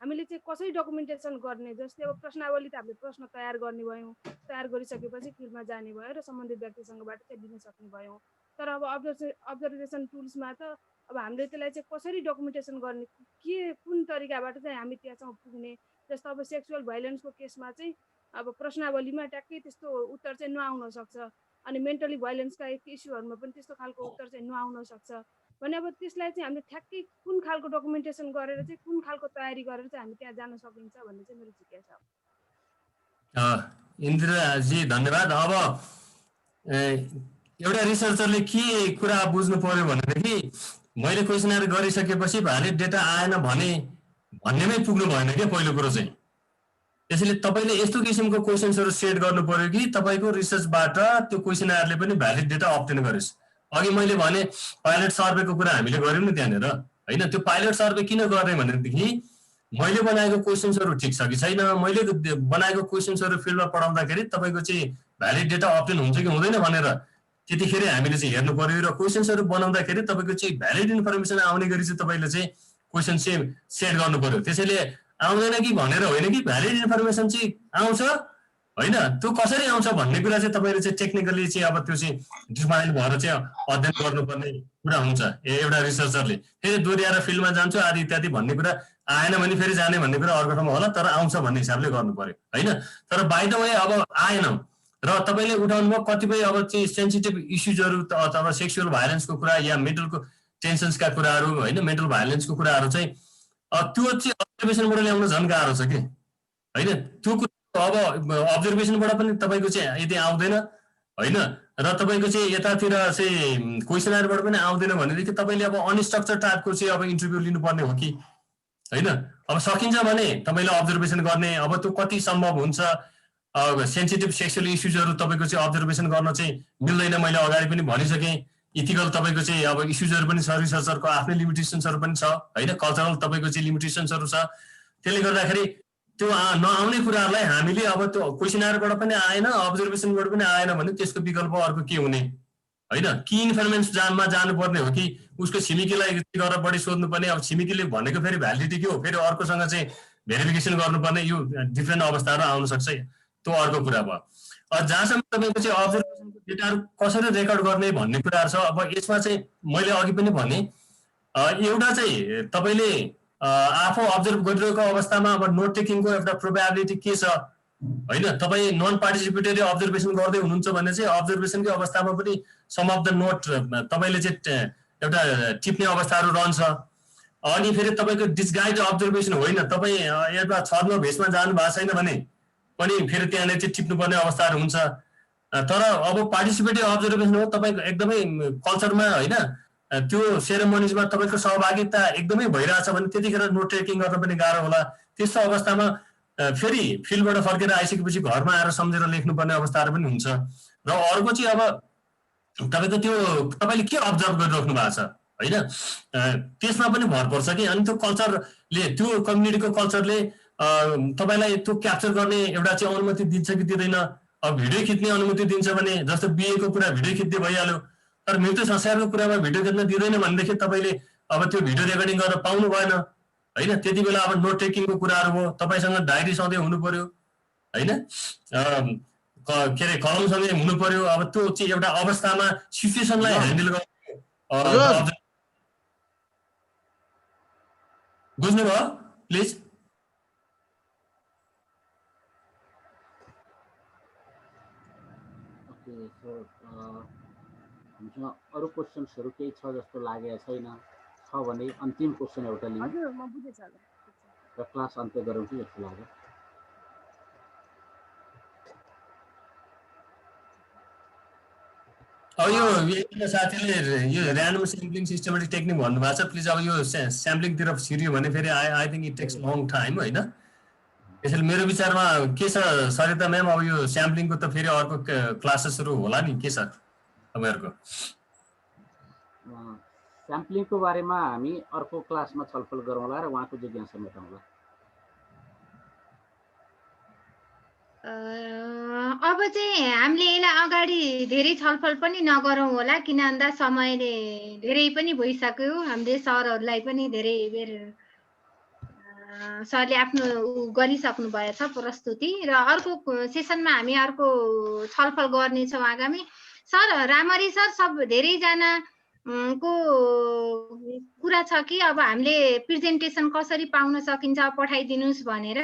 हामीले चाहिँ कसरी डकुमेन्टेसन गर्ने, जस्तै अब प्रश्नावली त हामीले प्रश्न तयार गर्ने भयौँ, तयार गरिसकेपछि फिल्डमा जाने भयो र सम्बन्धित व्यक्तिसँगबाट चाहिँ लिन सक्ने भयौँ। तर अब अब्जर्भेसन टुल्समा त अब हामीले त्यसलाई चाहिँ कसरी डकुमेन्टेसन गर्ने, कुन तरिकाबाट चाहिँ हामी त्यहाँसम्म पुग्ने। जस्तो अब सेक्सुअल भाइलेन्सको केसमा चाहिँ अब प्रश्नावलीमा ट्याक्कै त्यस्तो उत्तर चाहिँ नआउन सक्छ। अनि मेन्टली भाइलेन्सका इस्युहरूमा पनि त्यस्तो खालको उत्तर चाहिँ नआउन सक्छ भने अब त्यसलाई चाहिँ हामीले ठ्याक्कै कुन खालको डकुमेन्टेसन गरेर चाहिँ कुन खालको तयारी गरेर चाहिँ हामी त्यहाँ जान सकिन्छ भन्ने चाहिँ मेरो जिज्ञासा हो। इन्दिराजी धन्यवाद। अब एउटा रिसर्चरले के कुरा बुझ्नु पर्यो भनेदेखि मैले क्वेसनर गरिसकेपछि भ्यालिड डेटा आएन भने भन्नेमै पुग्नु भएन क्या पहिलो कुरो चाहिँ। त्यसैले तपाईँले यस्तो किसिमको क्वेसन्सहरू सेट गर्नु पर्यो कि तपाईँको रिसर्चबाट त्यो क्वेसनरले पनि भ्यालिड डेटा अब्टेन गरोस्। अघि मैले भने पाइलट सर्वेको कुरा हामीले गऱ्यौँ नि त्यहाँनिर होइन। त्यो पाइलट सर्वे किन गर्ने भनेदेखि मैले बनाएको क्वेसन्सहरू ठिक छ कि छैन, मैले बनाएको क्वेसन्सहरू फिल्डमा पढाउँदाखेरि तपाईँको चाहिँ भ्यालिड डेटा अब्टेन हुन्छ कि हुँदैन भनेर त्यतिखेर हामीले चाहिँ हेर्नु पर्यो। र क्वेसन्सहरू बनाउँदाखेरि तपाईँको चाहिँ भ्यालिड इन्फर्मेसन आउने गरी चाहिँ तपाईँले चाहिँ क्वेसन चाहिँ सेट गर्नु पर्यो। त्यसैले आउँदैन कि भनेर होइन कि भ्यालिड इन्फर्मेसन चाहिँ आउँछ होइन, त्यो कसरी आउँछ भन्ने कुरा चाहिँ तपाईँले चाहिँ टेक्निकली चाहिँ अब त्यो चाहिँ डिफाइन भएर चाहिँ अध्ययन गर्नुपर्ने कुरा हुन्छ। एउटा रिसर्चरले फेरि दोहोऱ्याएर फिल्डमा जान्छु आदि इत्यादि भन्ने कुरा आएन भने फेरि जाने भन्ने कुरा अर्को ठाउँमा होला, तर आउँछ भन्ने हिसाबले गर्नु पर्यो होइन। तर बाइ द वे अब आएन र तपाईँले उठाउनु भयो कतिपय अब चाहिँ सेन्सिटिभ इस्युजहरू अथवा सेक्सुअल भाइलेन्सको कुरा या मेन्टलको टेन्सन्सका कुराहरू होइन, मेन्टल भाइलेन्सको कुराहरू चाहिँ त्यो चाहिँ अब्जर्भेसनबाट ल्याउन झन् गाह्रो छ कि होइन। त्यो कुरा अब अब्जर्भेसनबाट पनि तपाईँको चाहिँ यदि आउँदैन होइन र तपाईँको चाहिँ यतातिर चाहिँ क्वेसनरबाट पनि आउँदैन भनेदेखि तपाईँले अब अनस्ट्रक्चर टाइपको चाहिँ अब इन्टरभ्यू लिनुपर्ने हो कि होइन। अब सकिन्छ भने तपाईँले अब्जर्भेसन गर्ने, अब त्यो कति सम्भव हुन्छ। सेन्सिटिभ सेक्सुअल इस्युजहरू तपाईँको चाहिँ अब्जर्भेसन गर्न चाहिँ मिल्दैन, मैले अगाडि पनि भनिसकेँ। इथिकल तपाईँको चाहिँ अब इस्युजहरू पनि छ, रिसर्चरको आफ्नै लिमिटेसन्सहरू पनि छ होइन, कल्चरल तपाईँको चाहिँ लिमिटेसन्सहरू छ। त्यसले गर्दाखेरि त्यो नआउने कुराहरूलाई हामीले अब त्यो क्वेसनरबाट पनि आएन अब्जर्भेसनबाट पनि आएन भने त्यसको विकल्प अर्को के हुने होइन। कि इन्फर्मेसन जानुपर्ने हो कि उसको छिमेकीलाई गरेर बढी सोध्नुपर्ने। अब छिमेकीले भनेको फेरि भ्यालिडिटी के हो, फेरि अर्कोसँग चाहिँ भेरिफिकेसन गर्नुपर्ने, यो डिफ्रेन्ट अवस्थाहरू आउन सक्छ, त्यो अर्को कुरा भयो। जहाँसम्म तपाईँको चाहिँ अब्जर्भेसनको डेटाहरू कसरी रेकर्ड गर्ने भन्ने कुराहरू छ। अब यसमा चाहिँ मैले अघि पनि भने एउटा चाहिँ तपाईँले आफू अब्जर्भ गरिरहेको अवस्थामा अब नोट टेकिङको एउटा प्रोबेबिलिटी के छ होइन। तपाईँ नन पार्टिसिपेटरी अब्जर्भेसन गर्दै हुनुहुन्छ भने चाहिँ अब्जर्भेसनकै अवस्थामा पनि सम अफ द नोट तपाईँले चाहिँ एउटा टिप्ने अवस्थाहरू रहन्छ। अनि फेरि तपाईँको डिस्गाइड अब्जर्भेसन होइन, तपाईँ एउटा छर्म भेषमा जानु भएको छैन भने पनि फेरि त्यहाँनिर चाहिँ टिप्नुपर्ने अवस्थाहरू हुन्छ। तर अब पार्टिसिपेटिभ अब्जर्भेसन हो, तपाईँको एकदमै कल्चरमा होइन त्यो सेरेमोनिजमा तपाईँको सहभागिता एकदमै भइरहेछ भने त्यतिखेर नोट टेकिङ गर्न पनि गाह्रो होला। त्यस्तो अवस्थामा फेरि फिल्डबाट फर्केर आइसकेपछि घरमा आएर सम्झेर लेख्नुपर्ने अवस्थाहरू पनि हुन्छ। र अर्को चाहिँ अब तपाईँको त्यो तपाईँले के अब्जर्भ गरिराख्नु भएको छ होइन, त्यसमा पनि भर पर्छ कि। अनि त्यो कल्चरले, त्यो कम्युनिटीको कल्चरले तपाईँलाई त्यो क्याप्चर गर्ने एउटा चाहिँ अनुमति दिन्छ कि दिँदैन। अब भिडियो खिच्ने अनुमति दिन्छ भने जस्तो बिहेको कुरा भिडियो खिच्दै भइहाल्यो, तर मृत्यु संस्कारको कुरामा भिडियो खिच्न दिँदैन भनेदेखि तपाईँले अब त्यो भिडियो रेकर्डिङ गर्न पाउनु भएन होइन। त्यति बेला अब नोट टेकिङको कुराहरू भयो, तपाईँसँग डायरी सधैँ हुनु पर्यो होइन, के अरे कलम सधैँ हुनु पर्यो। अब त्यो चाहिँ एउटा अवस्थामा सिचुएसनलाई ह्यान्डल गर्ने। बुझ्नुभयो प्लिज? हामीसँग अरू क्वेसन्सहरू केही छ जस्तो लागेको छैन। छ भने अन्तिम क्वेसन एउटा लिनु र क्लास अन्त्य गरौँ कि जस्तो लाग्यो। अब यो एकजना साथीले यो ऱ्यान्डम स्याम्पलिङ सिस्टमेटिक टेक्निक भन्नुभएको छ। प्लिज अब यो स्याम्पलिङतिर छिर्यो भने फेरि I think it takes long time होइन। त्यसैले मेरो विचारमा के छ सरिता म्याम, अब यो स्याम्पलिङको त फेरि अर्को क्लासेसहरू होला नि, के छ तपाईँहरूको? स्याम्पलिङको बारेमा हामी अर्को क्लासमा छलफल गरौँला र उहाँको जिज्ञासा मेटाउँला। अब चाहिँ हामीले यसलाई अगाडि धेरै छलफल पनि नगरौँ होला, किन भन्दा समयले धेरै पनि भइसक्यो। हामीले सरहरूलाई पनि धेरै बेर सरले आफ्नो गरिसक्नु भएछ प्रस्तुति, र अर्को सेसनमा हामी अर्को छलफल गर्नेछौँ आगामी। सर रामरी सर, सब धेरैजना को कुरा छ कि अब हामीले प्रेजेन्टेसन कसरी पाउन सकिन्छ पठाइदिनुहोस् भनेर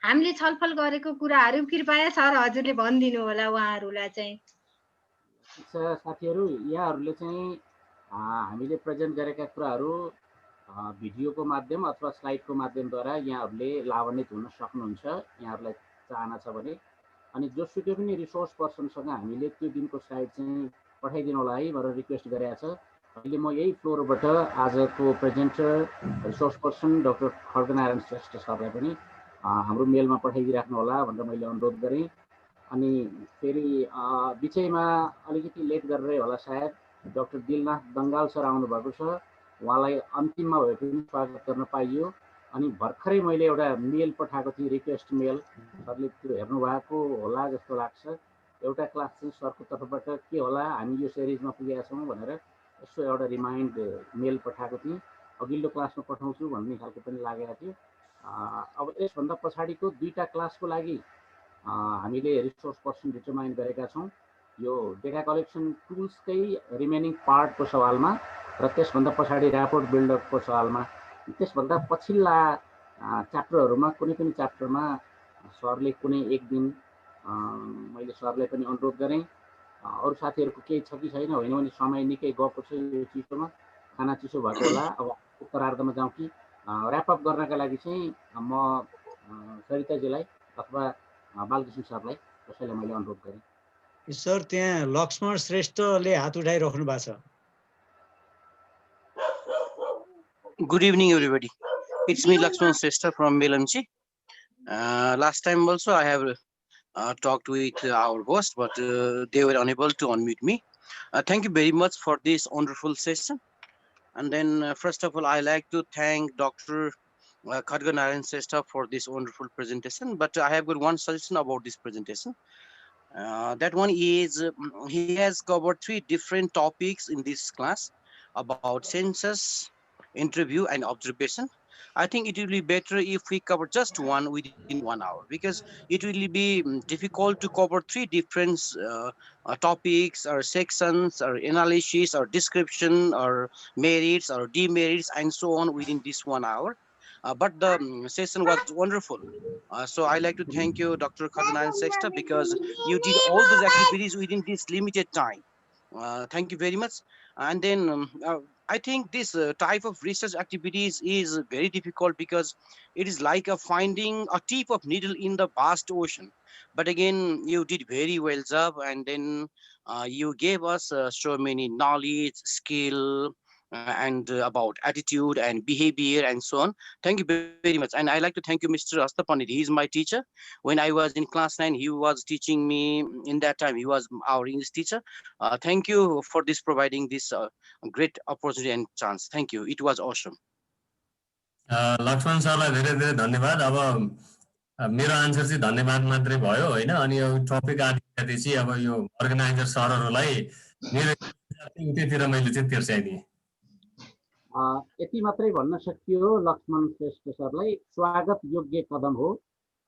हामीले छलफल गरेको कुराहरू कृपया सर हजुरले भनिदिनु होला उहाँहरूलाई चाहिँ। साथीहरू, यहाँहरूले चाहिँ हामीले प्रेजेन्ट गरेका कुराहरू भिडियोको माध्यम अथवा स्लाइडको माध्यमद्वारा यहाँहरूले लाभान्वित हुन सक्नुहुन्छ, यहाँहरूलाई चाहना छ भने। अनि जोसुकै पनि रिसोर्स पर्सनसँग हामीले त्यो दिनको स्लाइड चाहिँ पठाइदिनु होला है भनेर रिक्वेस्ट गरेको छ। अहिले म यही फ्लोरबाट आजको presenter resource person doctor Khadganarayan Shrestha सरलाई पनि हाम्रो मेलमा पठाइदिइराख्नु होला भनेर मैले अनुरोध गरेँ। अनि फेरि बिचैमा अलिकति लेट गरेरै होला सायद डाक्टर दिलनाथ दङ्गाल सर आउनुभएको छ, उहाँलाई अन्तिममा भए पनि स्वागत गर्न पाइयो। अनि भर्खरै मैले एउटा मेल पठाएको थिएँ, रिक्वेस्ट मेल, सरले त्यो हेर्नु भएको होला जस्तो लाग्छ। एउटा क्लास चाहिँ सरको तर्फबाट के होला, हामी यो सिरिजमा पुगेका छौँ भनेर यसो एउटा रिमाइन्ड मेल पठाएको थिएँ। अघिल्लो क्लासमा पठाउँछु भन्ने खालको पनि लागेको थियो। अब यसभन्दा पछाडिको 2टा क्लासको लागि हामीले रिसोर्स पर्सन डिटरमाइन गरेका छौँ, यो डेटा कलेक्सन टुल्सकै रिमेनिङ पार्टको सवालमा र त्यसभन्दा पछाडि ऱ्यापोर्ट बिल्डअपको सवालमा। त्यसभन्दा पछिल्ला च्याप्टरहरूमा कुनै पनि च्याप्टरमा सरले कुनै एक दिन मैले सरलाई पनि अनुरोध गरेँ। अरू साथीहरूको केही छ कि छैन, होइन भने समय निकै गएको छ यो चिसोमा, खाना चिसो भएको होला। अब उत्तरार्धमा जाउँ कि ऱ्यापअप गर्नका लागि चाहिँ म सरिताजीलाई अथवा बालकृष्ण सरलाई कसैलाई मैले अनुरोध गरेँ। सर, त्यहाँ लक्ष्मण श्रेष्ठले हात उठाइराख्नु भएको छ। Good evening, everybody. It's me, Lakshman Srestha from Melamchi. Last time also I have talked with our host, but they were unable to unmute me. Thank you very much for this wonderful session. And then first of all, I like to thank Dr. Khadganarayan Srestha for this wonderful presentation. But I have got one suggestion about this presentation. That one is he has covered 3 different topics in this class about census, interview, and observation. I think it will be better if we cover just one within 1 hour, because it will be difficult to cover 3 different topics or sections or analysis or description or merits or demerits and so on within this 1 hour. But the session was wonderful. So I like to thank you, Dr. Khadganarayan Srestha, because you did all those activities within this limited time. Thank you very much. And then I think this type of research activities is very difficult because it is like finding a tip of needle in the vast ocean. But again, you did very well job, and then you gave us so many knowledge, skill, and about attitude and behavior and so on. Thank you very much. And I like to thank you, Mr. Astapandit. He is my teacher. When I was in class 9, he was teaching me. In that time, he was our English teacher. Thank you for this providing this great opportunity and chance. Thank you. It was awesome. Laxman सरलाई धेरै धेरै धन्यवाद। अब मेरो answer चाहिँ धन्यवाद मात्रै भयो होइन। अनि यो टपिक आदिपछि अब यो अर्गनाइजर सरहरूलाई मेरो उतैतिर मैले चाहिँ तिर्साइदिएँ। यति मात्रै भन्न सकियो लक्ष्मण श्रेष्ठ सरलाई, स्वागत योग्य कदम हो।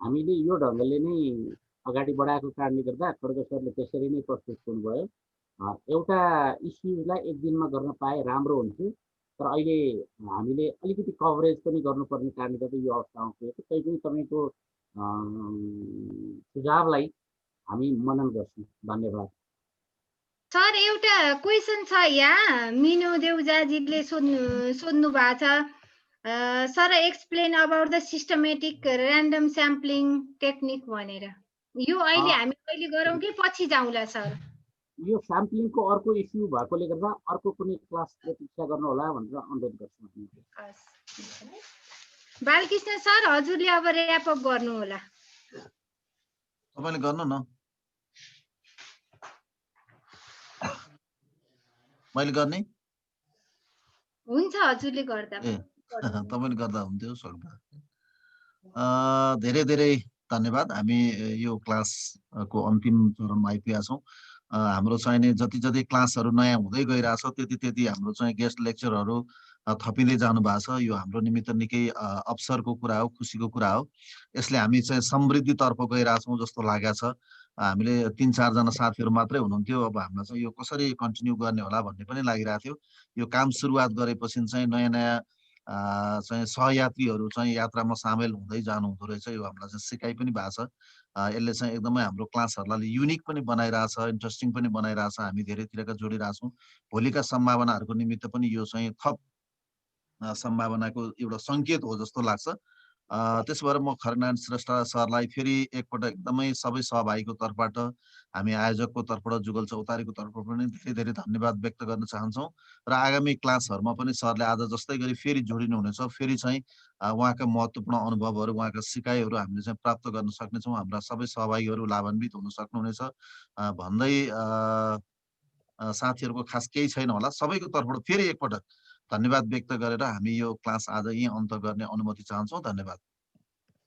हामीले यो ढङ्गले नै अगाडि बढाएको कारणले गर्दा खड्ग सरले त्यसरी नै प्रस्तुत हुनुभयो। एउटा इस्युलाई एक दिनमा गर्न पाए राम्रो हुन्थ्यो, तर अहिले हामीले अलिकति कभरेज पनि गर्नुपर्ने कारणले गर्दा यो अवस्थामा पुगेको। तै पनि तपाईँको सुझावलाई हामी मनन गर्छौँ। धन्यवाद। सर, एउटा क्वेसन छ यहाँ, मिनु देउजाजीले सोध्नु भएको छ, sir explain about the systematic random sampling technique भनेर। यो अहिले हामी कहिले गरौँ कि पछि जाउँला सर? यो स्याम्पलिङको अर्को इस्यु भएकोले गर्दा अर्को कुनै क्लास प्रतीक्षा गर्नु होला भनेर अनुरोध गर्छु। बालकृष्ण सर, हजुरले अब ऱ्यापअप गर्नु होला। तपाईले गर्नु न, मैले गर्ने हुन्छ, हजुरले गर्दा तपाईले गर्दा हुन्थ्यो सक्दा। धेरै धेरै धन्यवाद। हामी यो क्लासको अन्तिम चरणमा आइपुगेका छौँ। हाम्रो चाहिने जति जति क्लासहरू नयाँ हुँदै गइरहेछ त्यति त्यति हाम्रो चाहिँ गेस्ट लेक्चरहरू थपिँदै जानु भएको छ। यो हाम्रो निमित्त निकै अवसरको कुरा हो, खुसीको कुरा हो। यसले हामी चाहिँ समृद्धितर्फ गइरहेछौँ जस्तो लागेको छ। हामीले 3-4 जना साथीहरू मात्रै हुनुहुन्थ्यो, अब हामीलाई चाहिँ यो कसरी कन्टिन्यू गर्ने होला भन्ने पनि लागिरहेको थियो। यो काम सुरुवात गरेपछि चाहिँ नयाँ नयाँ चाहिँ सहयात्रीहरू चाहिँ यात्रामा सामेल हुँदै जानु हुँदो रहेछ। यो हामीलाई चाहिँ सिकाइ पनि भएको छ। यसले चाहिँ एकदमै हाम्रो क्लासहरूलाई युनिक पनि बनाइरहेछ, इन्ट्रेस्टिङ पनि बनाइरहेछ। हामी धेरैतिरका जोडिरहेछौँ। भोलिका सम्भावनाहरूको निमित्त पनि यो चाहिँ थप सम्भावनाको एउटा सङ्केत हो जस्तो लाग्छ। त्यसो भएर म खरनारायण श्रेष्ठ सरलाई फेरि एकपटक एकदमै सबै सहभागीको तर्फबाट, हामी आयोजकको तर्फबाट, जुगल चौतारीको तर्फबाट पनि धेरै धेरै धन्यवाद व्यक्त गर्न चाहन्छौँ। र आगामी क्लासहरूमा पनि सरले आज जस्तै गरी फेरि जोडिनुहुनेछ। फेरि चाहिँ उहाँका महत्त्वपूर्ण अनुभवहरू, उहाँका सिकाइहरू हामीले चाहिँ प्राप्त गर्न सक्नेछौँ। हाम्रा सबै सहभागीहरू लाभान्वित हुन सक्नुहुनेछ भन्दै साथीहरूको खास केही छैन होला। सबैको तर्फबाट फेरि एकपटक धन्यवाद व्यक्त गरेर हामी यो क्लास आज यहीँ अन्त गर्ने अनुमति चाहन्छौँ। धन्यवाद।